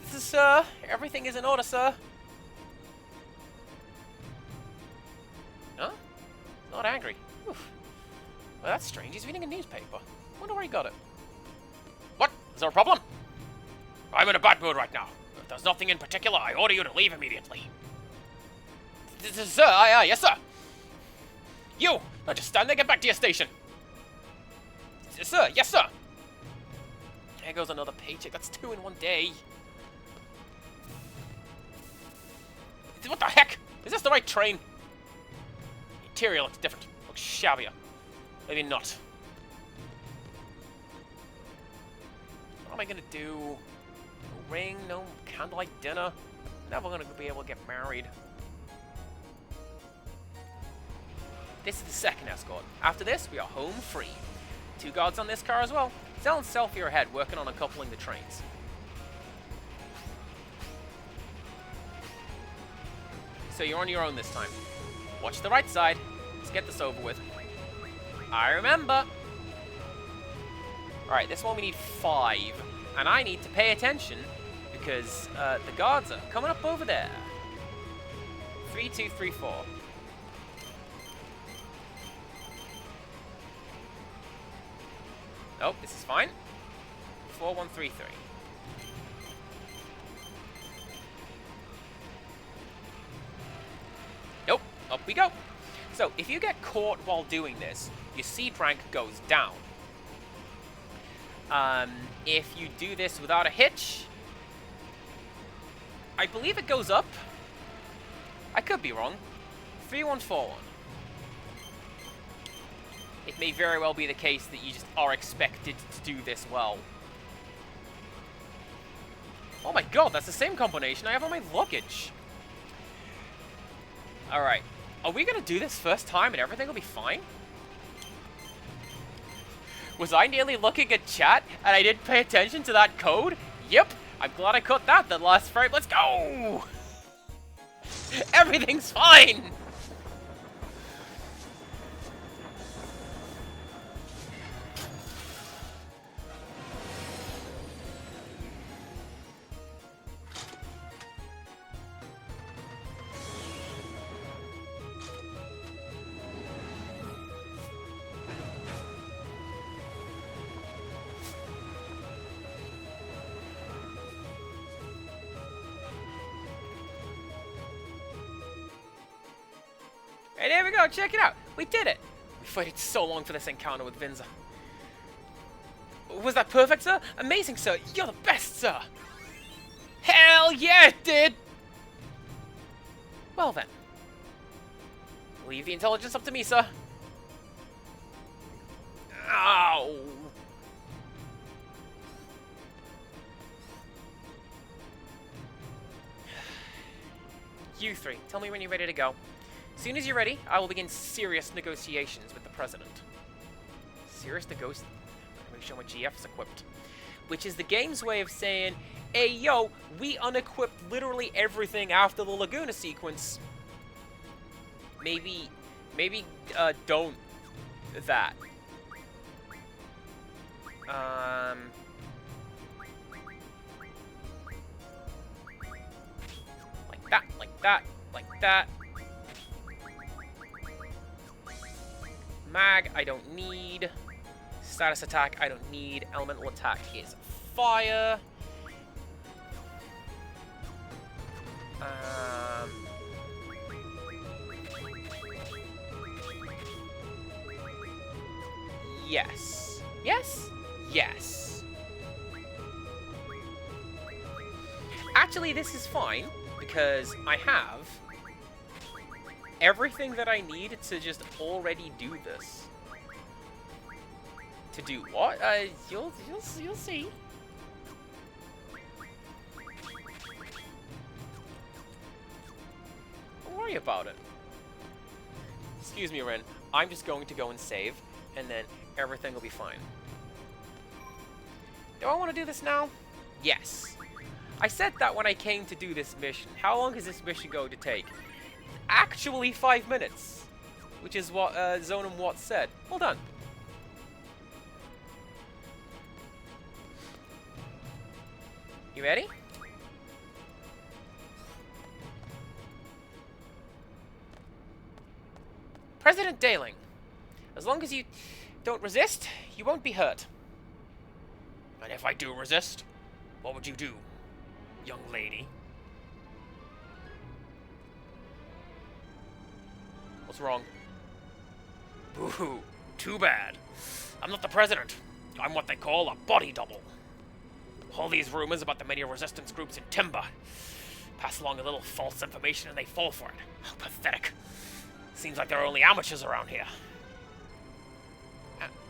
[SPEAKER 1] This is, sir. Everything is in order, sir. Huh? Not angry. Oof. Well, that's strange. He's reading a newspaper. Wonder where he got it. What? Is there a problem? I'm in a bad mood right now. If there's nothing in particular, I order you to leave immediately. Sir, aye, yes, sir. You! Now just stand there, get back to your station. Sir, yes, sir. There goes another paycheck. That's 2 in one day. What the heck? Is this the right train? The interior looks different. Looks shabbier. Maybe not. What am I gonna do? No ring, no candlelight dinner. Never gonna be able to get married. This is the second escort. After this, we are home free. 2 guards on this car as well. Zell and Selphie are ahead, working on uncoupling the trains. So you're on your own this time. Watch the right side. Let's get this over with. I remember. Alright, this one we need 5. And I need to pay attention because the guards are coming up over there. 3, 2, 3, 4. Nope, this is fine. 4, 1, 3, 3. Nope, up we go. So, if you get caught while doing this, your seed rank goes down. If you do this without a hitch, I believe it goes up. I could be wrong. 3, 1, 4, 1. It may very well be the case that you just are expected to do this well. Oh my god, that's the same combination I have on my luggage. Alright. Are we going to do this first time and everything will be fine? Was I nearly looking at chat and I didn't pay attention to that code? Yep. I'm glad I caught that the last frame. Let's go! Everything's fine! And there we go, check it out. We did it. We waited so long for this encounter with Vinza. Was that perfect, sir? Amazing, sir. You're the best, sir. Hell yeah, it did. Well then. Leave the intelligence up to me, sir. Ow. You 3, tell me when you're ready to go. As soon as you're ready, I will begin serious negotiations with the President. Serious negotiations? Make sure my GF's equipped. Which is the game's way of saying, hey, yo, we unequipped literally everything after the Laguna sequence. Maybe, don't that. Like that, like that, like that. Mag, I don't need. Status attack, I don't need. Elemental attack is fire. Yes. Yes? Yes. Actually, this is fine, because I have everything that I need to just already do this. To do what? You'll see. Don't worry about it. Excuse me, Ren. I'm just going to go and save, and then everything will be fine. Do I want to do this now? Yes. I said that when I came to do this mission. How long is this mission going to take? Actually 5 minutes, which is what Zone and Watt said. Well done. You ready? President Daling, as long as you don't resist, you won't be hurt. And if I do resist, what would you do? young lady. What's wrong? Boo-hoo. Too bad. I'm not the president. I'm what they call a body double. All these rumors about the many resistance groups in Timber. Pass along a little false information and they fall for it. How pathetic. Seems like there are only amateurs around here.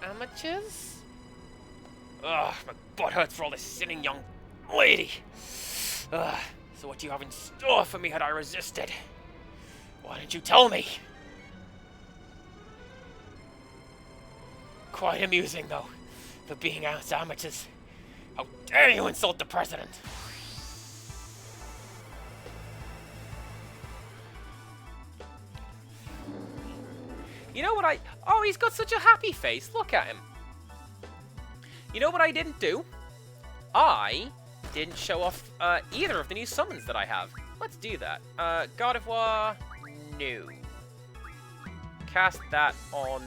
[SPEAKER 1] Amateurs? Ugh, my butt hurts for all this sinning young lady. Ugh, so what do you have in store for me had I resisted? Why didn't you tell me? Quite amusing, though, for being out amateurs. How dare you insult the president? You know what Oh, he's got such a happy face. Look at him. You know what I didn't do? I didn't show off either of the new summons that I have. Let's do that. God of War... No. Cast that on...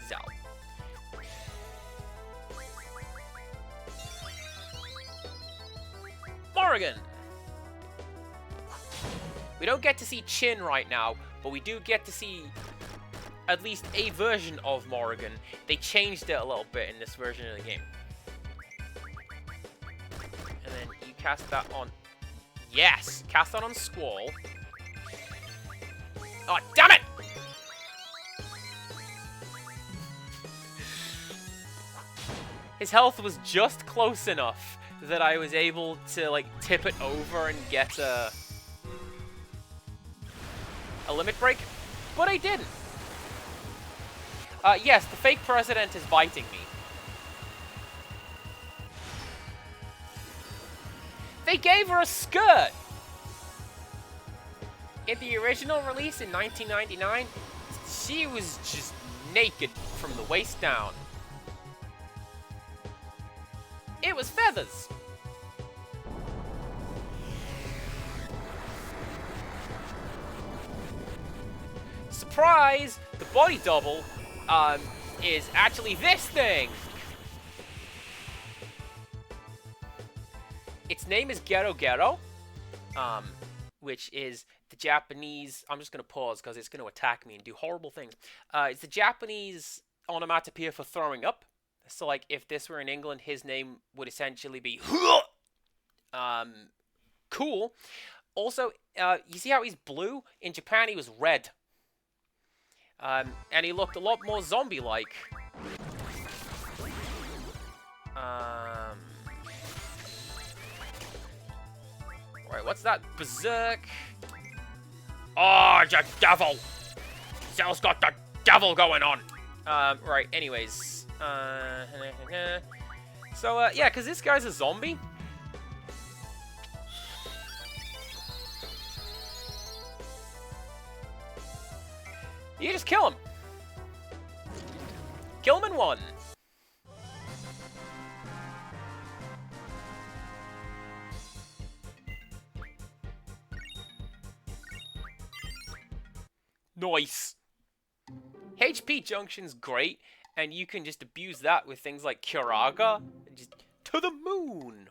[SPEAKER 1] Zal. Morrigan! We don't get to see Chin right now, but we do get to see at least a version of Morrigan. They changed it a little bit in this version of the game. And then you cast that on... Yes! Cast that on Squall. Oh, damn it! His health was just close enough that I was able to, like, tip it over and get a limit break, but I didn't. Yes, the fake president is biting me. They gave her a skirt! In the original release in 1999, she was just naked from the waist down. It was feathers! Surprise! The body double is actually this thing! Its name is Gero Gero, which is the Japanese... I'm just going to pause because it's going to attack me and do horrible things. It's the Japanese onomatopoeia for throwing up. So, like, if this were in England, his name would essentially be... cool. Also, you see how he's blue? In Japan, he was red. And he looked a lot more zombie-like. Right, what's that? Berserk. Oh, the devil! Cell's got the devil going on! Right, anyways. So, yeah, because this guy's a zombie. You just kill him. Kill him in one. Nice. HP Junction's great, and you can just abuse that with things like Curaga. Just to the moon.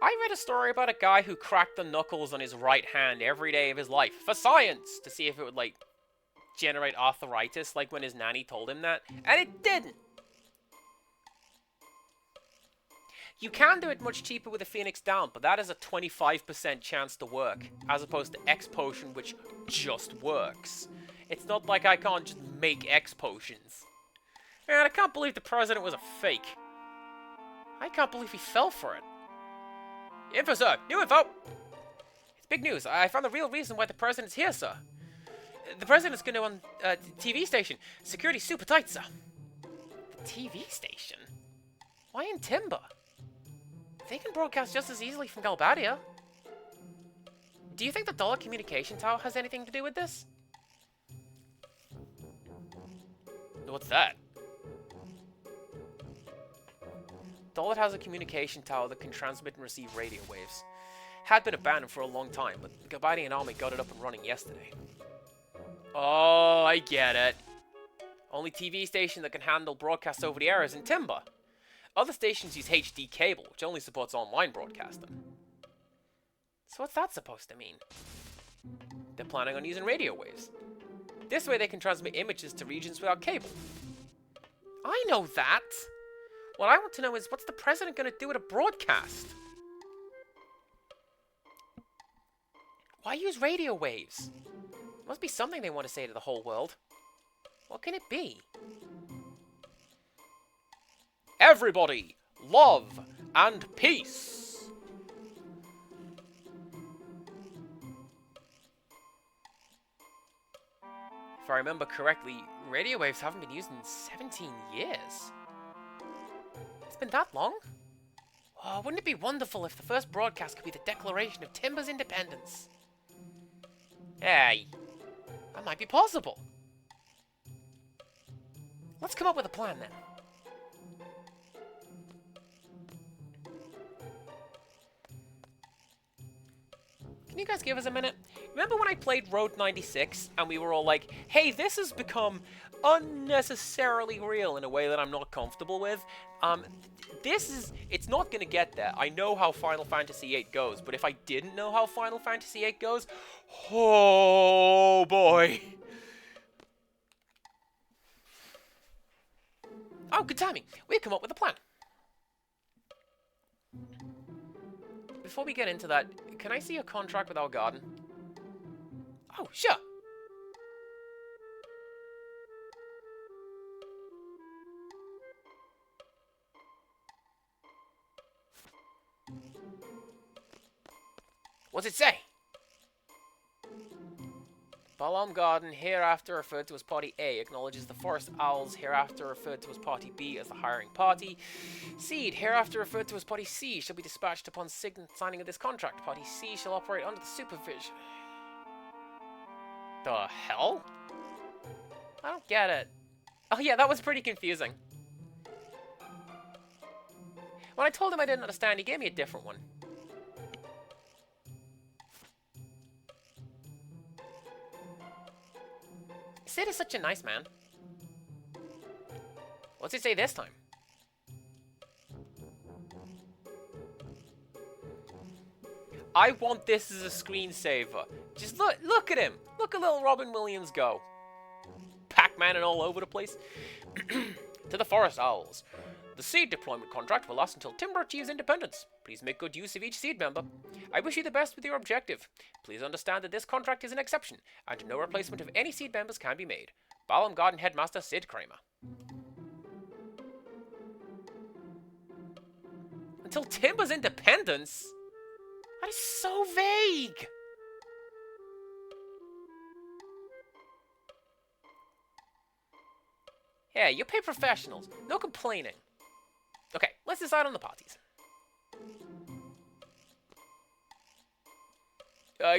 [SPEAKER 1] I read a story about a guy who cracked the knuckles on his right hand every day of his life for science to see if it would, like, generate arthritis, like when his nanny told him that, and it didn't. You can do it much cheaper with a Phoenix Down, but that is a 25% chance to work, as opposed to X Potion, which just works. It's not like I can't just make X Potions. And I can't believe the president was a fake. I can't believe he fell for it. Info, sir! New info! It's big news. I found the real reason why the president's here, sir. The president's going to on TV station. Security super tight, sir. The TV station? Why in Timber? They can broadcast just as easily from Galbadia. Do you think the Dollar Communication Tower has anything to do with this? What's that? Dollar has a communication tower that can transmit and receive radio waves. Had been abandoned for a long time, but the Galbadian army got it up and running yesterday. Oh, I get it. Only TV station that can handle broadcasts over the air is in Timber. Other stations use HD cable, which only supports online broadcasting. So what's that supposed to mean? They're planning on using radio waves. This way they can transmit images to regions without cable. I know that! What I want to know is, what's the president going to do with a broadcast? Why use radio waves? Must be something they want to say to the whole world. What can it be? Everybody, love and peace! If I remember correctly, radio waves haven't been used in 17 years. It's been that long? Oh, wouldn't it be wonderful if the first broadcast could be the declaration of Timber's independence? Hey, that might be possible. Let's come up with a plan then. Can you guys give us a minute? Remember when I played Road 96 and we were all like, hey, this has become unnecessarily real in a way that I'm not comfortable with? It's not going to get there. I know how Final Fantasy VIII goes, but if I didn't know how Final Fantasy VIII goes, oh boy. Oh, good timing. We've come up with a plan. Before we get into that, can I see a contract with our garden? Oh, sure. What's it say? Balamb Garden, hereafter referred to as Party A, acknowledges the Forest Owls, hereafter referred to as Party B, as the hiring party. Seed, hereafter referred to as Party C, shall be dispatched upon signing of this contract. Party C shall operate under the supervision. The hell? I don't get it. Oh yeah, that was pretty confusing. When I told him I didn't understand, he gave me a different one. Sid is such a nice man. What's he say this time? I want this as a screensaver. Just look at him. Look at little Robin Williams go. Pac-Man and all over the place. To the Forest Owls. The seed deployment contract will last until Timber achieves independence. Please make good use of each seed member. I wish you the best with your objective. Please understand that this contract is an exception, and no replacement of any seed members can be made. Balamb Garden Headmaster Sid Kramer. Until Timber's independence? That is so vague! Yeah, you pay professionals. No complaining. Okay, let's decide on the parties.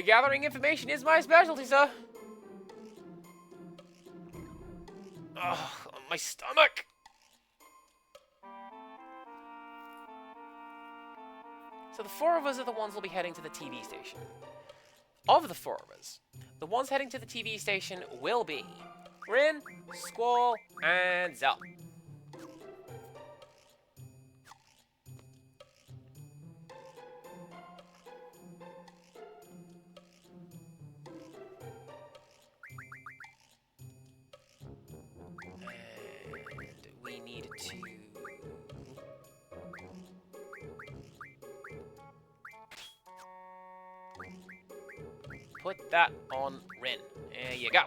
[SPEAKER 1] Gathering information is my specialty, sir. Ugh, my stomach! So the four of us are the ones who'll be heading to the TV station. Of the four of us, the ones heading to the TV station will be Rin, Squall, and Zell. And we need to... put that on Rin. There you go.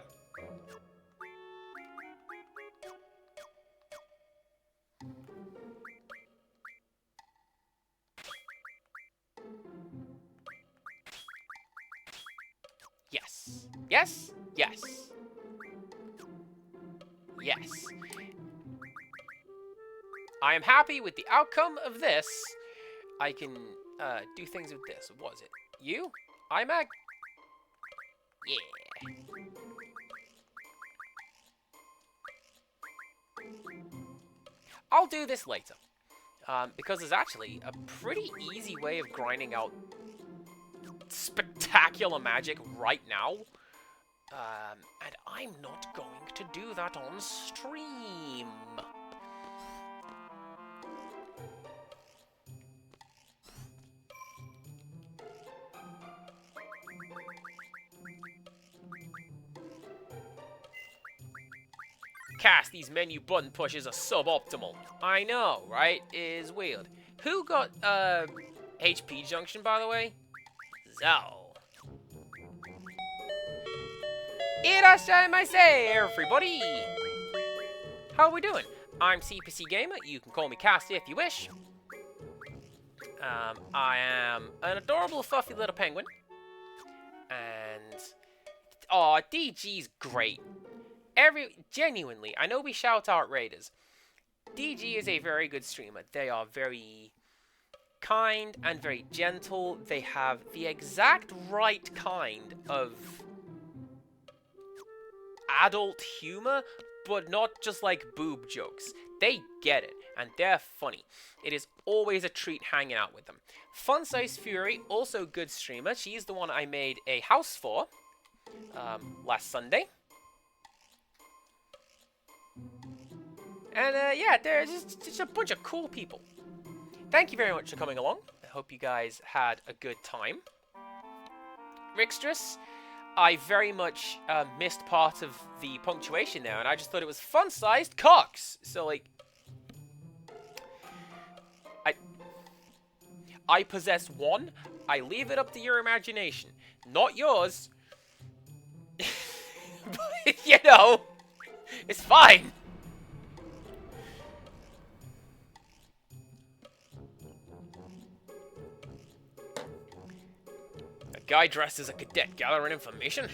[SPEAKER 1] Yes. Yes. Yes. Yes. I am happy with the outcome of this. I can do things with this. What was it? You? iMag? Yeah. I'll do this later. Because there's actually a pretty easy way of grinding out spectacular magic right now. And I'm not going to to do that on stream. Cast, these menu button pushes are suboptimal. I know, right? Is weird. Who got HP junction, by the way? Zao. Irashaimase, everybody! How are we doing? I'm CPC Gamer. You can call me Cast if you wish. I am an adorable, fluffy little penguin. And... aw, DG's great. Genuinely, I know we shout out Raiders. DG is a very good streamer. They are very kind and very gentle. They have the exact right kind of adult humor, but not just like boob jokes. They get it, and they're funny. It is always a treat hanging out with them. Fun Size Fury, also good streamer. She's the one I made a house for last Sunday. And yeah, they're just a bunch of cool people. Thank you very much for coming along. I hope you guys had a good time. Rixtress, I very much missed part of the punctuation there, and I just thought it was fun-sized cocks. So, like, I possess one. I leave it up to your imagination, not yours. But, you know, it's fine. A guy dressed as a cadet gathering information.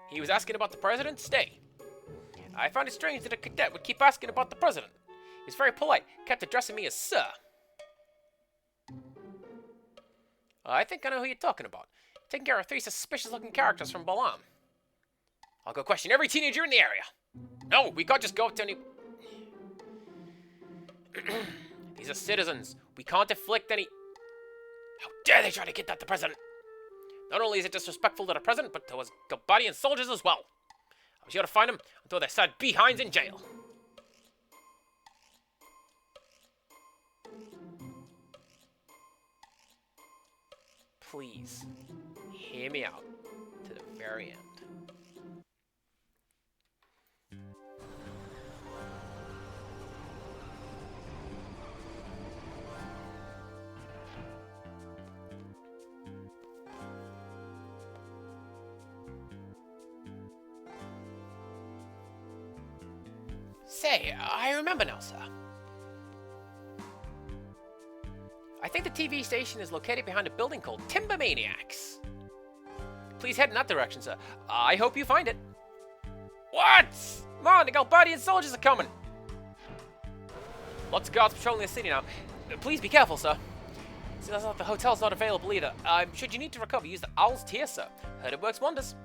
[SPEAKER 1] He was asking about the president. Stay. I found it strange that a cadet would keep asking about the president. He was very polite, kept addressing me as sir. I think I know who you're talking about. Taking care of 3 suspicious-looking characters from Balam. I'll go question every teenager in the area. No, we can't just go up to any... These are citizens. We can't inflict any... How dare they try to kidnap the president? Not only is it disrespectful to the president, but to his Gabadian soldiers as well. I was sure to find them until they sat behinds in jail. Please, hear me out to the very end. Say, I remember now, sir. I think the TV station is located behind a building called Timber Maniacs. Please head in that direction, sir. I hope you find it. What? Come on, the Galbadian soldiers are coming. Lots of guards patrolling the city now. Please be careful, sir. See, that's not, the hotel's not available either. Should you need to recover, use the Owl's Tear, sir. Heard it works wonders.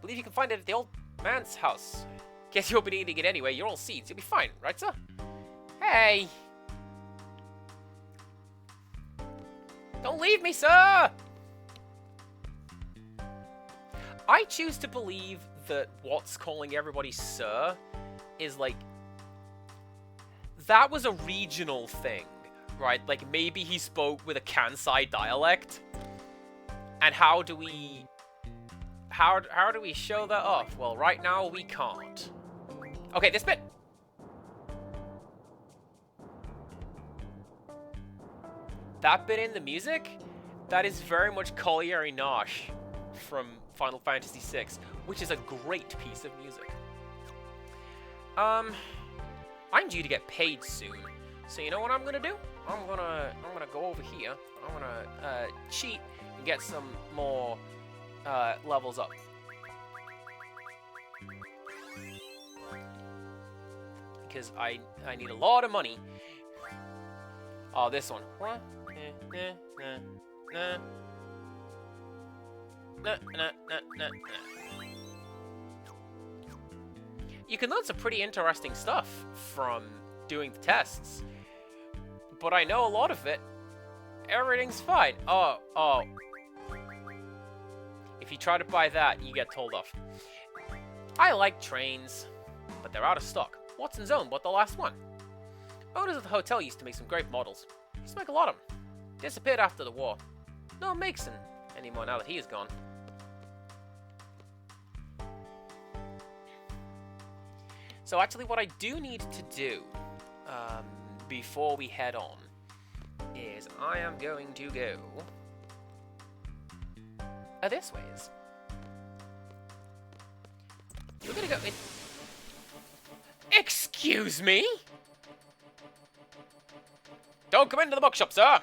[SPEAKER 1] Believe you can find it at the old man's house. Guess you'll be needing it anyway. You're all seeds. You'll be fine, right, sir? Hey! Don't leave me, sir! I choose to believe that what's calling everybody sir is like... That was a regional thing, right? Like, maybe he spoke with a Kansai dialect. And how do we... How do we show that off? Well, right now, we can't. Okay, this bit. That bit in the music, that is very much Colliery Nosh from Final Fantasy VI, which is a great piece of music. I'm due to get paid soon, so you know what I'm gonna do? I'm gonna go over here. I'm gonna cheat and get some more levels up. Because I need a lot of money. Oh, this one. You can learn some pretty interesting stuff from doing the tests. But I know a lot of it. Everything's fine. Oh. If If you try to buy that, you get told off. I like trains, but they're out of stock. Watson's Own bought the last one. Owners of the hotel used to make some great models. Used to make a lot of them. Disappeared after the war. No one makes them anymore now that he is gone. So actually what I do need to do before we head on is I am going to go this ways. We're gonna go in. Excuse me? Don't come into the bookshop, sir!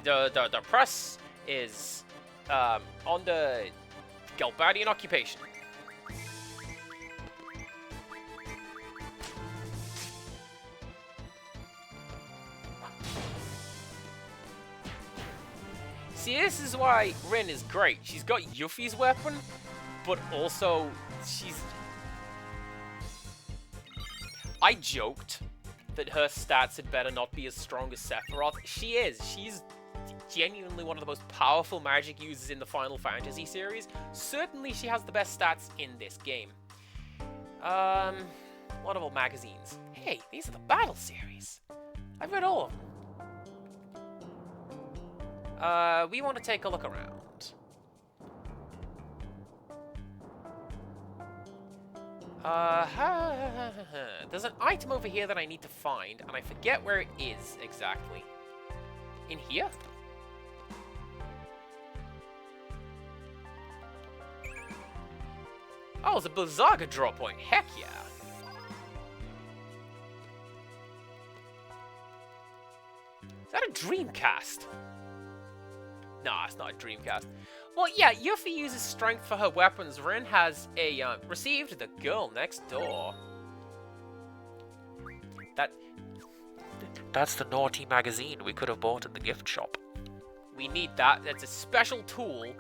[SPEAKER 1] The press is under Galbadian occupation. See, this is why Rin is great. She's got Yuffie's weapon, but also she's... I joked that her stats had better not be as strong as Sephiroth. She is. She's genuinely one of the most powerful magic users in the Final Fantasy series. Certainly she has the best stats in this game. What about magazines? Hey, these are the Battle series. I've read all of them. We want to take a look around. There's an item over here that I need to find, and I forget where it is exactly. In here? Oh, it's a Blizzaga draw point. Heck yeah. Is that a Dreamcast? Nah, it's not a Dreamcast. Well, yeah, Yuffie uses strength for her weapons. Rin has a, received the girl next door. That's the naughty magazine we could have bought in the gift shop. We need that. It's a special tool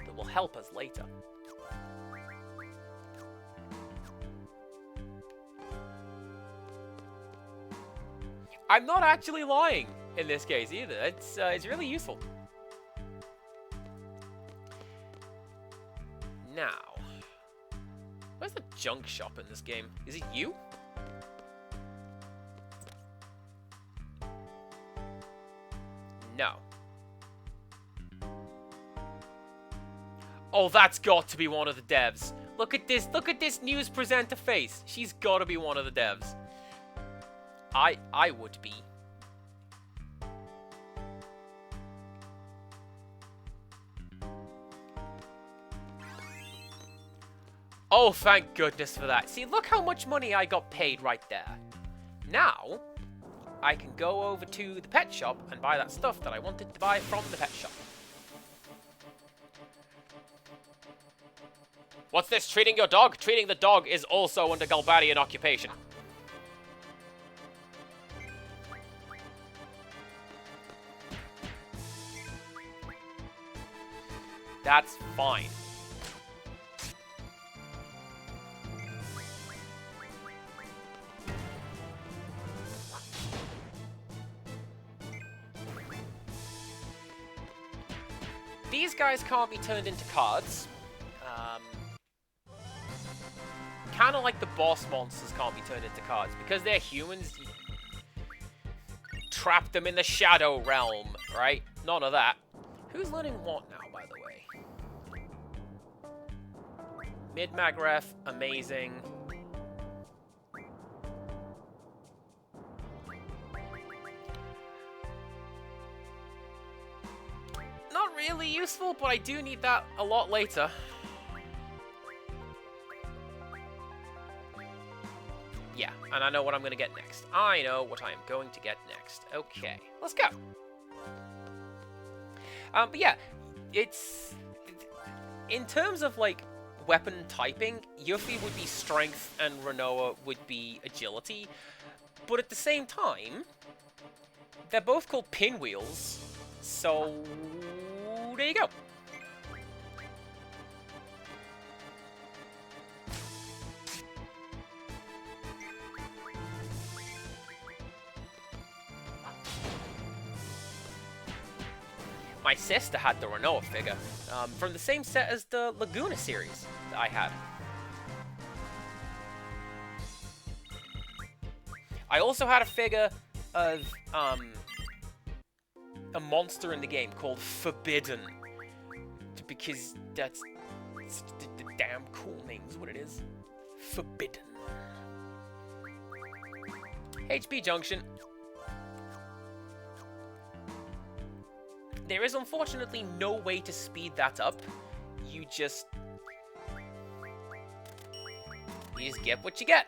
[SPEAKER 1] that will help us later. I'm not actually lying in this case either. It's really useful. Now, where's the junk shop in this game? Is it you? No. Oh, that's got to be one of the devs. Look at this news presenter face. She's got to be one of the devs. I would be. Oh, thank goodness for that. See, look how much money I got paid right there. Now, I can go over to the pet shop and buy that stuff that I wanted to buy from the pet shop. What's this, treating your dog? Treating the dog is also under Galbadian occupation. That's fine. These guys can't be turned into cards. Kind of like the boss monsters can't be turned into cards. Because they're humans, you trap them in the shadow realm, right? None of that. Who's learning what now, by the way? Mid-mag ref, amazing. Not really useful, but I do need that a lot later. Yeah, and I know what I'm going to get next. I know what I am going to get next. Okay, let's go. But yeah, it's... In terms of, like, weapon typing, Yuffie would be strength and Rinoa would be agility. But at the same time, they're both called pinwheels. So, there you go. My sister had the Renoa figure, from the same set as the Laguna series that I had. I also had a figure of a monster in the game called Forbidden, because that's the damn cool name is what it is. Forbidden. HP Junction. There is unfortunately no way to speed that up. You just get what you get.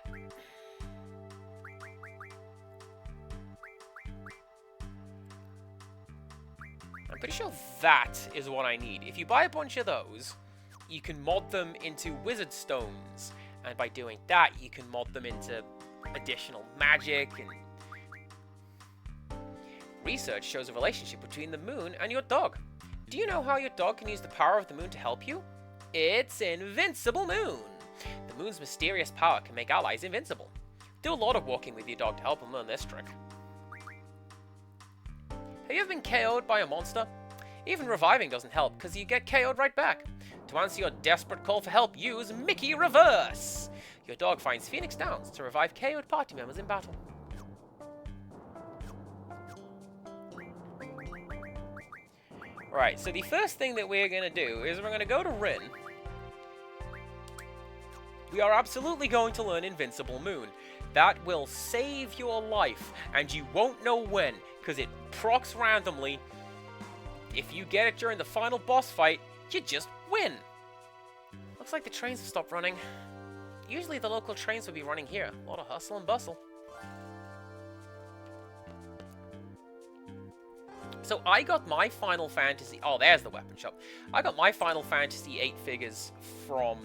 [SPEAKER 1] I'm pretty sure that is what I need. If you buy a bunch of those, you can mod them into Wizard Stones. And by doing that, you can mod them into additional magic. And research shows a relationship between the moon and your dog. Do you know how your dog can use the power of the moon to help you? It's Invincible Moon. The moon's mysterious power can make allies invincible. Do a lot of walking with your dog to help him learn this trick. Have you ever been KO'd by a monster? Even reviving doesn't help, because you get KO'd right back. To answer your desperate call for help, use Mickey Reverse! Your dog finds Phoenix Downs to revive KO'd party members in battle. Right, so the first thing that we're going to do is we're going to go to Rin. We are absolutely going to learn Invincible Moon. That will save your life, and you won't know when, because it procs randomly. If you get it during the final boss fight, you just win. Looks like the trains have stopped running. Usually the local trains would be running here. A lot of hustle and bustle. So I got my Final Fantasy... Oh, there's the weapon shop. I got my Final Fantasy VIII figures from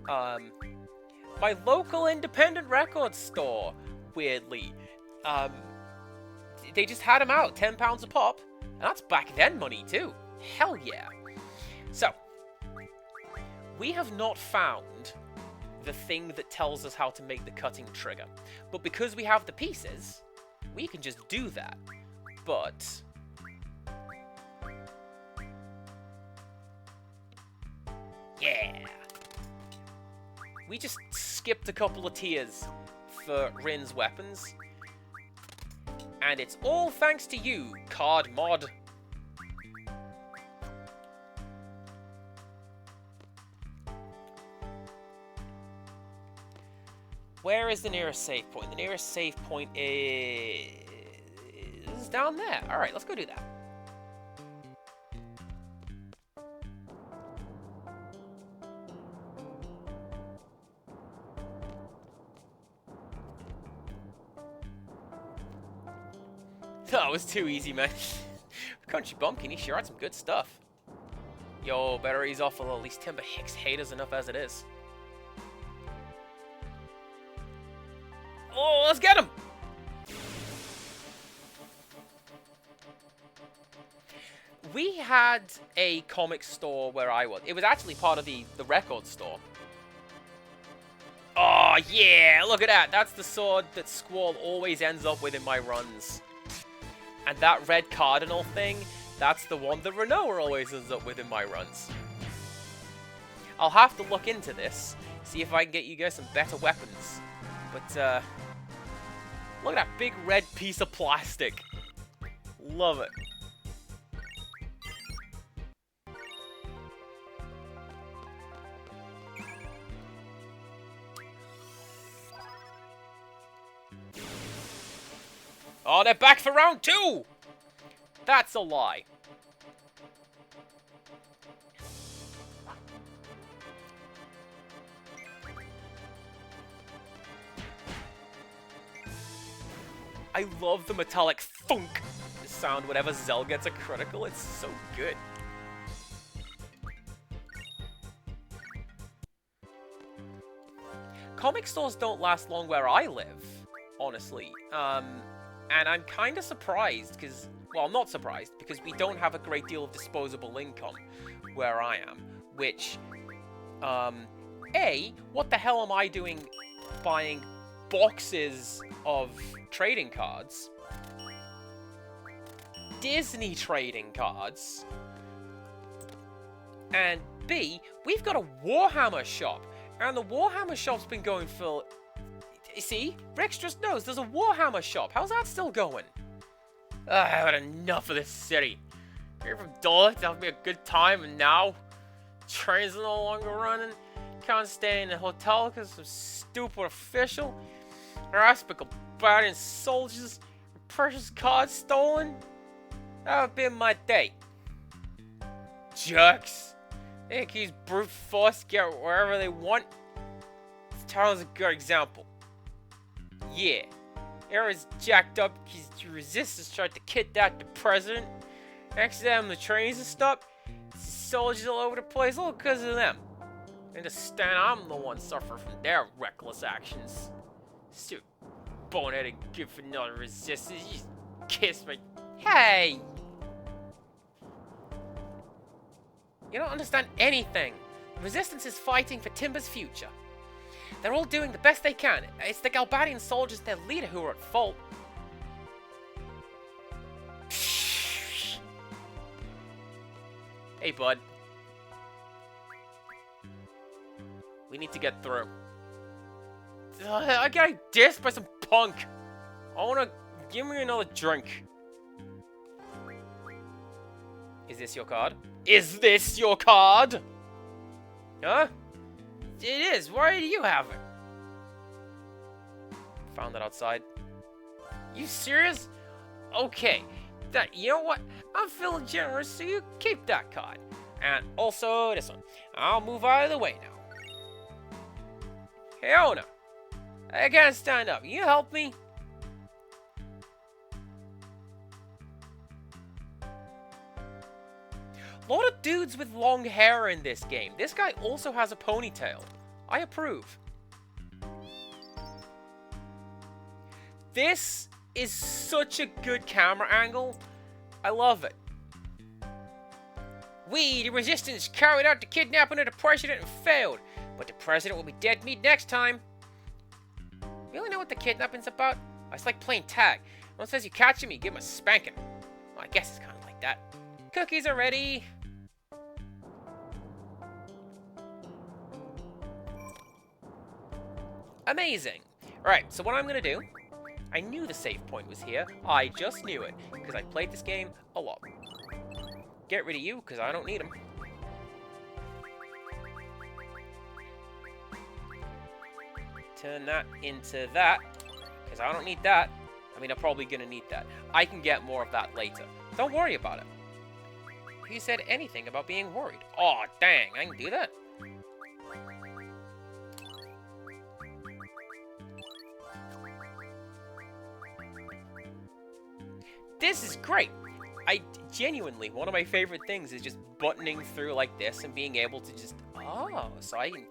[SPEAKER 1] my local independent record store, weirdly. They just had them out, £10 a pop. And that's back then money, too. Hell yeah. So, we have not found the thing that tells us how to make the cutting trigger. But because we have the pieces, we can just do that. But... yeah. We just skipped a couple of tiers for Rin's weapons. And it's all thanks to you, Card Mod. Where is the nearest save point? The nearest save point is down there. Alright, let's go do that. That was too easy, man. Country Bumpkin, he sure had some good stuff. Yo, better ease off a little. These Timber Hicks hate us enough as it is. Oh, let's get him! We had a comic store where I was. It was actually part of the record store. Oh, yeah! Look at that! That's the sword that Squall always ends up with in my runs. And that red cardinal thing, that's the one that Renoa always ends up with in my runs. I'll have to look into this, see if I can get you guys some better weapons. But, look at that big red piece of plastic. Love it. Oh, they're back for round 2! That's a lie. I love the metallic thunk sound whenever Zell gets a critical. It's so good. Comic stores don't last long where I live, honestly. And I'm kind of surprised, because... well, not surprised, because we don't have a great deal of disposable income where I am. Which, A, what the hell am I doing buying boxes of trading cards? Disney trading cards. And B, we've got a Warhammer shop. And the Warhammer shop's been going for... See? Rex just knows there's a Warhammer shop. How's that still going? I've had enough of this city. Here from Dulles to have me a good time, and now trains are no longer running. Can't stay in a hotel because some stupid official. Harassment Barbarian soldiers. Precious cards stolen. That would be my day. Jerks. They can use brute force to get wherever they want. This town's a good example. Yeah. Era's jacked up because the resistance tried to kidnap the president. Next to them, the trains are stopped. Soldiers all over the place, all because of them. Understand, I'm the one suffering from their reckless actions. Stupid boneheaded good for another resistance. You just kiss me. Hey! You don't understand anything. Resistance is fighting for Timber's future. They're all doing the best they can. It's the Galbadian soldiers, their leader, who are at fault. Hey, bud. We need to get through. I got dissed by some punk. I wanna... Give me another drink. Is this your card? Is this your card? Huh? It is. Why do you have it? Found it outside. You serious? Okay. You know what? I'm feeling generous, so you keep that card. And also this one. I'll move out of the way now. Hey, owner. I can't stand up. You help me? Lot of dudes with long hair in this game. This guy also has a ponytail. I approve. This is such a good camera angle. I love it. We, the Resistance, carried out the kidnapping of the president and failed. But the president will be dead meat next time. Really know what the kidnapping's about? It's like playing tag. One says you catch him, you give him a spanking. Well, I guess it's kind of like that. Cookies are ready. Amazing. Alright, so what I'm going to do... I knew the save point was here. I just knew it, because I played this game a lot. Get rid of you, because I don't need them. Turn that into that, because I don't need that. I mean, I'm probably going to need that. I can get more of that later. Don't worry about it. Who said anything about being worried? Aw, dang, I can do that. This is great. Genuinely, one of my favorite things is just buttoning through like this and being able to just... Oh, so I can...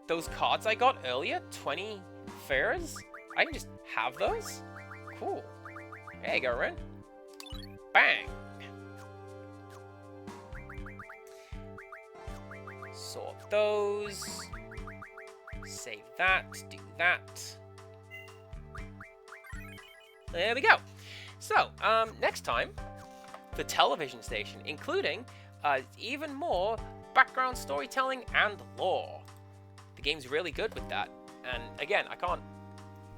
[SPEAKER 1] Those cards I got earlier, 20 fares, I can just have those? Cool. There you go, Ren. Bang. Sort those. Save that, do that. There we go. So, next time, the television station, including even more background storytelling and lore. The game's really good with that. And again, I can't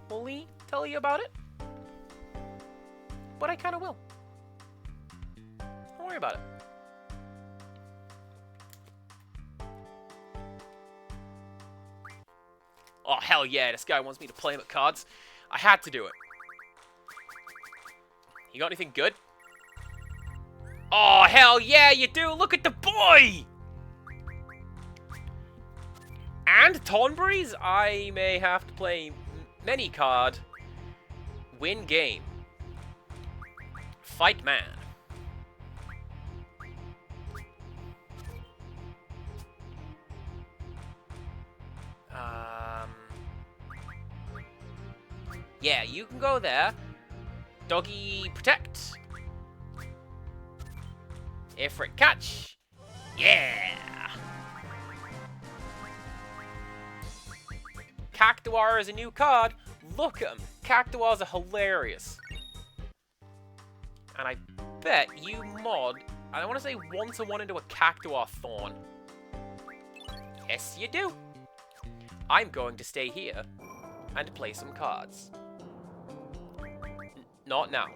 [SPEAKER 1] fully tell you about it, but I kind of will. Don't worry about it. Oh, hell yeah, this guy wants me to play him at cards. I had to do it. You got anything good? Oh, hell yeah, you do! Look at the boy! And Tonberries? I may have to play many card. Win game. Fight man. Yeah, you can go there. Doggy protect. Ifrit catch. Yeah. Cactuar is a new card. Look at them. Cactuars are hilarious. And I bet you mod, I want to say 1-to-1 into a Cactuar Thorn. Yes, you do. I'm going to stay here and play some cards. Not now.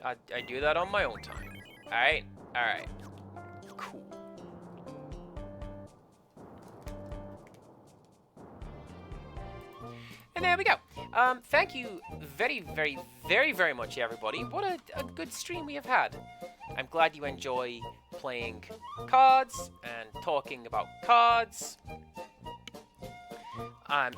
[SPEAKER 1] I do that on my own time. Alright? Alright. Cool. And there we go. Thank you very, very, very, very much, everybody. What a good stream we have had. I'm glad you enjoy playing cards and talking about cards.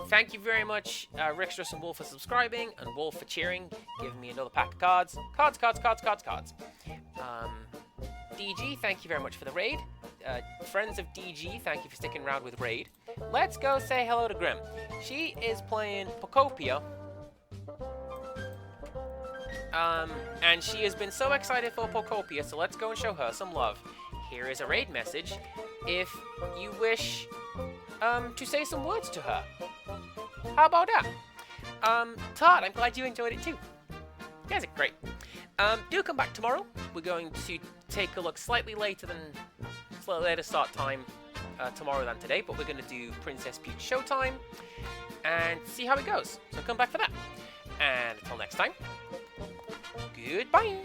[SPEAKER 1] Thank you very much, Rickstress and Wolf for subscribing, and Wolf for cheering, giving me another pack of cards. Cards. DG, thank you very much for the raid. Friends of DG, thank you for sticking around with raid. Let's go say hello to Grim. She is playing Pokopia. And she has been so excited for Pokopia, so let's go and show her some love. Here is a raid message if you wish to say some words to her. How about that? Todd, I'm glad you enjoyed it too. You guys are great. Do come back tomorrow. We're going to take a look slightly later start time tomorrow than today, but we're going to do Princess Peach Showtime and see how it goes. So come back for that. And until next time, goodbye.